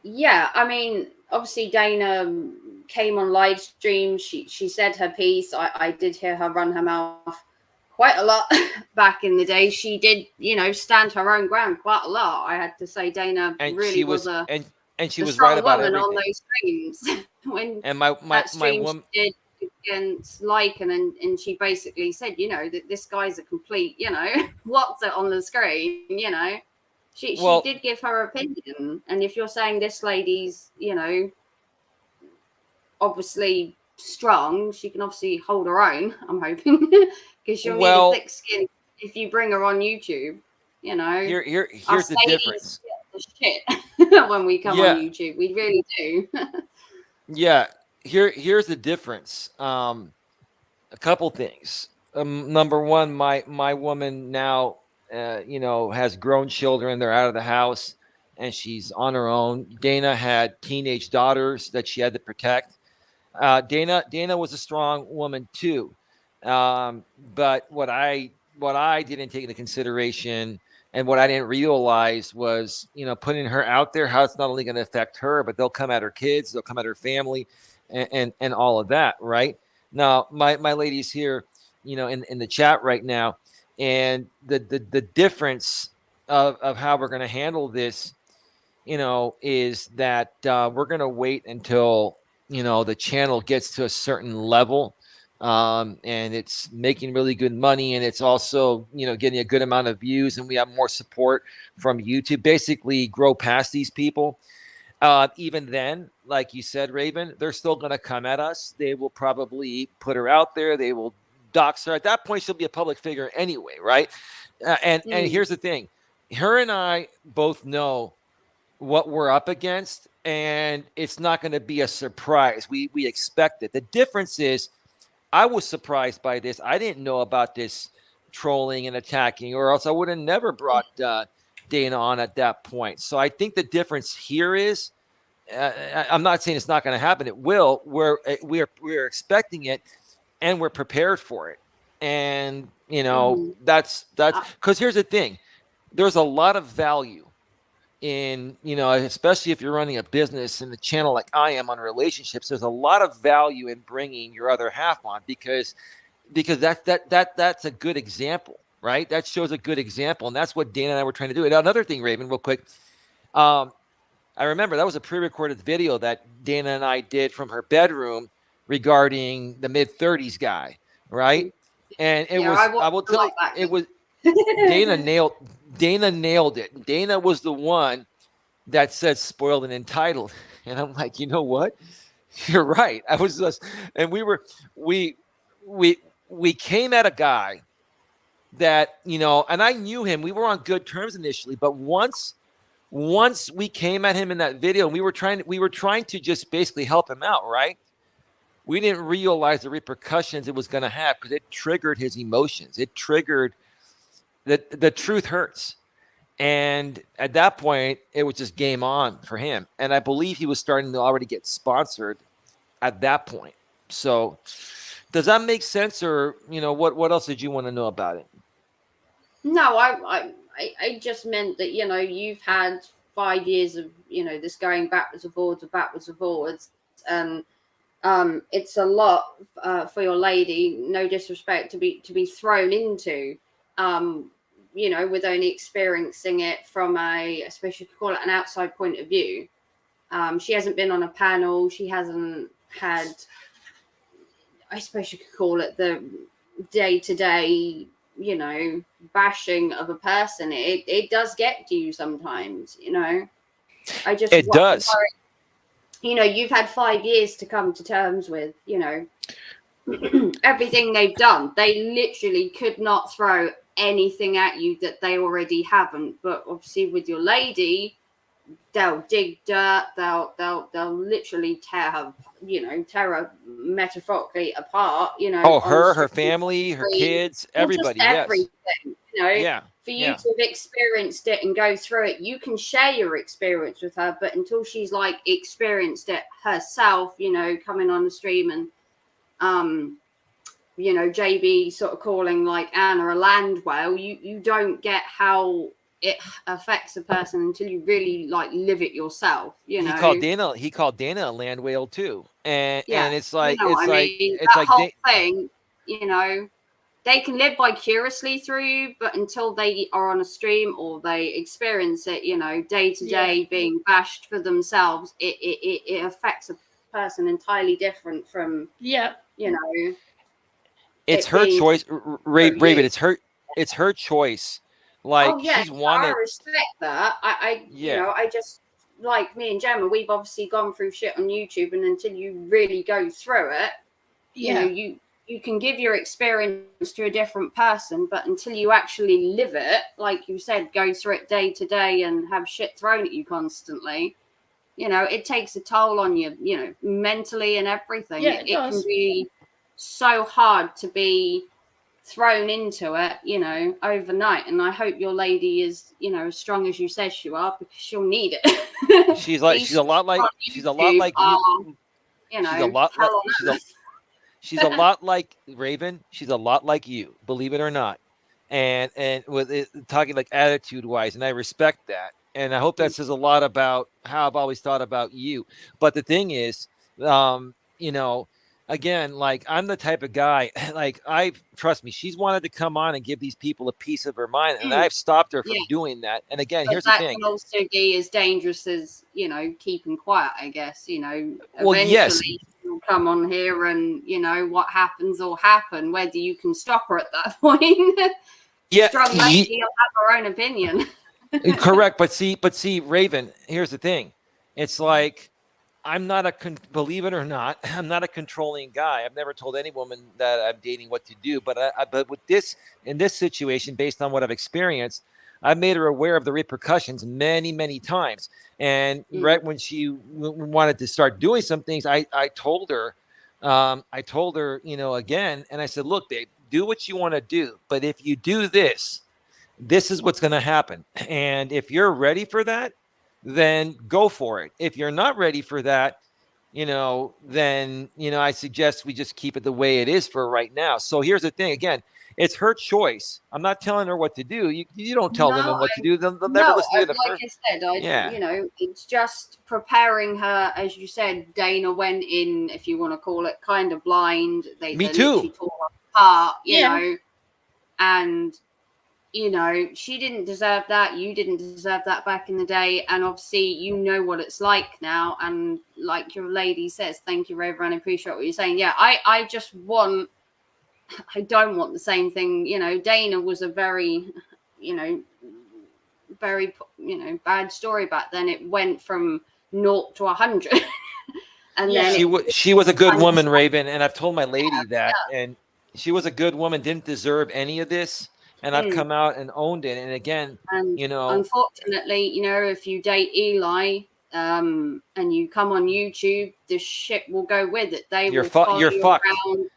Yeah, I mean, obviously Dana came on live stream. She said her piece. I did hear her run her mouth quite a lot back in the day. She did, stand her own ground quite a lot. I had to say, Dana really was a she was right about everything on those streams. And my woman did against Lycan, and she basically said, that this guy's a complete, what's it on the screen, She did give her opinion, and if you're saying this lady's, obviously strong, she can obviously hold her own. I'm hoping, because she'll need a thick skin if you bring her on YouTube. Here's the difference. Shit when we come on YouTube, we really do. Here's the difference. A couple things. Number one, my woman now, has grown children. They're out of the house, and she's on her own. Dana had teenage daughters that she had to protect. Dana was a strong woman too, but what I didn't take into consideration and what I didn't realize was, putting her out there, how it's not only going to affect her, but they'll come at her kids, they'll come at her family, and all of that. Right now, my ladies here, in the chat right now, And the difference of how we're going to handle this, is that we're going to wait until, the channel gets to a certain level, and it's making really good money, and it's also, getting a good amount of views, and we have more support from YouTube, basically grow past these people. Even then, like you said, Raven, they're still going to come at us. They will probably put her out there. They will dox her. At that point, she'll be a public figure anyway, right? And here's the thing. Her and I both know what we're up against, and it's not going to be a surprise. We expect it. The difference is I was surprised by this. I didn't know about this trolling and attacking, or else I would have never brought Dana on at that point. So I think the difference here is, I'm not saying it's not going to happen. It will. We're expecting it, and we're prepared for it. And that's because here's the thing: there's a lot of value in, especially if you're running a business in the channel like I am on relationships. There's a lot of value in bringing your other half on because that's a good example. Right? That shows a good example. And that's what Dana and I were trying to do. And another thing, Raven, real quick. I remember that was a pre-recorded video that Dana and I did from her bedroom regarding the mid-30s guy. Right? And it was, I will tell you, it was Dana nailed it. Dana was the one that said spoiled and entitled. And I'm like, you know what? You're right. I was just, and we came at a guy that, and I knew him. We were on good terms initially, but once we came at him in that video, and we were trying to just basically help him out, right? We didn't realize the repercussions it was going to have, because it triggered his emotions. It triggered the truth hurts. And at that point, it was just game on for him. And I believe he was starting to already get sponsored at that point. So does that make sense? Or, what else did you want to know about it? No, I just meant that, you've had 5 years of, this going backwards and forwards. And it's a lot for your lady, no disrespect, to be thrown into, with only experiencing it from I suppose you could call it an outside point of view. She hasn't been on a panel. She hasn't had, I suppose you could call it, the day-to-day, bashing of a person. It does get to you sometimes, It does. You've had 5 years to come to terms with, everything they've done. They literally could not throw anything at you that they already haven't. But obviously with your lady, they'll dig dirt, they'll literally tear her metaphorically apart, her family, her kids, everybody. Just everything, Yeah. For you to have experienced it and go through it, you can share your experience with her, but until she's experienced it herself, coming on the stream and JB sort of calling Anna a land whale, you don't get how it affects a person until you really live it yourself. He called Dana a land whale too, and it's like whole thing. They can live vicariously through you, but until they are on a stream or they experience it, day to day being bashed for themselves, it affects a person entirely different from It's her choice, Raven. It's her choice. She's wanted. I respect that. I just, like me and Gemma, we've obviously gone through shit on YouTube, and until you really go through it, you can give your experience to a different person, but until you actually live it, like you said, go through it day to day and have shit thrown at you constantly, it takes a toll on you, mentally and everything. Yeah, it can be so hard to be thrown into it, overnight. And I hope your lady is, as strong as you said she are, because she'll need it. She's a lot like you. She's a lot like Raven. She's a lot like you, believe it or not. And with it, talking attitude wise, and I respect that. And I hope that says a lot about how I've always thought about you. But the thing is, again, like I'm the type of guy, like trust me, she's wanted to come on and give these people a piece of her mind, and Mm. I've stopped her from Yeah. doing that. And again, But here's the that thing. can also be as dangerous as, you know, keeping quiet, I guess. You know, Well, yes. eventually she'll come on here and, you know, what happens will happen, whether you can stop her at that point. Yeah, Strong lady will have her own opinion. correct. But see, Raven, here's the thing. It's like, I'm not believe it or not, I'm not a controlling guy. I've never told any woman that I'm dating what to do. But but with this, in this situation, based on what I've experienced, I've made her aware of the repercussions many, many times. And right when she wanted to start doing some things, I told her, you know, again, and I said, look, babe, do what you want to do. But if you do this, this is what's going to happen. And if you're ready for that, then go for it. If you're not ready for that, you know, then, you know, I suggest we just keep it the way it is for right now. So here's the thing. Again, it's her choice. I'm not telling her what to do. You don't tell women what to do. They'll never listen to you the like first. I said, you know, it's just preparing her. As you said, Dana went in, if you want to call it, kind of blind. They literally tore her apart, you know, and you know, she didn't deserve that. You didn't deserve that back in the day. And obviously, you know what it's like now. And like your lady says, thank you, Raven. I appreciate what you're saying. Yeah, I just want, I don't want the same thing. You know, Dana was a very, you know, very, you know, bad story back then. It went from 0 to 100. And then she was a good woman, Raven. And I've told my lady that. And she was a good woman, didn't deserve any of this. And I've come out and owned it. And again, you know, unfortunately, you know, if you date Eli and you come on YouTube, the shit will go with it. They will follow you around.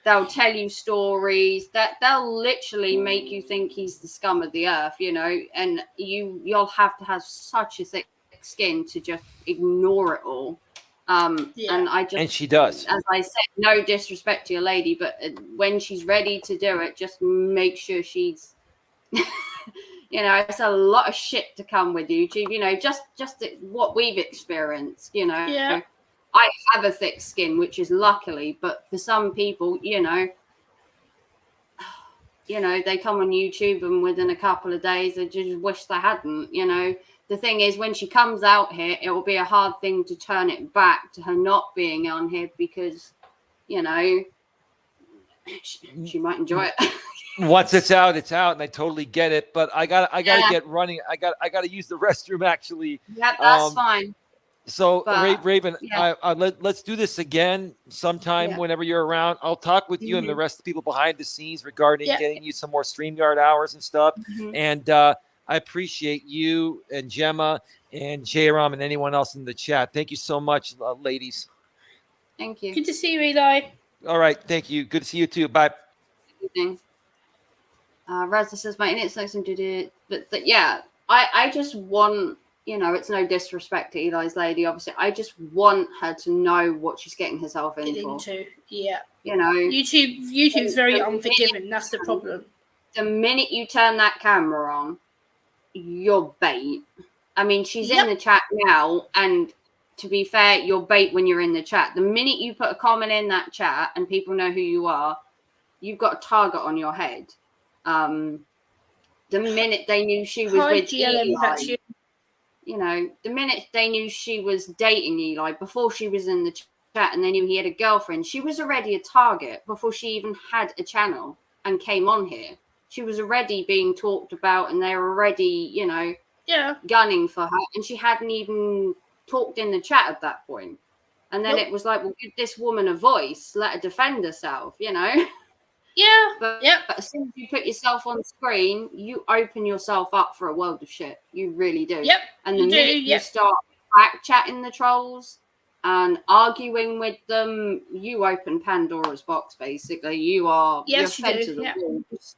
They'll tell you stories that they'll literally make you think he's the scum of the earth, you know, and you'll have to have such a thick skin to just ignore it all. And she does. As I said, no disrespect to your lady, but when she's ready to do it, just make sure she's, you know, it's a lot of shit to come with YouTube. You know, just what we've experienced. You know, I have a thick skin, which is luckily, but for some people, you know, they come on YouTube and within a couple of days, they just wish they hadn't. You know. The thing is, when she comes out here, it will be a hard thing to turn it back to her not being on here because, you know, she might enjoy it. Once it's out, and I totally get it. But I got to get running. I got to use the restroom actually. Yeah, that's fine. So Raven, let's do this again sometime whenever you're around. I'll talk with you and the rest of the people behind the scenes regarding getting you some more StreamYard hours and stuff. And I appreciate you and Gemma and Jairam and anyone else in the chat. Thank you so much, ladies. Thank you. Good to see you, Eli. All right. Thank you. Good to see you too. Bye. Good evening. Raza says my internet's nothing to do, but yeah, I just want, you know, it's no disrespect to Eli's lady. Obviously, I just want her to know what she's getting herself into. Yeah. You know, YouTube's very unforgiving. That's the problem. The minute you turn that camera on, you're bait. I mean, she's in the chat now, and to be fair, you're bait when you're in the chat. The minute you put a comment in that chat and people know who you are, you've got a target on your head. The minute they knew she was with Eli, you know, the minute they knew she was dating Eli before she was in the chat and they knew he had a girlfriend, she was already a target before she even had a channel and came on here. She was already being talked about and they were already, you know, gunning for her. And she hadn't even talked in the chat at that point. And then it was like, well, give this woman a voice, let her defend herself, you know? Yeah. But as soon as you put yourself on screen, you open yourself up for a world of shit. You really do. Yep. And the minute you start back chatting the trolls and arguing with them, you open Pandora's box, basically. You're fed to the wolves.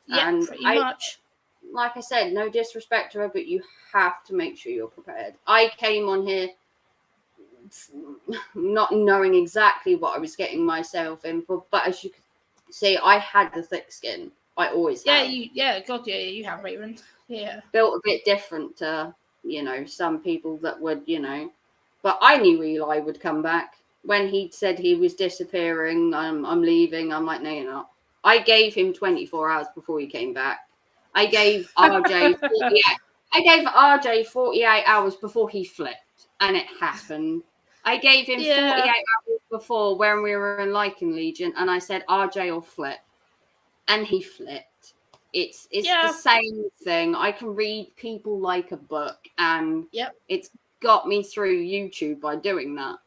Yeah, pretty much. Like I said, no disrespect to her, but you have to make sure you're prepared. I came on here not knowing exactly what I was getting myself in for, but as you can see, I had the thick skin. I always have. You have, Raven. Yeah. Built a bit different to, you know, some people that would, you know, but I knew Eli would come back. when he said he was disappearing, I'm leaving. I'm like, no, you're not. I gave him 24 hours before he came back. I gave RJ 48. I gave RJ 48 hours before he flipped, and it happened. I gave him 48 hours before when we were in Lycan Legion, and I said RJ will flip, and he flipped. It's the same thing. I can read people like a book, and it's got me through YouTube by doing that.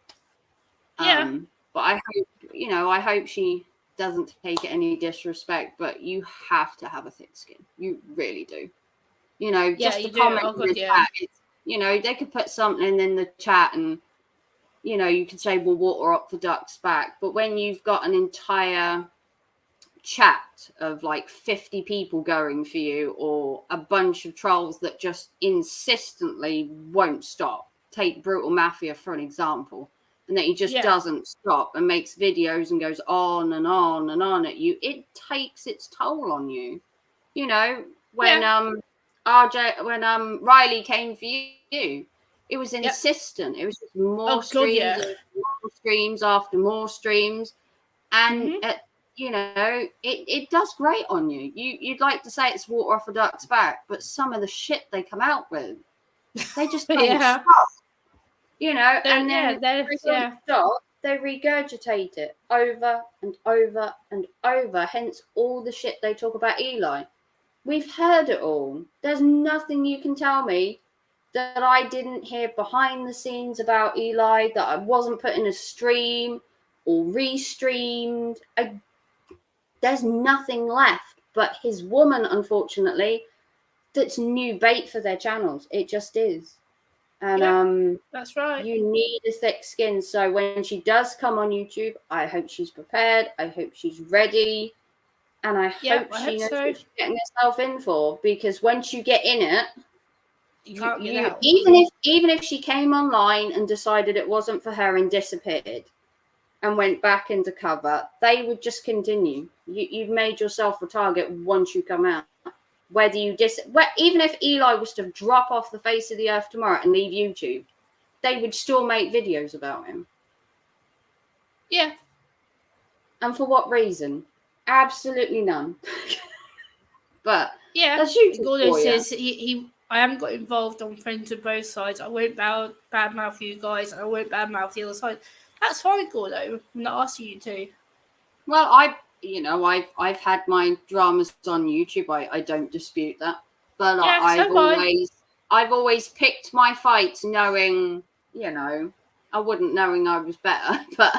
But I hope she doesn't take it any disrespect, but you have to have a thick skin. You really do. Just a comment in the chat. They could put something in the chat and, you could say, well, water up the duck's back. But when you've got an entire chat of like 50 people going for you, or a bunch of trolls that just insistently won't stop. Take Brutal Mafia for an example. And that he just doesn't stop and makes videos and goes on and on and on at you, it takes its toll on you. When Riley came for you, it was insistent. It was just more streams after more streams, and it does great on you. You'd like to say it's water off a duck's back, but some of the shit they come out with, they just don't stop. And then they regurgitate it over and over and over. Hence all the shit they talk about Eli. We've heard it all. There's nothing you can tell me that I didn't hear behind the scenes about Eli, that I wasn't put in a stream or restreamed. There's nothing left but his woman, unfortunately, that's new bait for their channels. It just is. And that's right. You need a thick skin. So when she does come on YouTube, I hope she's prepared. I hope she's ready. And I hope she knows what she's getting herself in for. Because once you get in it, you can't get out. Even if she came online and decided it wasn't for her and disappeared and went back into cover, they would just continue. You've made yourself a target once you come out. Even if Eli was to drop off the face of the earth tomorrow and leave YouTube, they would still make videos about him. Yeah. And for what reason? Absolutely none. But that's Gordon says I haven't got involved on friends of both sides. I won't badmouth you guys, and I won't badmouth the other side. That's fine, Gordo. I'm not asking you to. Well, I've had my dramas on YouTube. I don't dispute that, but I've always picked my fights, knowing I wouldn't knowing I was better, but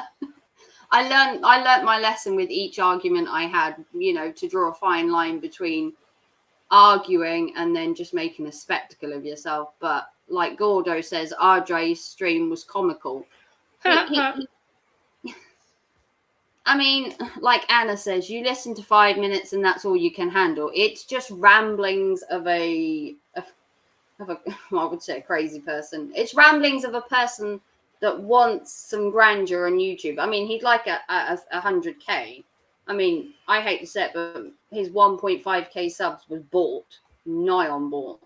I learned my lesson with each argument I had. To draw a fine line between arguing and then just making a spectacle of yourself. But like Gordo says, RJ's stream was comical. I mean, like Anna says, you listen to 5 minutes and that's all you can handle. It's just ramblings of I would say a crazy person. It's ramblings of a person that wants some grandeur on YouTube. I mean, he'd like a 100K. I mean, I hate to say it, but his 1.5K subs was bought, nigh on bought.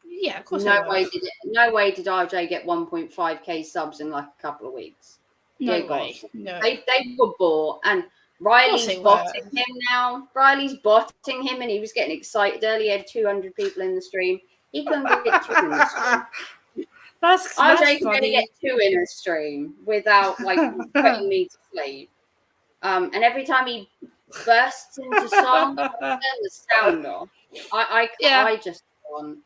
Yeah, of course. No way did RJ get 1.5K subs in like a couple of weeks. No way. No. They were bought, and Riley's botting him now. Riley's botting him, and he was getting excited earlier. He had 200 people in the stream. He couldn't get 2 in the stream. That's RJ can only get 2 in a stream without putting me to sleep. And every time he bursts into song, I turn the sound off. I just gone,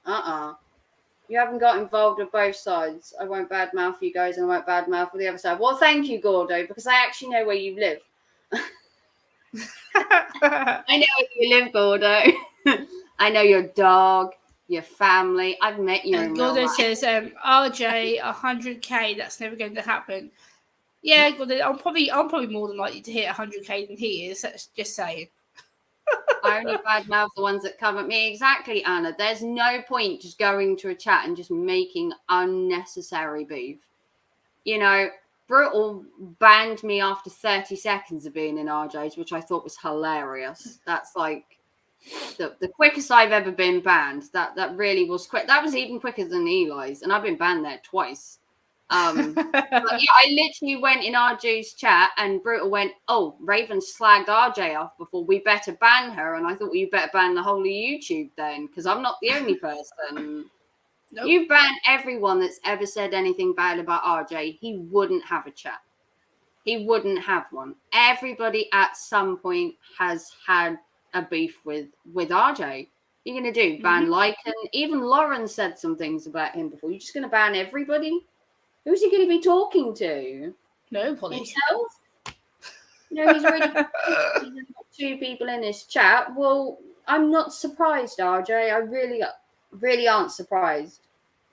you haven't got involved with both sides. I won't badmouth you guys, and I won't badmouth the other side. Well, thank you, Gordo, because I actually know where you live. I know where you live, Gordo. I know your dog, your family. I've met you in real Gordo life. says, RJ, 100K, that's never going to happen. Yeah, Gordo, I'm probably more than likely to hit 100K than he is. That's just saying. I only badmouth the ones that come at me. Exactly, Anna. There's no point just going to a chat and just making unnecessary beef. Brutal banned me after 30 seconds of being in RJ's, which I thought was hilarious. That's like the quickest I've ever been banned. That really was quick. That was even quicker than Eli's, and I've been banned there twice. But yeah, I literally went in RJ's chat and Brutal went, "Oh, Raven slagged RJ off before. We better ban her." And I thought, well, you better ban the whole of YouTube then, because I'm not the only person. Nope. You ban everyone that's ever said anything bad about RJ. He wouldn't have a chat. He wouldn't have one. Everybody at some point has had a beef with RJ. You're going to do ban Lycan. Even Lauren said some things about him before. You're just going to ban everybody? Who's he going to be talking to? Nobody. Himself? He's already got 2 people in his chat. Well, I'm not surprised, RJ. I really aren't surprised.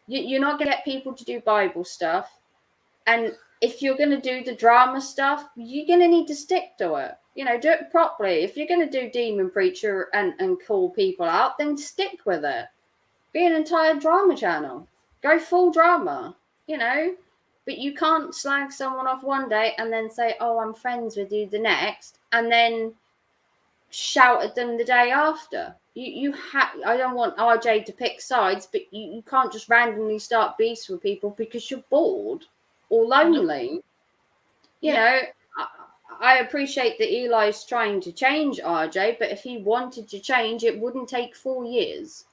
You're not going to get people to do Bible stuff. And if you're going to do the drama stuff, you're going to need to stick to it. Do it properly. If you're going to do Demon Preacher and call people out, then stick with it. Be an entire drama channel. Go full drama, But you can't slag someone off one day and then say, "Oh, I'm friends with you" the next, and then shout at them the day after. I don't want RJ to pick sides, but you can't just randomly start beefs with people because you're bored or lonely. I appreciate that Eli's trying to change RJ, but if he wanted to change, it wouldn't take 4 years.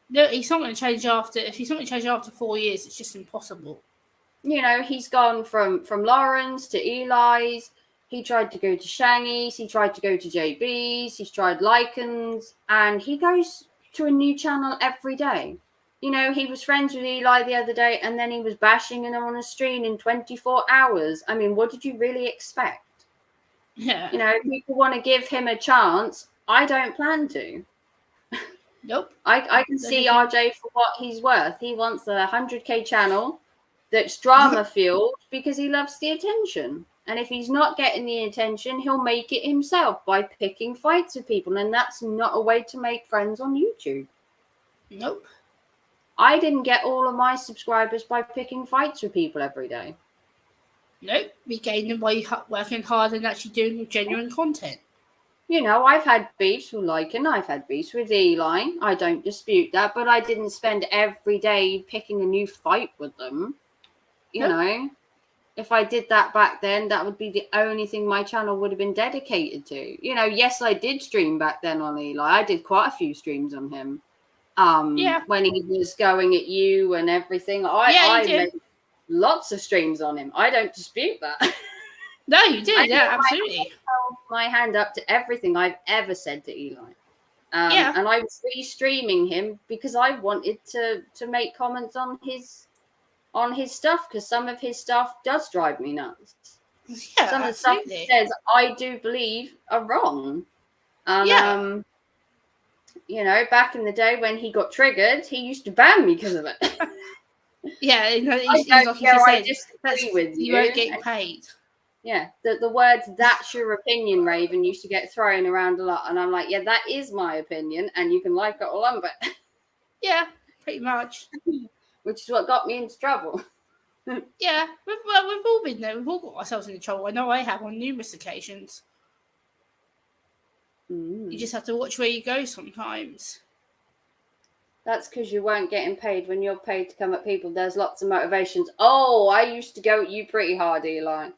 No, he's not going to change after. If he's not going to change after 4 years, it's just impossible. He's gone from Lauren's to Eli's. He tried to go to Shangy's. He tried to go to JB's. He's tried Lycan's, and he goes to a new channel every day. He was friends with Eli the other day, and then he was bashing him on a stream in 24 hours. I mean, what did you really expect? Yeah. People want to give him a chance. I don't plan to. Nope. I can see RJ for what he's worth. He wants a 100K channel that's drama-fueled because he loves the attention. And if he's not getting the attention, he'll make it himself by picking fights with people. And that's not a way to make friends on YouTube. Nope. I didn't get all of my subscribers by picking fights with people every day. Nope. We gained them by working hard and actually doing genuine content. I've had beefs with Lycan. I've had beefs with Eli. I don't dispute that. But I didn't spend every day picking a new fight with them. If I did that back then, that would be the only thing my channel would have been dedicated to. Yes, I did stream back then on Eli. I did quite a few streams on him. When he was going at you and everything. I made lots of streams on him. I don't dispute that. No, you did. Yeah, absolutely. I held my hand up to everything I've ever said to Eli. And I was re-streaming him because I wanted to make comments on his stuff, because some of his stuff does drive me nuts. Yeah, some of the stuff he says, I do believe are wrong. Back in the day when he got triggered, he used to ban me because of it. I disagree with you. You won't get paid. Yeah, the words "that's your opinion, Raven" used to get thrown around a lot, and I'm like, yeah, that is my opinion, and you can like it or lump it. Yeah, pretty much. Which is what got me into trouble. Yeah, we've all been there. We've all got ourselves into trouble. I know I have on numerous occasions. You just have to watch where you go sometimes. That's because you weren't getting paid. When you're paid to come at people, there's lots of motivations. Oh, I used to go at you pretty hard, Eli.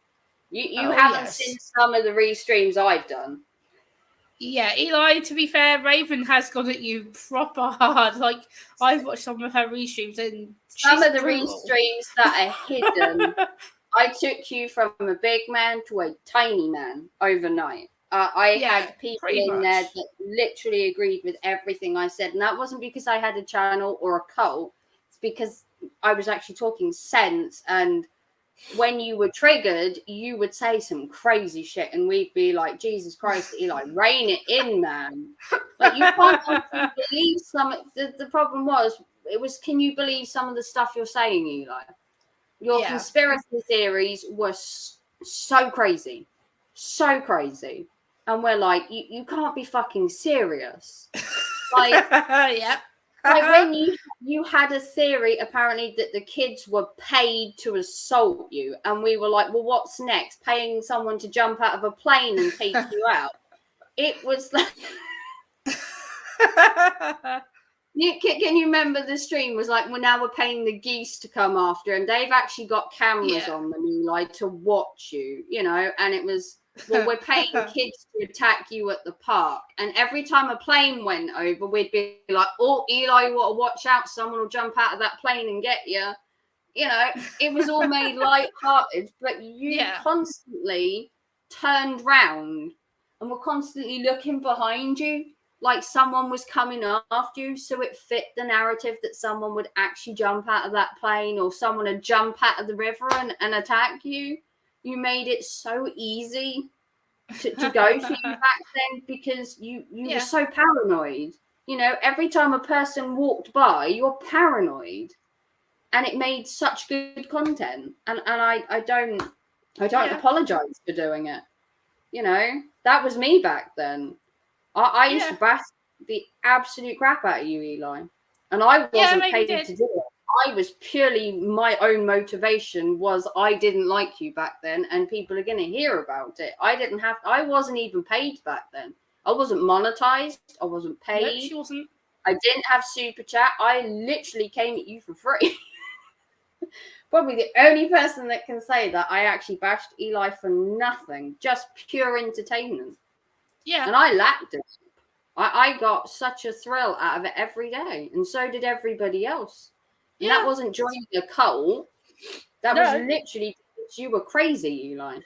You haven't seen some of the restreams I've done. Yeah, Eli, to be fair, Raven has gone at you proper hard. Like, I've watched some of her restreams and some of the restreams that are hidden. I took you from a big man to a tiny man overnight. I had people in there that literally agreed with everything I said. And that wasn't because I had a channel or a cult. It's because I was actually talking sense. And when you were triggered, you would say some crazy shit. And we'd be like, Jesus Christ, Eli, rein it in, man. Like, you can't believe some. The problem was, can you believe some of the stuff you're saying, Eli? Your conspiracy theories were so crazy. So crazy. And we're like, you can't be fucking serious. Like, like when you had a theory, apparently, that the kids were paid to assault you. And we were like, well, what's next? Paying someone to jump out of a plane and take you out. It was like... Can you remember the stream was like, well, now we're paying the geese to come after, and they've actually got cameras Yeah. on them, like to watch you, and it was, well, we're paying kids to attack you at the park. And every time a plane went over, we'd be like, oh, Eli, you want to watch out, someone will jump out of that plane and get you. It was all made light-hearted, but you constantly turned round and were constantly looking behind you like someone was coming after you, so it fit the narrative that someone would actually jump out of that plane or someone would jump out of the river and attack you. You made it so easy to go for you back then because you were so paranoid. Every time a person walked by, you're paranoid. And it made such good content. And I don't apologize for doing it. That was me back then. I used to bash the absolute crap out of you, Eli. And I wasn't paid to do it. I was purely, my own motivation was I didn't like you back then and people are going to hear about it. I wasn't even paid back then. I wasn't monetized. I wasn't paid. No, she wasn't. I didn't have super chat. I literally came at you for free. Probably the only person that can say that I actually bashed Eli for nothing, just pure entertainment. Yeah. And I lapped it. I got such a thrill out of it every day. And so did everybody else. And that wasn't joining a cult. That was literally because you were crazy, Eli.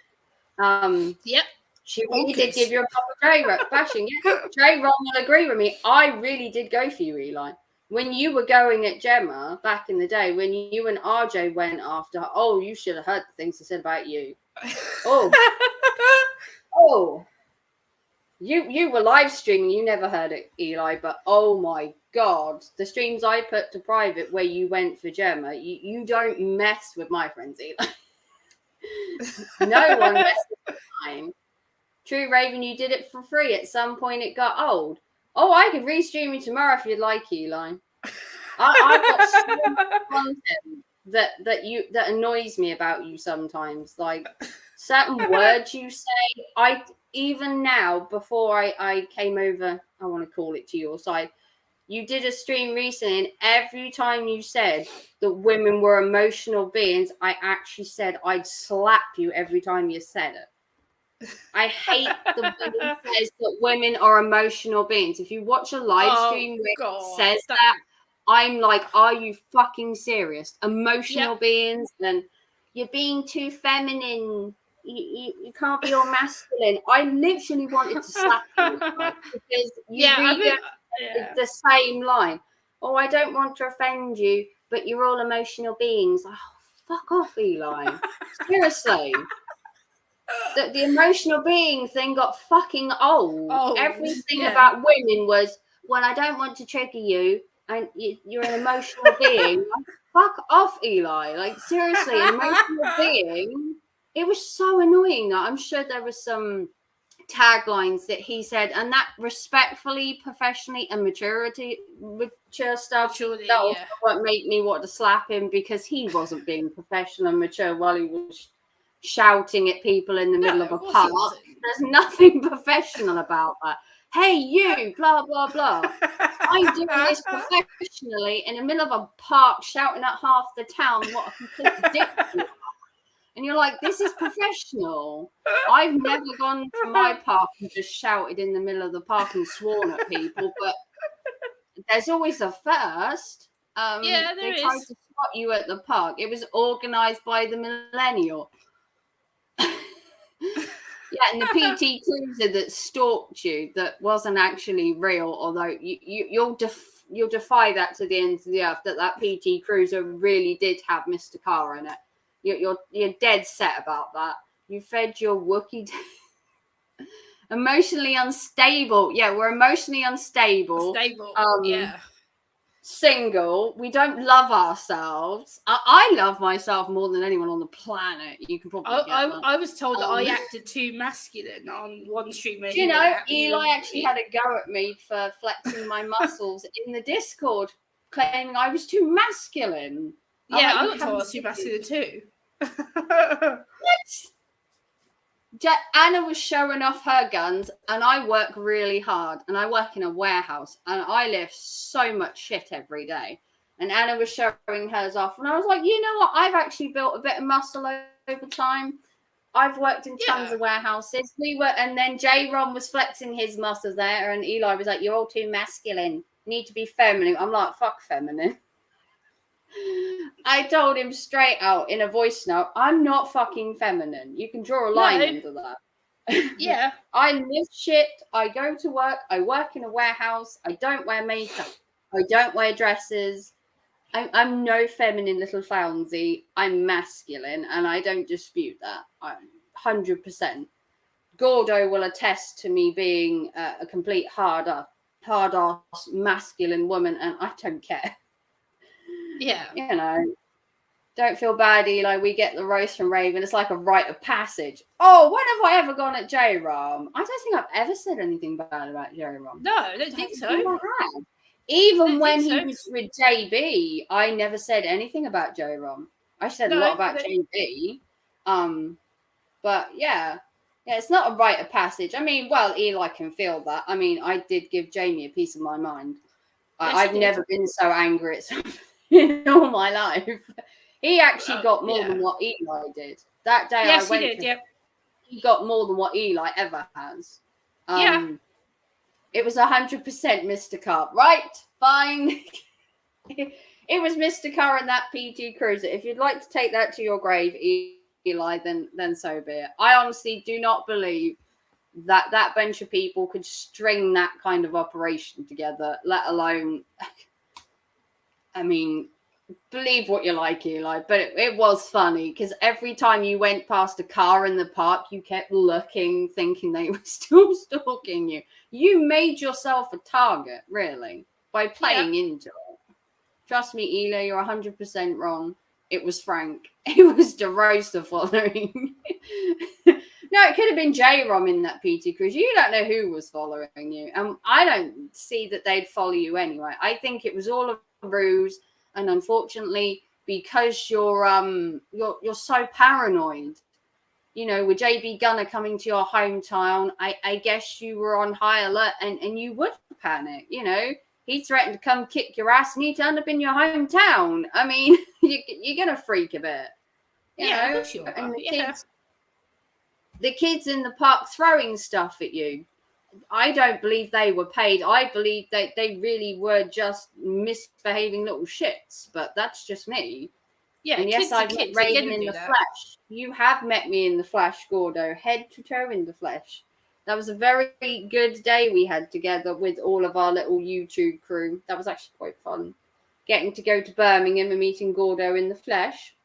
Yep. She really did give you a proper J bashing. Yeah. J Ron will agree with me. I really did go for you, Eli. When you were going at Gemma back in the day, when you and RJ went after her, oh, you should have heard the things I said about you. Oh. You were live streaming. You never heard it, Eli, but oh my God. The streams I put to private where you went for Gemma, you don't mess with my friends, Eli. No one messes with mine. True Raven, you did it for free. At some point it got old. Oh, I could restream you tomorrow if you'd like, Eli. I've got so much content that annoys me about you sometimes. Like certain words you say. Even now, before I came over, I want to call it to your side. You did a stream recently, and every time you said that women were emotional beings, I actually said I'd slap you every time you said it. I hate the way it says that women are emotional beings. If you watch a live stream where it says that, I'm like, are you fucking serious? Emotional beings, and you're being too feminine. You can't be all masculine. I literally wanted to slap you because you read the same line. Oh, I don't want to offend you, but you're all emotional beings. Oh, fuck off, Eli. Seriously. The emotional being thing got fucking old. Everything about women was, well, I don't want to trigger you, and you're an emotional being. Like, fuck off, Eli. Like, seriously, an emotional being. It was so annoying that I'm sure there was some taglines that he said, and that respectfully, professionally, and mature stuff. That was what made me want to slap him, because he wasn't being professional and mature while he was shouting at people in the middle of a park. There's nothing professional about that. Hey, you, blah, blah, blah. I'm doing this professionally in the middle of a park, shouting at half the town what a complete dick you are. And you're like, this is professional. I've never gone to my park and just shouted in the middle of the park and sworn at people, but there's always a first. They tried to spot you at the park. It was organised by the Millennial. And the PT Cruiser that stalked you, that wasn't actually real, although you'll defy that to the end of the earth, that PT Cruiser really did have Mr. Carr in it. You're dead set about that. You fed your Wookiee. Emotionally unstable. Yeah, we're emotionally unstable. Single. We don't love ourselves. I love myself more than anyone on the planet. You can probably get that. I was told that I acted too masculine on one stream. You know, Eli actually had a go at me for flexing my muscles in the Discord, claiming I was too masculine. Yeah, I got told I was too masculine too. What? Anna was showing off her guns, and I work really hard, and I work in a warehouse, and I lift so much shit every day. And Anna was showing hers off, and I was like, you know what? I've actually built a bit of muscle over time. I've worked in tons of warehouses. And then J-Ron was flexing his muscles there, and Eli was like, "You're all too masculine. You need to be feminine." I'm like, "Fuck feminine." I told him straight out in a voice note, "I'm not fucking feminine. You can draw a line under that." Yeah. I live shit. I go to work. I work in a warehouse. I don't wear makeup. I don't wear dresses. I'm no feminine little flounsy. I'm masculine, and I don't dispute that. 100%. Gordo will attest to me being a complete hard-ass masculine woman, and I don't care. Yeah. You know, don't feel bad, Eli. We get the roast from Raven. It's like a rite of passage. Oh, when have I ever gone at J-Rom? I don't think I've ever said anything bad about J-Rom. No, I don't think so. Even when he was with JB, I never said anything about J-Rom. I said a lot about JB. But yeah, it's not a rite of passage. I mean, well, Eli can feel that. I mean, I did give Jamie a piece of my mind. Yes, I've never been so angry at something in all my life. He actually got more than what Eli did. That day yes, I went he did, yep. He got more than what Eli ever has. It was 100% Mr. Carr. Right, fine. It was Mr. Carr and that PT Cruiser. If you'd like to take that to your grave, Eli, then so be it. I honestly do not believe that that bunch of people could string that kind of operation together, let alone, I mean, believe what you like, Eli, but it was funny because every time you went past a car in the park, you kept looking, thinking they were still stalking you. You made yourself a target, really, by playing into it. Trust me, Eli, you're 100% wrong. It was Frank. It was DeRosa following. No, it could have been J-Rom in that PT Cruise. You don't know who was following you. I don't see that they'd follow you anyway. I think it was all a ruse. And unfortunately, because you're so paranoid, you know, with JB Gunner coming to your hometown, I guess you were on high alert and you would panic. You know, he threatened to come kick your ass and he'd end up in your hometown. I mean, you're gonna freak a bit. You know? Sure. And the kids in the park throwing stuff at you. I don't believe they were paid. I believe that they really were just misbehaving little shits. But that's just me. Yeah, and yes, I've met Raven in the flesh. You have met me in the flesh, Gordo, head to toe in the flesh. That was a very good day we had together with all of our little YouTube crew. That was actually quite fun. Getting to go to Birmingham and meeting Gordo in the flesh.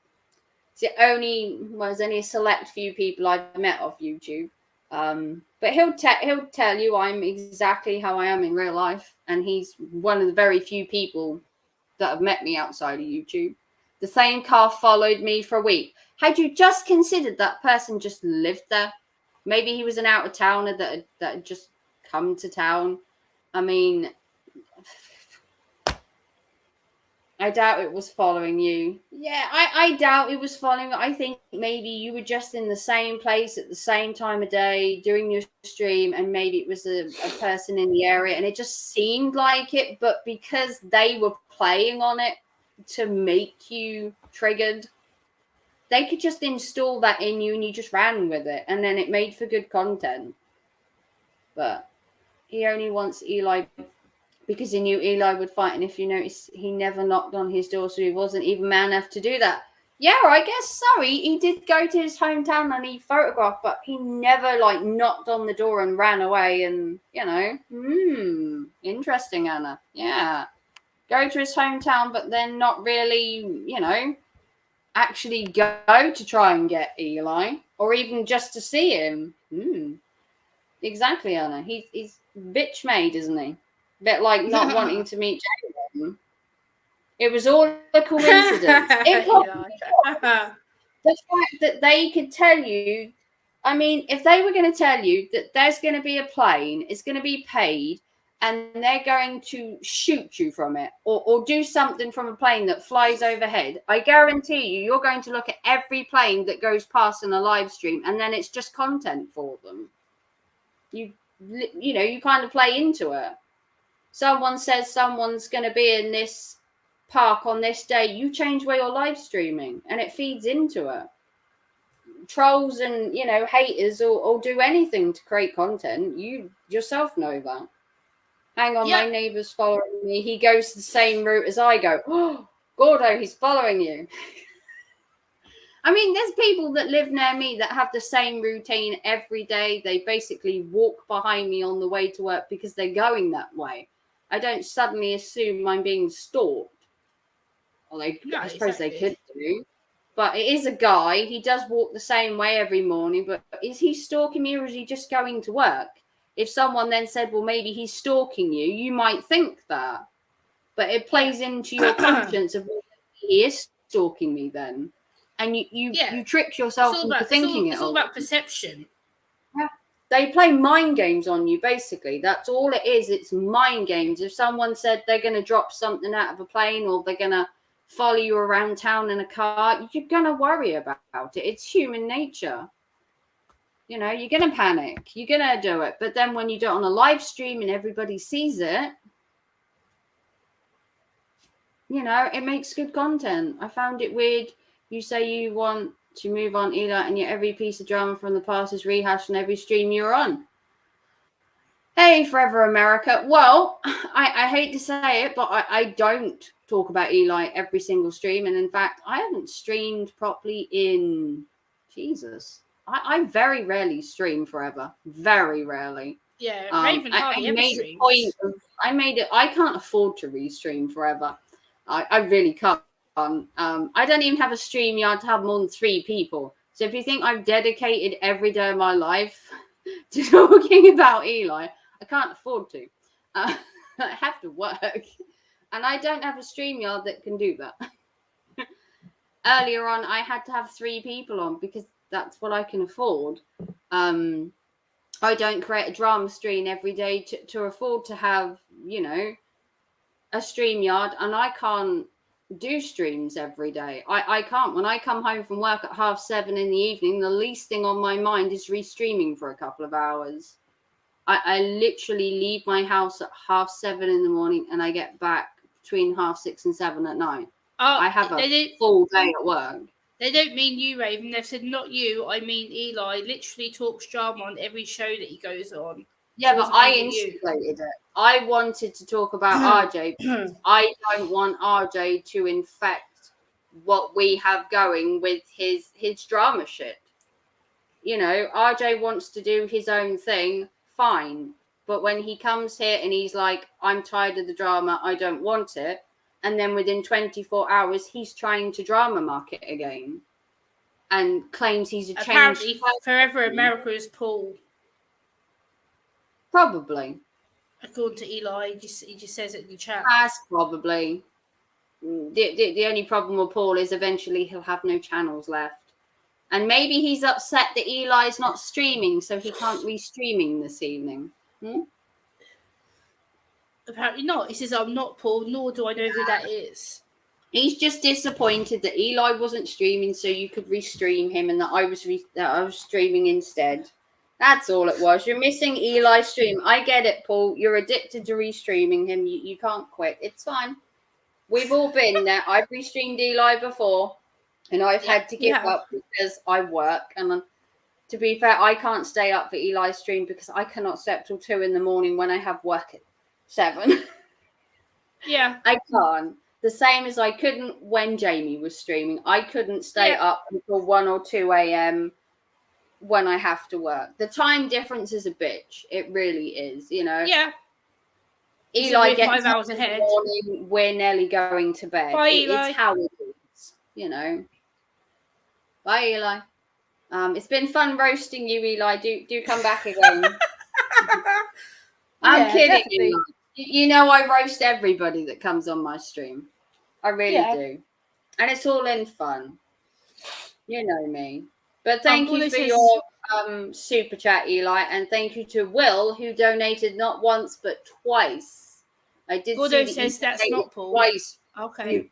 There's only a select few people I've met off YouTube. But he'll tell you I'm exactly how I am in real life, and he's one of the very few people that have met me outside of YouTube. The same car followed me for a week. Had you just considered that person just lived there? Maybe he was an out-of-towner that had just come to town. I mean, I doubt it was following you. Yeah, I doubt it was following. I think maybe you were just in the same place at the same time of day doing your stream, and maybe it was a person in the area, and it just seemed like it. But because they were playing on it to make you triggered, they could just install that in you and you just ran with it, and then it made for good content. But he only wants Eli because he knew Eli would fight, and if you notice, he never knocked on his door, so he wasn't even man enough to do that. Yeah, I guess so. He did go to his hometown and he photographed, but he never knocked on the door and ran away. And interesting, Anna. Yeah, go to his hometown, but then not really, actually go to try and get Eli, or even just to see him. Exactly, Anna. He's bitch made, isn't he? A bit like not wanting to meet J-Rom. It was all a coincidence. The fact that they could tell you, I mean, if they were going to tell you that there's going to be a plane, it's going to be paid, and they're going to shoot you from it or do something from a plane that flies overhead, I guarantee you're going to look at every plane that goes past in a live stream, and then it's just content for them. You kind of play into it. Someone says someone's going to be in this park on this day, you change where you're live streaming, and it feeds into it. Trolls and haters will do anything to create content. You yourself know that. Hang on, my neighbour's following me. He goes the same route as I go. Oh, Gordo, he's following you. I mean, there's people that live near me that have the same routine every day. They basically walk behind me on the way to work because they're going that way. I don't suddenly assume I'm being stalked. Well, I suppose they could do. But it is a guy. He does walk the same way every morning. But is he stalking me, or is he just going to work? If someone then said, well, maybe he's stalking you, you might think that. But it plays into your conscience of, well, he is stalking me then. And you trick yourself into thinking it. It's all about perception. Yeah. They play mind games on you, basically. That's all it is. It's mind games. If someone said they're going to drop something out of a plane, or they're going to follow you around town in a car, you're going to worry about it. It's human nature. You're going to panic. You're going to do it. But then when you do it on a live stream and everybody sees it, it makes good content. I found it weird. You say you want to move on, Eli, and yet every piece of drama from the past is rehashed on every stream you're on. Hey, Forever America. Well, I hate to say it, but I don't talk about Eli every single stream. And in fact, I haven't streamed properly in Jesus. I very rarely stream Forever. Very rarely. Yeah, Raven hardly ever streams. I can't afford to restream Forever. I really can't. I don't even have a StreamYard to have more than 3 people. So if you think I've dedicated every day of my life to talking about Eli, I can't afford to. I have to work. And I don't have a StreamYard that can do that. Earlier on, I had to have 3 people on because that's what I can afford. I don't create a drama stream every day to afford to have, a StreamYard, and I can't do streams every day. I can't. When I come home from work at 7:30 in the evening, the least thing on my mind is restreaming for a couple of hours. I literally leave my house at 7:30 in the morning, and I get back between 6:30 and 7 at night. I have a full day at work. They don't mean you, Raven. They've said not you. I mean Eli. Literally talks drama on every show that he goes on. Yeah, but I instigated it. I wanted to talk about RJ because I don't want RJ to infect what we have going with his drama shit. RJ wants to do his own thing, fine. But when he comes here and he's like, I'm tired of the drama, I don't want it. And then within 24 hours, he's trying to drama market again and claims he's a changed. Apparently, Forever America is Paul. Probably. According to Eli, he just says it in the chat. That's probably. The only problem with Paul is eventually he'll have no channels left. And maybe he's upset that Eli's not streaming, so he can't re-streaming this evening. Apparently not. He says, I'm not Paul, nor do I know who that is. He's just disappointed that Eli wasn't streaming, so you could re-stream him, and that I was streaming instead. That's all it was. You're missing Eli's stream. I get it, Paul. You're addicted to re-streaming him. You can't quit. It's fine. We've all been there. I've re-streamed Eli before, and I've had to give up because I work. And to be fair, I can't stay up for Eli's stream because I cannot stay up till 2 in the morning when I have work at 7. Yeah. I can't. The same as I couldn't when Jamie was streaming. I couldn't stay up until 1 or 2 a.m. when I have to work. The time difference is a bitch. It really is, Yeah. Eli gets 5 hours ahead. In the morning, we're nearly going to bed. Bye, Eli. It's how it is, Bye, Eli. It's been fun roasting you, Eli. Do come back again. I'm kidding you. I roast everybody that comes on my stream. I really do. And it's all in fun. You know me. But thank Gordo you for says- your super chat, Eli, and thank you to Will, who donated not once but twice. I did Gordo see that says you that's donated not Paul. twice. Okay. You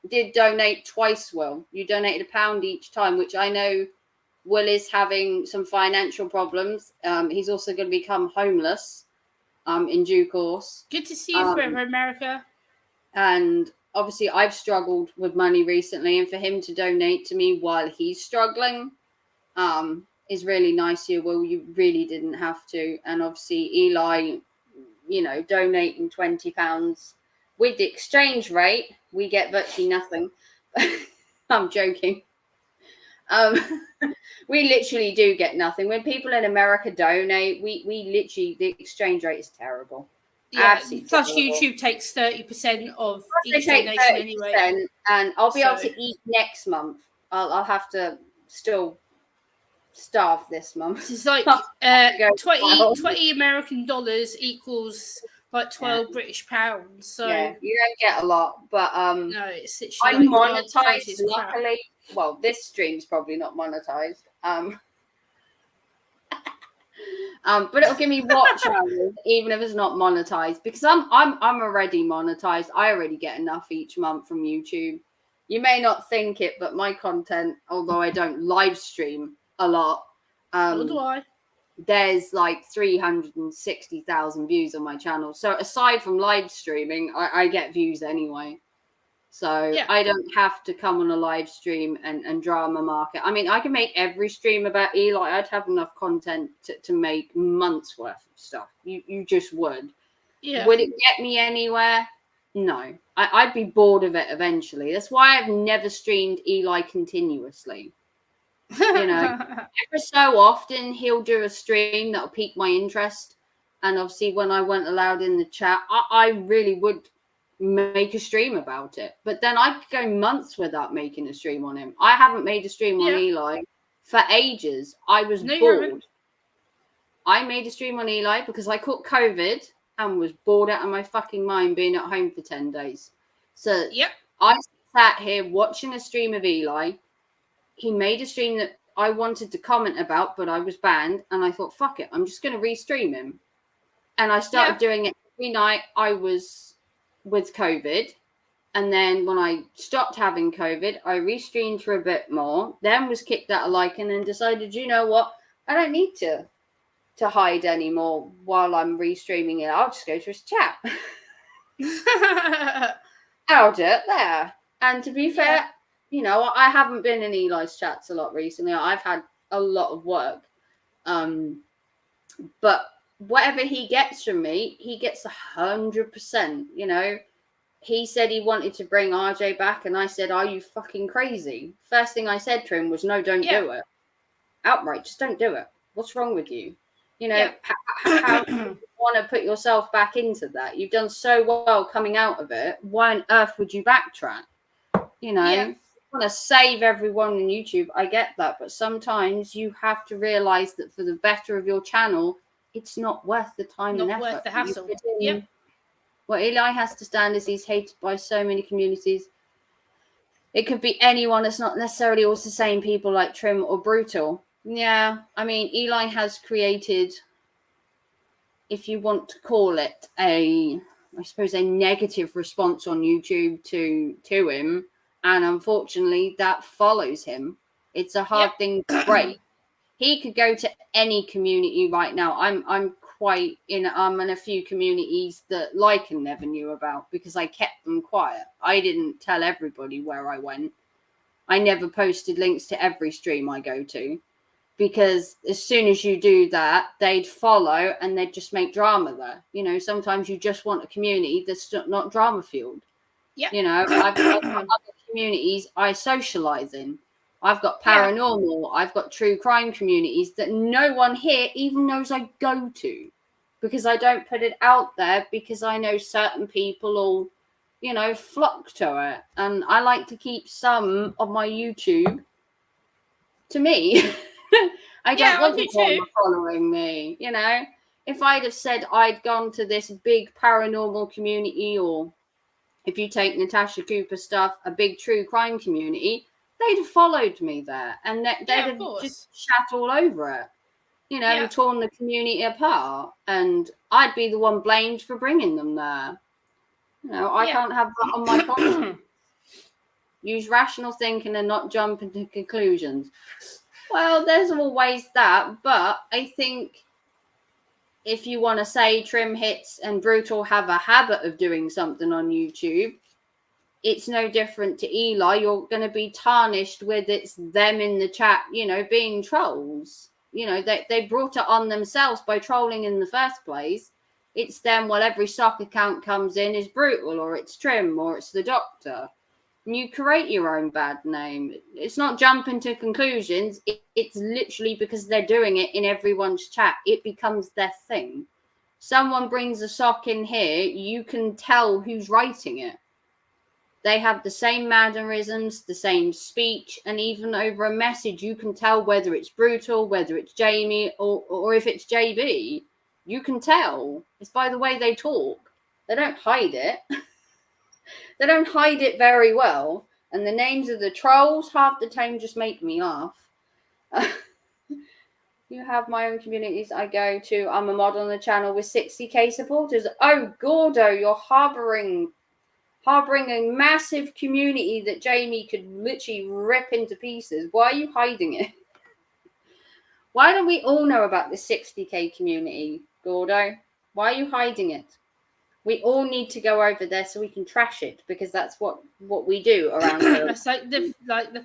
did donate twice, Will. You donated £1 each time, which I know Will is having some financial problems. He's also going to become homeless in due course. Good to see you forever, America. And obviously, I've struggled with money recently, and for him to donate to me while he's struggling is really nice of you. Well, you really didn't have to. And obviously, Eli, you know, donating £20 with the exchange rate, we get virtually nothing. I'm joking. We literally do get nothing. When people in America donate, we literally, the exchange rate is terrible. Yeah. Absolutely Plus, terrible. YouTube takes 30% of They each take donation 30%, anyway. and I'll be able So- to eat next month. I'll have to still starve this month. It's like Go 20 American dollars equals like 12 British pounds. So yeah, you don't get a lot, but no, it's literally I'm like 12 monetized. prices of crap. Luckily, well, this stream's probably not monetized. But it'll give me watch hours even if it's not monetized, because I'm already monetized. I already get enough each month from YouTube. You may not think it, but my content, although I don't live stream a lot, Nor do I. there's like 360,000 views on my channel. So aside from live streaming, I get views anyway. So Yeah. I don't have to come on a live stream and drama market. I mean, I can make every stream about Eli. I'd have enough content to make months worth of stuff. You just would. Yeah. Would it get me anywhere? No. I'd be bored of it eventually. That's why I've never streamed Eli continuously. You know, every so often he'll do a stream that'll pique my interest. And obviously when I weren't allowed in the chat, I really would make a stream about it. But then I could go months without making a stream on him. I haven't made a stream on Yeah. Eli for ages. I was No, you bored. haven't. I made a stream on Eli because I caught COVID and was bored out of my fucking mind being at home for 10 days. So Yep. I sat here watching a stream of Eli. He made a stream that I wanted to comment about, but I was banned. And I thought, fuck it, I'm just going to restream him. And I started doing it every night I was with COVID. And then when I stopped having COVID, I restreamed for a bit more, then was kicked out of Lycan and decided, you know what, I don't need to hide anymore while I'm restreaming it. I'll just go to his chat. I'll do it there. And to be fair, you know, I haven't been in Eli's chats a lot recently. I've had a lot of work. But whatever he gets from me, he gets 100%. You know, he said he wanted to bring RJ back, and I said, "Are you fucking crazy?" First thing I said to him was, "No, don't do it. Outright, just don't do it. What's wrong with you? You know, how do you want to put yourself back into that? You've done so well coming out of it. Why on earth would you backtrack? You know." Yeah. Want to save everyone on YouTube, I get that, but sometimes you have to realize that for the better of your channel, it's not worth the time Not and effort. worth the that you hassle. put in. Yep. What Eli has to stand is he's hated by so many communities. It could be anyone. It's not necessarily always the same people like Trim or Brutal. Yeah, I mean, Eli has created, if you want to call it I suppose, a negative response on YouTube to him. And unfortunately, that follows him. It's a hard thing to break. He could go to any community right now. I'm in a few communities that Lycan never knew about because I kept them quiet. I didn't tell everybody where I went. I never posted links to every stream I go to, because as soon as you do that, they'd follow and they'd just make drama there. You know, sometimes you just want a community that's not drama fueled. Yeah. You know, I've got other communities I socialize in. I've got paranormal, I've got true crime communities that no one here even knows I go to, because I don't put it out there, because I know certain people will, you know, flock to it. And I like to keep some of my YouTube to me. I don't want people following me, you know. If I'd have said I'd gone to this big paranormal community, or if you take Natasha Cooper stuff, a big true crime community, they'd have followed me there, and they'd Yeah, of have course. just shat all over it, you know, Yeah. and torn the community apart. And I'd be the one blamed for bringing them there. You know, I Yeah. can't have that on my conscience. Use rational thinking and not jump into conclusions. Well, there's always that, but I think if you want to say Trim Hits and Brutal have a habit of doing something on YouTube, it's no different to Eli. You're going to be tarnished with it's them in the chat, you know, being trolls. You know, they brought it on themselves by trolling in the first place. It's them, well, every sock account comes in is Brutal, or it's Trim, or it's the Doctor. And you create your own bad name. It's not jumping to conclusions. It's literally because they're doing it in everyone's chat. It becomes their thing. Someone brings a sock in here, you can tell who's writing it. They have the same mannerisms, the same speech, and even over a message, you can tell whether it's Brutal, whether it's Jamie, or if it's JB. You can tell. It's by the way they talk. They don't hide it. They don't hide it very well. And the names of the trolls half the time just make me laugh. You have my own communities I go to. I'm a mod on the channel with 60k supporters. Oh, Gordo, you're harboring a massive community that Jamie could literally rip into pieces. Why are you hiding it? Why don't we all know about the 60k community, Gordo? Why are you hiding it? We all need to go over there so we can trash it, because that's what we do around here. That's like the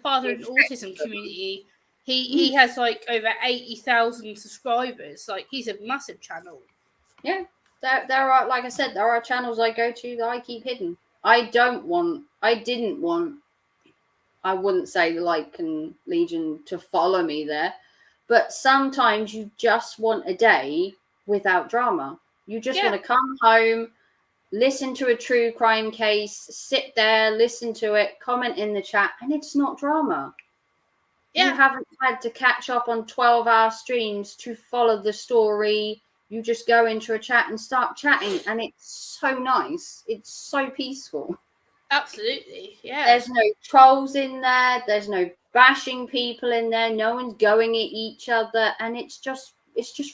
father in autism community. He has like over 80,000 subscribers. Like, he's a massive channel. Yeah, there are, like I said, there are channels I go to that I keep hidden. I wouldn't say the Lycan Legion to follow me there, but sometimes you just want a day without drama. You just want to come home, listen to a true crime case, sit there, listen to it, comment in the chat, and it's not drama. Yeah. You haven't had to catch up on 12-hour streams to follow the story. You just go into a chat and start chatting, and it's so nice. It's so peaceful. Absolutely, yeah. There's no trolls in there. There's no bashing people in there. No one's going at each other, and it's just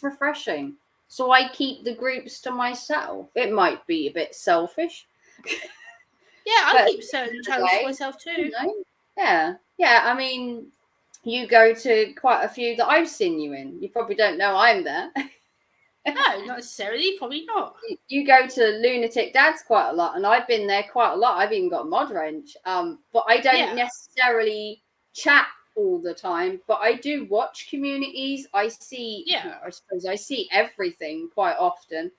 refreshing. So I keep the groups to myself. It might be a bit selfish. Yeah, I keep certain channels to myself too. You know? Yeah. I mean, you go to quite a few that I've seen you in. You probably don't know I'm there. No, not necessarily. Probably not. You go to Lunatic Dads quite a lot, and I've been there quite a lot. I've even got a mod wrench. But I don't necessarily chat all the time. But I do watch communities. I see. Yeah. I suppose I see everything quite often.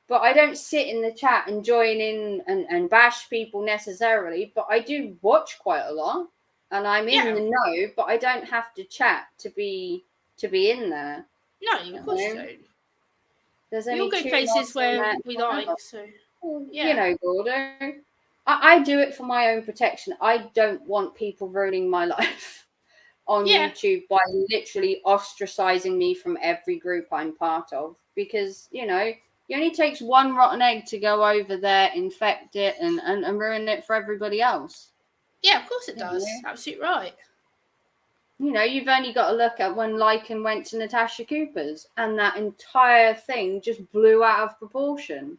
But I don't sit in the chat and join in and bash people necessarily. But I do watch quite a lot, and I'm in the know. But I don't have to chat to be in there. No, of course you don't. There's We'll go places where we like, so you know, Gordo. I do it for my own protection. I don't want people ruining my life on YouTube by literally ostracizing me from every group I'm part of, because you know, it only takes one rotten egg to go over there, infect it, and ruin it for everybody else. Yeah, of course it does. Absolutely right. You know, you've only got to look at when Lycan went to Natasha Cooper's, and that entire thing just blew out of proportion.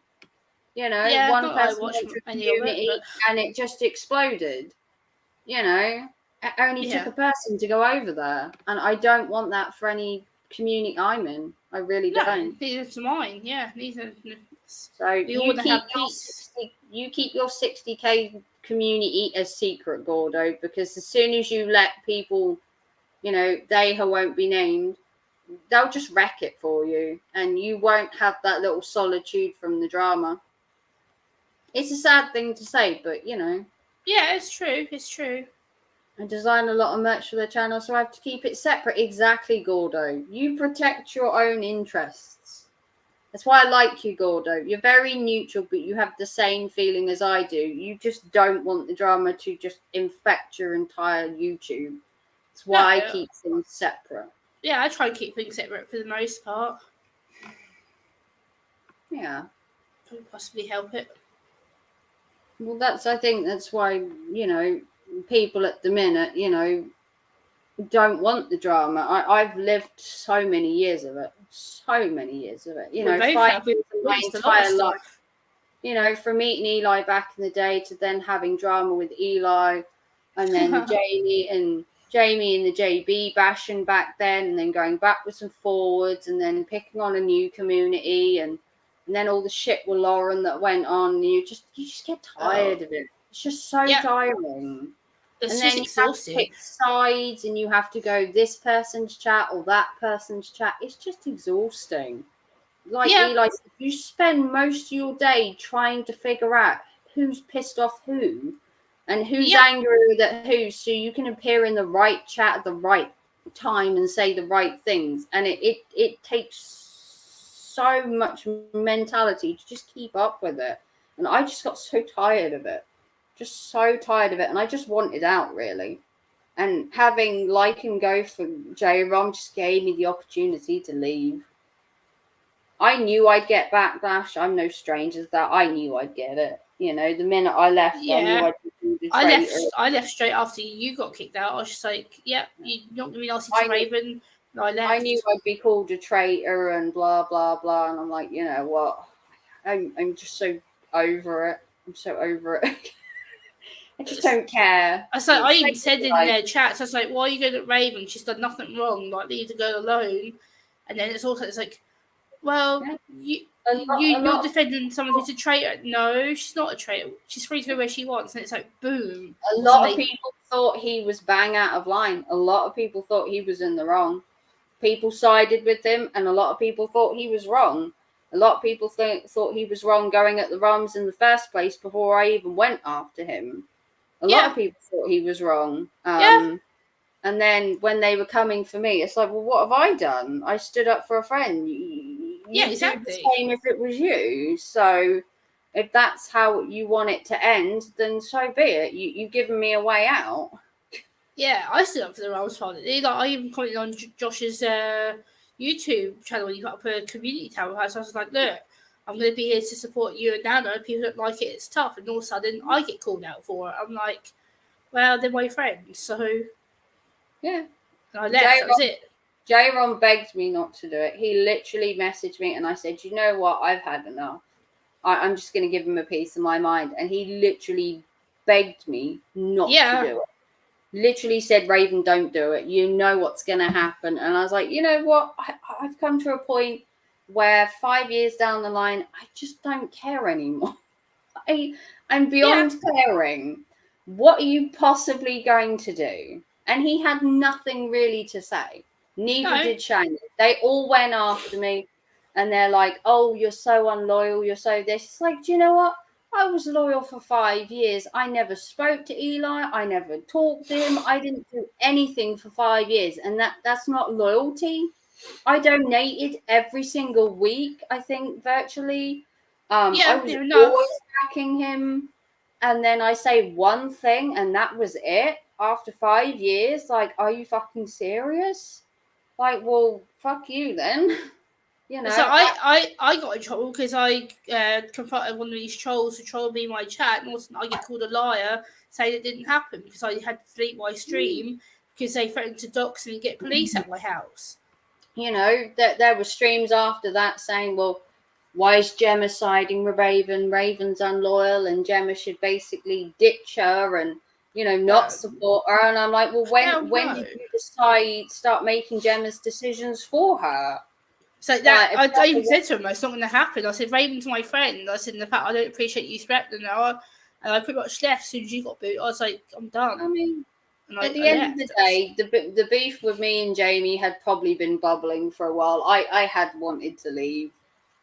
You know, one person went to a community and it just exploded. You know, it only took a person to go over there, and I don't want that for any community I'm in. I really don't. Neither to mine. Yeah, neither. So you keep your 60k community a secret, Gordo, because as soon as you let people, you know, they who won't be named, they'll just wreck it for you, and you won't have that little solitude from the drama. It's a sad thing to say, but you know. Yeah, it's true. It's true. I design a lot of merch for the channel, so I have to keep it separate. Exactly, Gordo. You protect your own interests. That's why I like you, Gordo. You're very neutral, but you have the same feeling as I do. You just don't want the drama to just infect your entire YouTube. That's why I keep things separate. Yeah, I try and keep things separate for the most part. Yeah. Could possibly help it. Well, I think that's why, you know, people at the minute, you know, don't want the drama. I've lived so many years of it. You know, both 5 have. years of my Witnessed a lot of entire life. stuff. You know, from meeting Eli back in the day to then having drama with Eli, and then the Jamie and the JB bashing back then, and then going backwards and forwards, and then picking on a new community, and then all the shit with Lauren that went on. And you just get tired of it. It's just so Yeah. tiring. It's And just then you have to exhausting. pick sides, and you have to go this person's chat or that person's chat. It's just exhausting. Like Yeah. Eli said, you spend most of your day trying to figure out who's pissed off who and who's Yeah. angry at who, so you can appear in the right chat at the right time and say the right things. And it takes so much mentality to just keep up with it. And I just got so tired of it. Just so tired of it. And I just wanted out, really. And having Like and Go for J-Rom just gave me the opportunity to leave. I knew I'd get backlash. I'm no stranger to that. I knew I'd get it. You know, the minute I left, I knew Yeah. I'd be called a traitor. I left straight after you got kicked out. I was just like, yeah, you're not gonna be nasty to I knew- Raven. And I left. I knew I'd be called a traitor and blah blah blah. And I'm like, you know what? I'm just so over it. I'm so over it. I just don't care. I was like, I It's even said in like- their chats, I was like, why are you going at Raven? She's done nothing wrong. Like, leave the girl alone. And then it's also, it's like, well, Yeah. you're defending someone who's a traitor. No, she's not a traitor. She's free to go where she wants. And it's like, boom. A lot of people thought he was bang out of line. A lot of people thought he was in the wrong. People sided with him, and a lot of people thought he was wrong. A lot of people thought he was wrong going at the Roms in the first place before I even went after him. A lot of people thought he was wrong. And then when they were coming for me, it's like, well, what have I done? I stood up for a friend. Yeah, do exactly. the same if it was you. So if that's how you want it to end, then so be it. You've given me a way out. Yeah, I stood up for the Roms finally. Like, I even commented on Josh's YouTube channel when he put up a community tab. So I was like, look, I'm going to be here to support you and Nana. People don't like it, it's tough. And all of a sudden, I get called out for it. I'm like, well, they're my friends. So, yeah. And I left. That was it. J-Ron begged me not to do it. He literally messaged me and I said, you know what? I've had enough. I'm just going to give him a piece of my mind. And he literally begged me not to do it. Literally said, Raven, don't do it. You know what's going to happen. And I was like, you know what? I've come to a point where 5 years down the line, I just don't care anymore. I'm beyond caring. What are you possibly going to do? And he had nothing really to say. Neither did Shane. They all went after me. And they're like, oh, you're so unloyal. You're so this. It's like, do you know what? I was loyal for 5 years. I never spoke to Eli. I never talked to him. I didn't do anything for 5 years. And that's not loyalty. I donated every single week, I think, virtually. I was always backing him. And then I say one thing, and that was it. After 5 years, like, are you fucking serious? Like, well, fuck you then. You know, so I got in trouble because I confronted one of these trolls who trolled me in my chat, and also I get called a liar, saying it didn't happen because I had to delete my stream because they threatened to dox me and get police at my house. You know, there were streams after that saying, well, why is Gemma siding with Raven? Raven's unloyal and Gemma should basically ditch her and, you know, not support her. And I'm like, well, when did you start making Gemma's decisions for her? So that I even said to him, it's not going to happen. I said, Raven's my friend. I said, in the fact, I don't appreciate you threatening her. And I pretty much left as soon as you got booted. I was like, I'm done. I mean, at the end of the day, the beef with me and Jamie had probably been bubbling for a while. I had wanted to leave.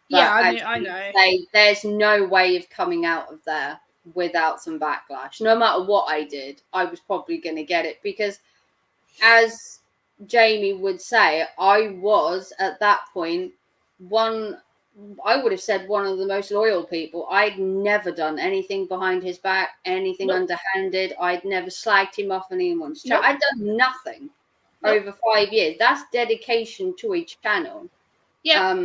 Yeah, I know. There's no way of coming out of there without some backlash. No matter what I did, I was probably going to get it because as Jamie would say, I was at that point I would have said one of the most loyal people. I'd never done anything behind his back, anything underhanded. I'd never slagged him off on anyone's chat. I'd done nothing over 5 years. That's dedication to a channel. Yeah.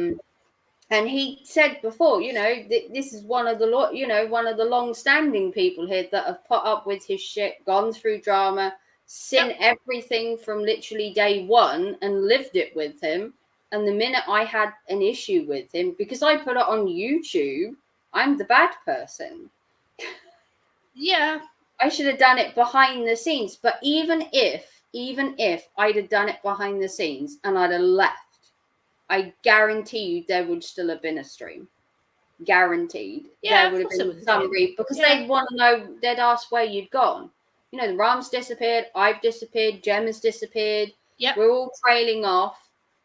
And he said before, you know, this is one of the long-standing people here that have put up with his shit, gone through drama, seen everything from literally day one and lived it with him. And the minute I had an issue with him, because I put it on YouTube, I'm the bad person. Yeah. I should have done it behind the scenes. But even if I'd have done it behind the scenes and I'd have left, I guarantee you there would still have been a stream. Guaranteed. Yeah, There would have of course it been would have some been. read because Yeah. they'd want to know, they'd ask where you'd gone. You know, the Ram's disappeared, I've disappeared, Gemma's disappeared. Yep. We're all trailing off.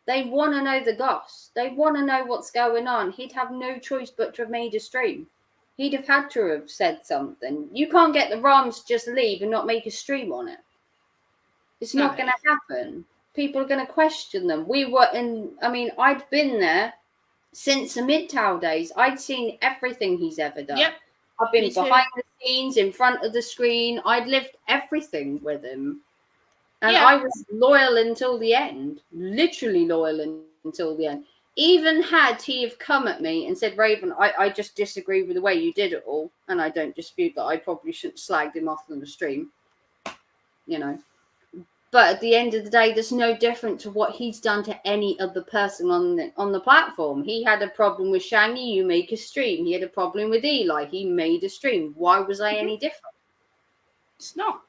They want to know the goss. They want to know what's going on. He'd have no choice but to have made a stream. He'd have had to have said something. You can't get the Rams to just leave and not make a stream on it. It's not No. going to happen. People are going to question them. I'd been there since the MGTOW days. I'd seen everything he's ever done. Yep. I've been Me too. behind the scenes, in front of the screen. I'd lived everything with him. And Yeah. I was loyal until the end. Literally loyal until the end. Even had he have come at me and said, Raven, I just disagree with the way you did it all. And I don't dispute that. I probably shouldn't have slagged him off on the stream. You know. But at the end of the day, there's no different to what he's done to any other person on the platform. He had a problem with Shangy, you make a stream. He had a problem with Eli, he made a stream. Why was I any different? It's not.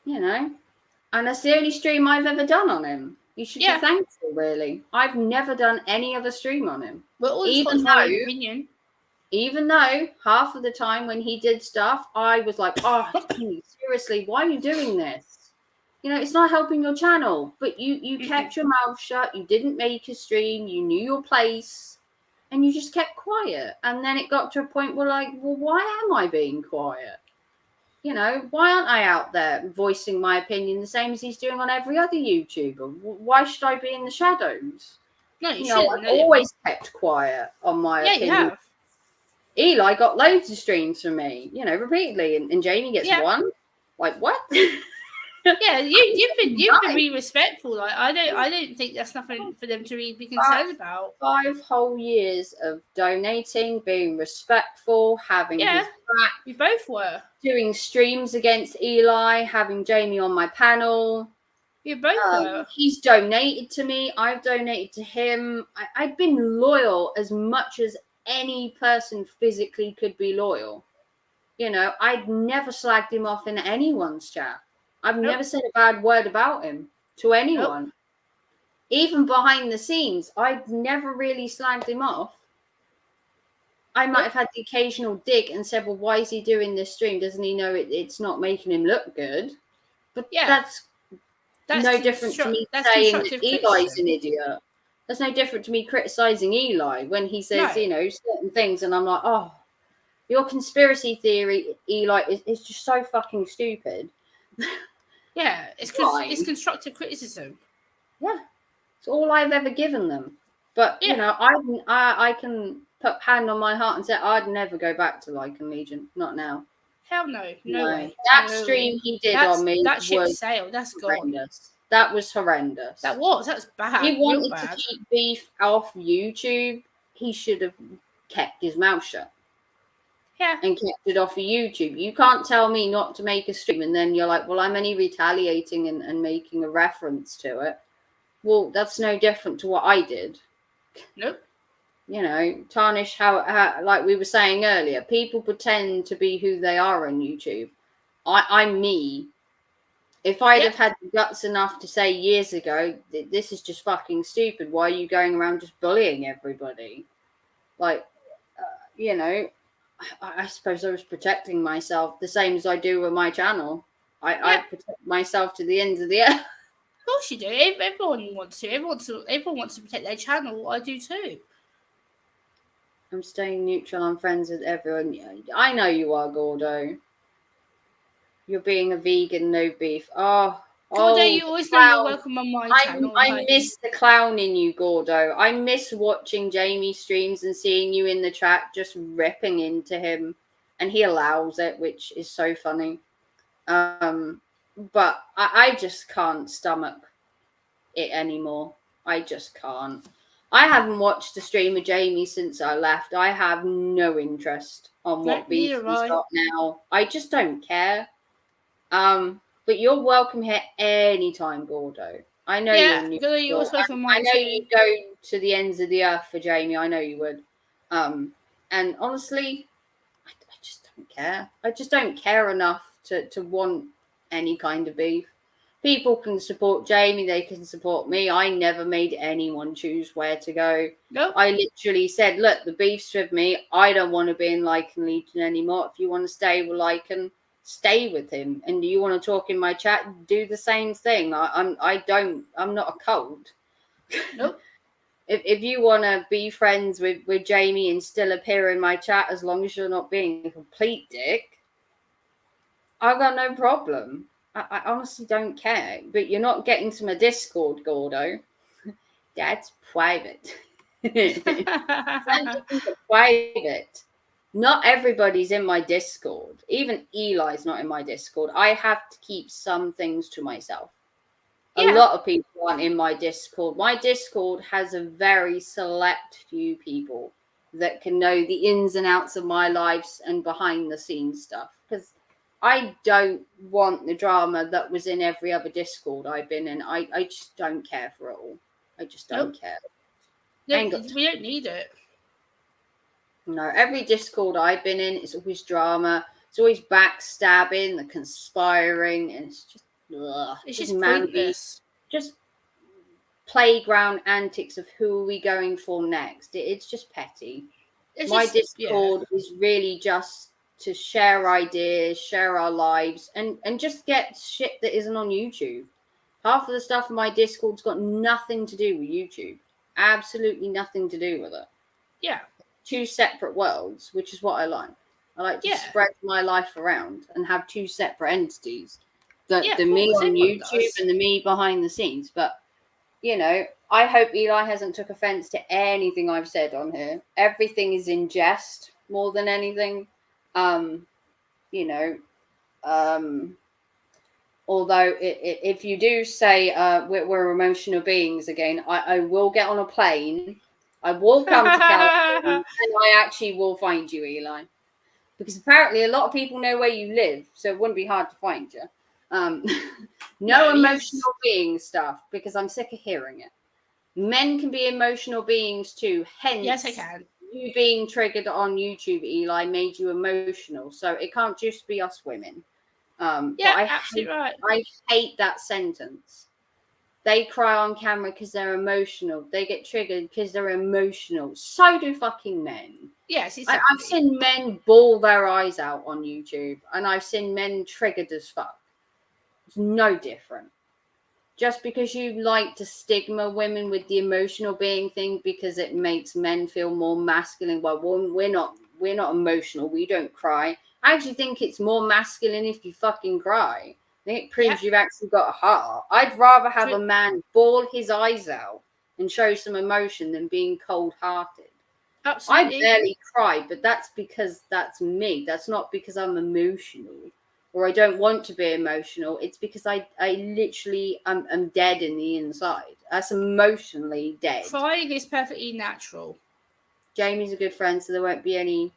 You know? And that's the only stream I've ever done on him. You should Yeah. be thankful, really. I've never done any other stream on him. But all Even it's got my though- own opinion. Even though half of the time when he did stuff, I was like, oh, seriously, why are you doing this? You know, it's not helping your channel. But you kept your mouth shut. You didn't make a stream. You knew your place. And you just kept quiet. And then it got to a point where like, well, why am I being quiet? You know, why aren't I out there voicing my opinion the same as he's doing on every other YouTuber? Why should I be in the shadows? No, you You know, shouldn't. I've always kept quiet on my Yeah, opinion. you have. Eli got loads of streams from me, you know, repeatedly, and Jamie gets Yeah. one. Like what? Yeah, you've been Right. really respectful. Like I don't think that's nothing for them to really be concerned about. 5 whole years of donating, being respectful, having Yeah. his back, We both were. doing streams against Eli, having Jamie on my panel. We both were. He's donated to me. I've donated to him. I've been loyal as much as any person physically could be loyal. You know, I'd never slagged him off in anyone's chat. I've Nope. never said a bad word about him to anyone. Even behind the scenes, I'd never really slagged him off. I might have had the occasional dig and said, well, why is he doing this stream? Doesn't he know it's not making him look good? But Yeah. that's no different to me saying that constructive Eli's criticism. an idiot. That's no different to me criticizing Eli when he says, No. you know, certain things, and I'm like, oh, your conspiracy theory, Eli, is just so fucking stupid. Yeah, it's Fine. it's constructive criticism. Yeah, it's all I've ever given them. But Yeah. you know, I can put hand on my heart and say I'd never go back to Lycan Legion. Not now. Hell no, no way. That No stream way. he did That's, on me that ship was sailed. That's gone. horrendous. That was horrendous. That was bad. He real wanted to bad. keep beef off YouTube. He should have kept his mouth shut Yeah, and kept it off of YouTube. You can't tell me not to make a stream and then you're like, well, I'm only retaliating and making a reference to it. Well, that's no different to what I did. nope. You know, tarnish how like we were saying earlier, people pretend to be who they are on YouTube. I'm me. If I'd have had the guts enough to say years ago, this is just fucking stupid. Why are you going around just bullying everybody? Like, you know, I suppose I was protecting myself the same as I do with my channel. I protect myself to the ends of the earth. Of course you do. Everyone wants to. Everyone wants to protect their channel. I do too. I'm staying neutral. I'm friends with everyone. I know you are, Gordo. You're being a vegan, no beef. Gordo, you always know clown. you're welcome on my channel. I honey. miss the clown in you, Gordo. I miss watching Jamie streams and seeing you in the chat just ripping into him, and he allows it, which is so funny. But I just can't stomach it anymore. I just can't. I haven't watched the stream of Jamie since I left. I have no interest on what beef neither he's have I. got now. I just don't care. But you're welcome here anytime, Gordo. I know Yeah, you're new. Gordo, you're always welcome on mine I know too. you go to the ends of the earth for Jamie. I know you would. And honestly, I just don't care. I just don't care enough to want any kind of beef. People can support Jamie, they can support me. I never made anyone choose where to go. Nope. I literally said, look, the beef's with me. I don't want to be in Lycan Legion anymore. If you want to stay with Lycan, stay with him. And you want to talk in my chat, do the same thing. I'm not a cult. Nope. If you want to be friends with Jamie and still appear in my chat, as long as you're not being a complete dick, I got no problem. I honestly don't care. But you're not getting to my Discord, Gordo. That's private. Private. Not everybody's in my Discord. Even Eli's not in my Discord. I have to keep some things to myself. A lot of people aren't in my Discord. My Discord has a very select few people that can know the ins and outs of my lives and behind the scenes stuff. Because I don't want the drama that was in every other Discord I've been in. I just don't care for it all. I just don't care. No, we don't need it. No, every Discord I've been in, it's always drama. It's always backstabbing, the conspiring, and it's just it's just pointless. Just playground antics of who are we going for next. It's just petty. My Discord is really just to share ideas, share our lives, and just get shit that isn't on YouTube. Half of the stuff in my Discord's got nothing to do with YouTube. Absolutely nothing to do with it. Yeah. Two separate worlds, which is what I like. I like to spread my life around and have two separate entities. The me on YouTube and the me behind the scenes. But, you know, I hope Eli hasn't took offense to anything I've said on here. Everything is in jest more than anything. You know, although if you do say we're emotional beings again, I will get on a plane. I will come to California and I actually will find you, Eli. Because apparently a lot of people know where you live, so it wouldn't be hard to find you. No emotional being stuff, because I'm sick of hearing it. Men can be emotional beings too, hence yes, I can. You being triggered on YouTube, Eli, made you emotional. So it can't just be us women. Absolutely right. I hate that sentence. They cry on camera because they're emotional. They get triggered because they're emotional. So do fucking men. Yes, exactly. I've seen men bawl their eyes out on YouTube, and I've seen men triggered as fuck. It's no different. Just because you like to stigma women with the emotional being thing because it makes men feel more masculine. Well, we're not emotional. We don't cry. I actually think it's more masculine if you fucking cry. I think it proves you've actually got a heart. I'd rather have a man bawl his eyes out and show some emotion than being cold-hearted. Absolutely. I barely cry, but that's because that's me. That's not because I'm emotional or I don't want to be emotional. It's because I literally am dead in the inside. That's emotionally dead. Crying is perfectly natural. Jamie's a good friend, so there won't be any...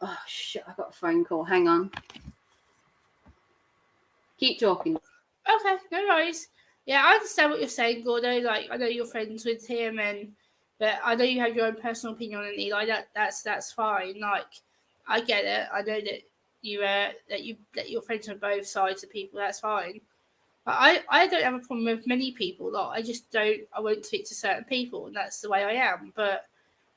Oh, shit, I got a phone call. Hang on. Keep talking. Okay, no worries. Yeah, I understand what you're saying, Gordo. Like, I know you're friends with him, but I know you have your own personal opinion on Eli. That's fine. Like, I get it. I know that you're friends with both sides of people. That's fine. But I don't have a problem with many people. Like, I won't speak to certain people, and that's the way I am. But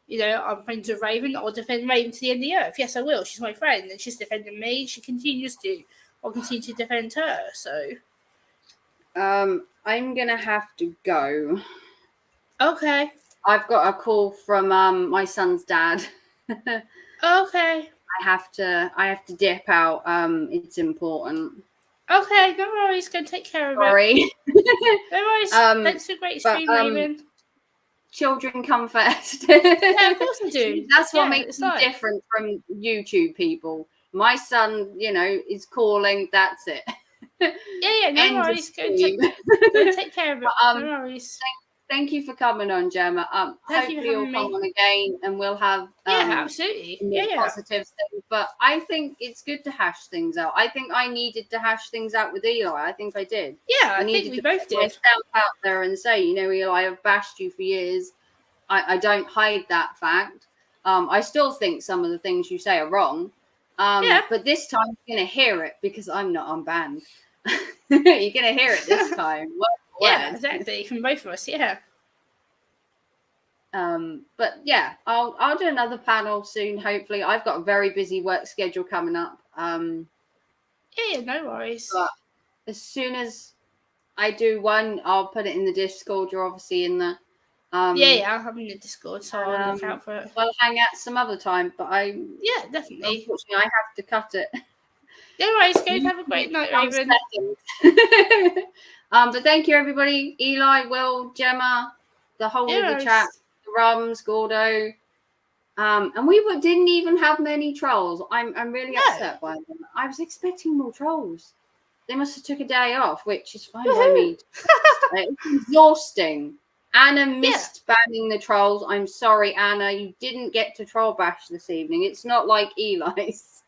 you know, I'm friends with Raven. I'll defend Raven to the end of the earth. Yes, I will. She's my friend, and she's defending me. She continues to. I'll continue to defend her. So, I'm gonna have to go. Okay. I've got a call from my son's dad. Okay. I have to dip out. It's important. Okay, no worries. Go take care of Sorry. it. No worries. Thanks for a great stream, Raven. Children come first. Yeah, of course I do. That's what makes me different from YouTube people. My son, you know, is calling. That's it. Yeah, no worries. Go take care of it. No worries. thank you for coming on, Gemma. Thank you for Hopefully you'll having come me. on again and we'll have Absolutely. more Yeah. positive things. But I think it's good to hash things out. I think I needed to hash things out with Eli. I think I did. Yeah, I needed think we to both put myself did. out there and say, Eli, I've bashed you for years. I don't hide that fact. I still think some of the things you say are wrong. But this time you're going to hear it because I'm not unbanned. You're going to hear it this time. Yeah, exactly. From both of us. Yeah. But yeah, I'll do another panel soon. Hopefully, I've got a very busy work schedule coming up. Yeah, no worries. But as soon as I do one, I'll put it in the Discord. You're obviously in the yeah, I'm in the Discord, so I'll look out for it. We'll hang out some other time, but Yeah, definitely. Unfortunately, I have to cut it. No worries, guys. Have a great night, Raven. But thank you, everybody. Eli, Will, Gemma, the whole of the chat, the Rums, Gordo. And we didn't even have many trolls. I'm really upset by them. I was expecting more trolls. They must have took a day off, which is fine by me. It's exhausting. Anna missed banning the trolls. I'm sorry, Anna. You didn't get to troll bash this evening. It's not like Eli's.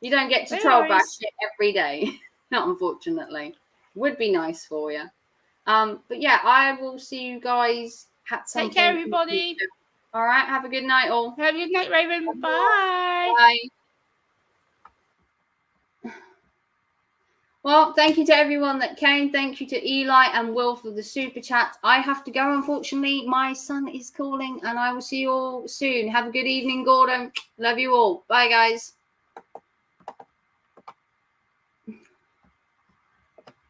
You don't get to troll bash it every day. Not unfortunately. Would be nice for you. But yeah, I will see you guys at some Take care, everybody. All right. Have a good night, all. Have a good night, Raven. Bye. Bye. Well, thank you to everyone that came. Thank you to Eli and Will for the super chat. I have to go, unfortunately. My son is calling, and I will see you all soon. Have a good evening, Gordon. Love you all. Bye, guys.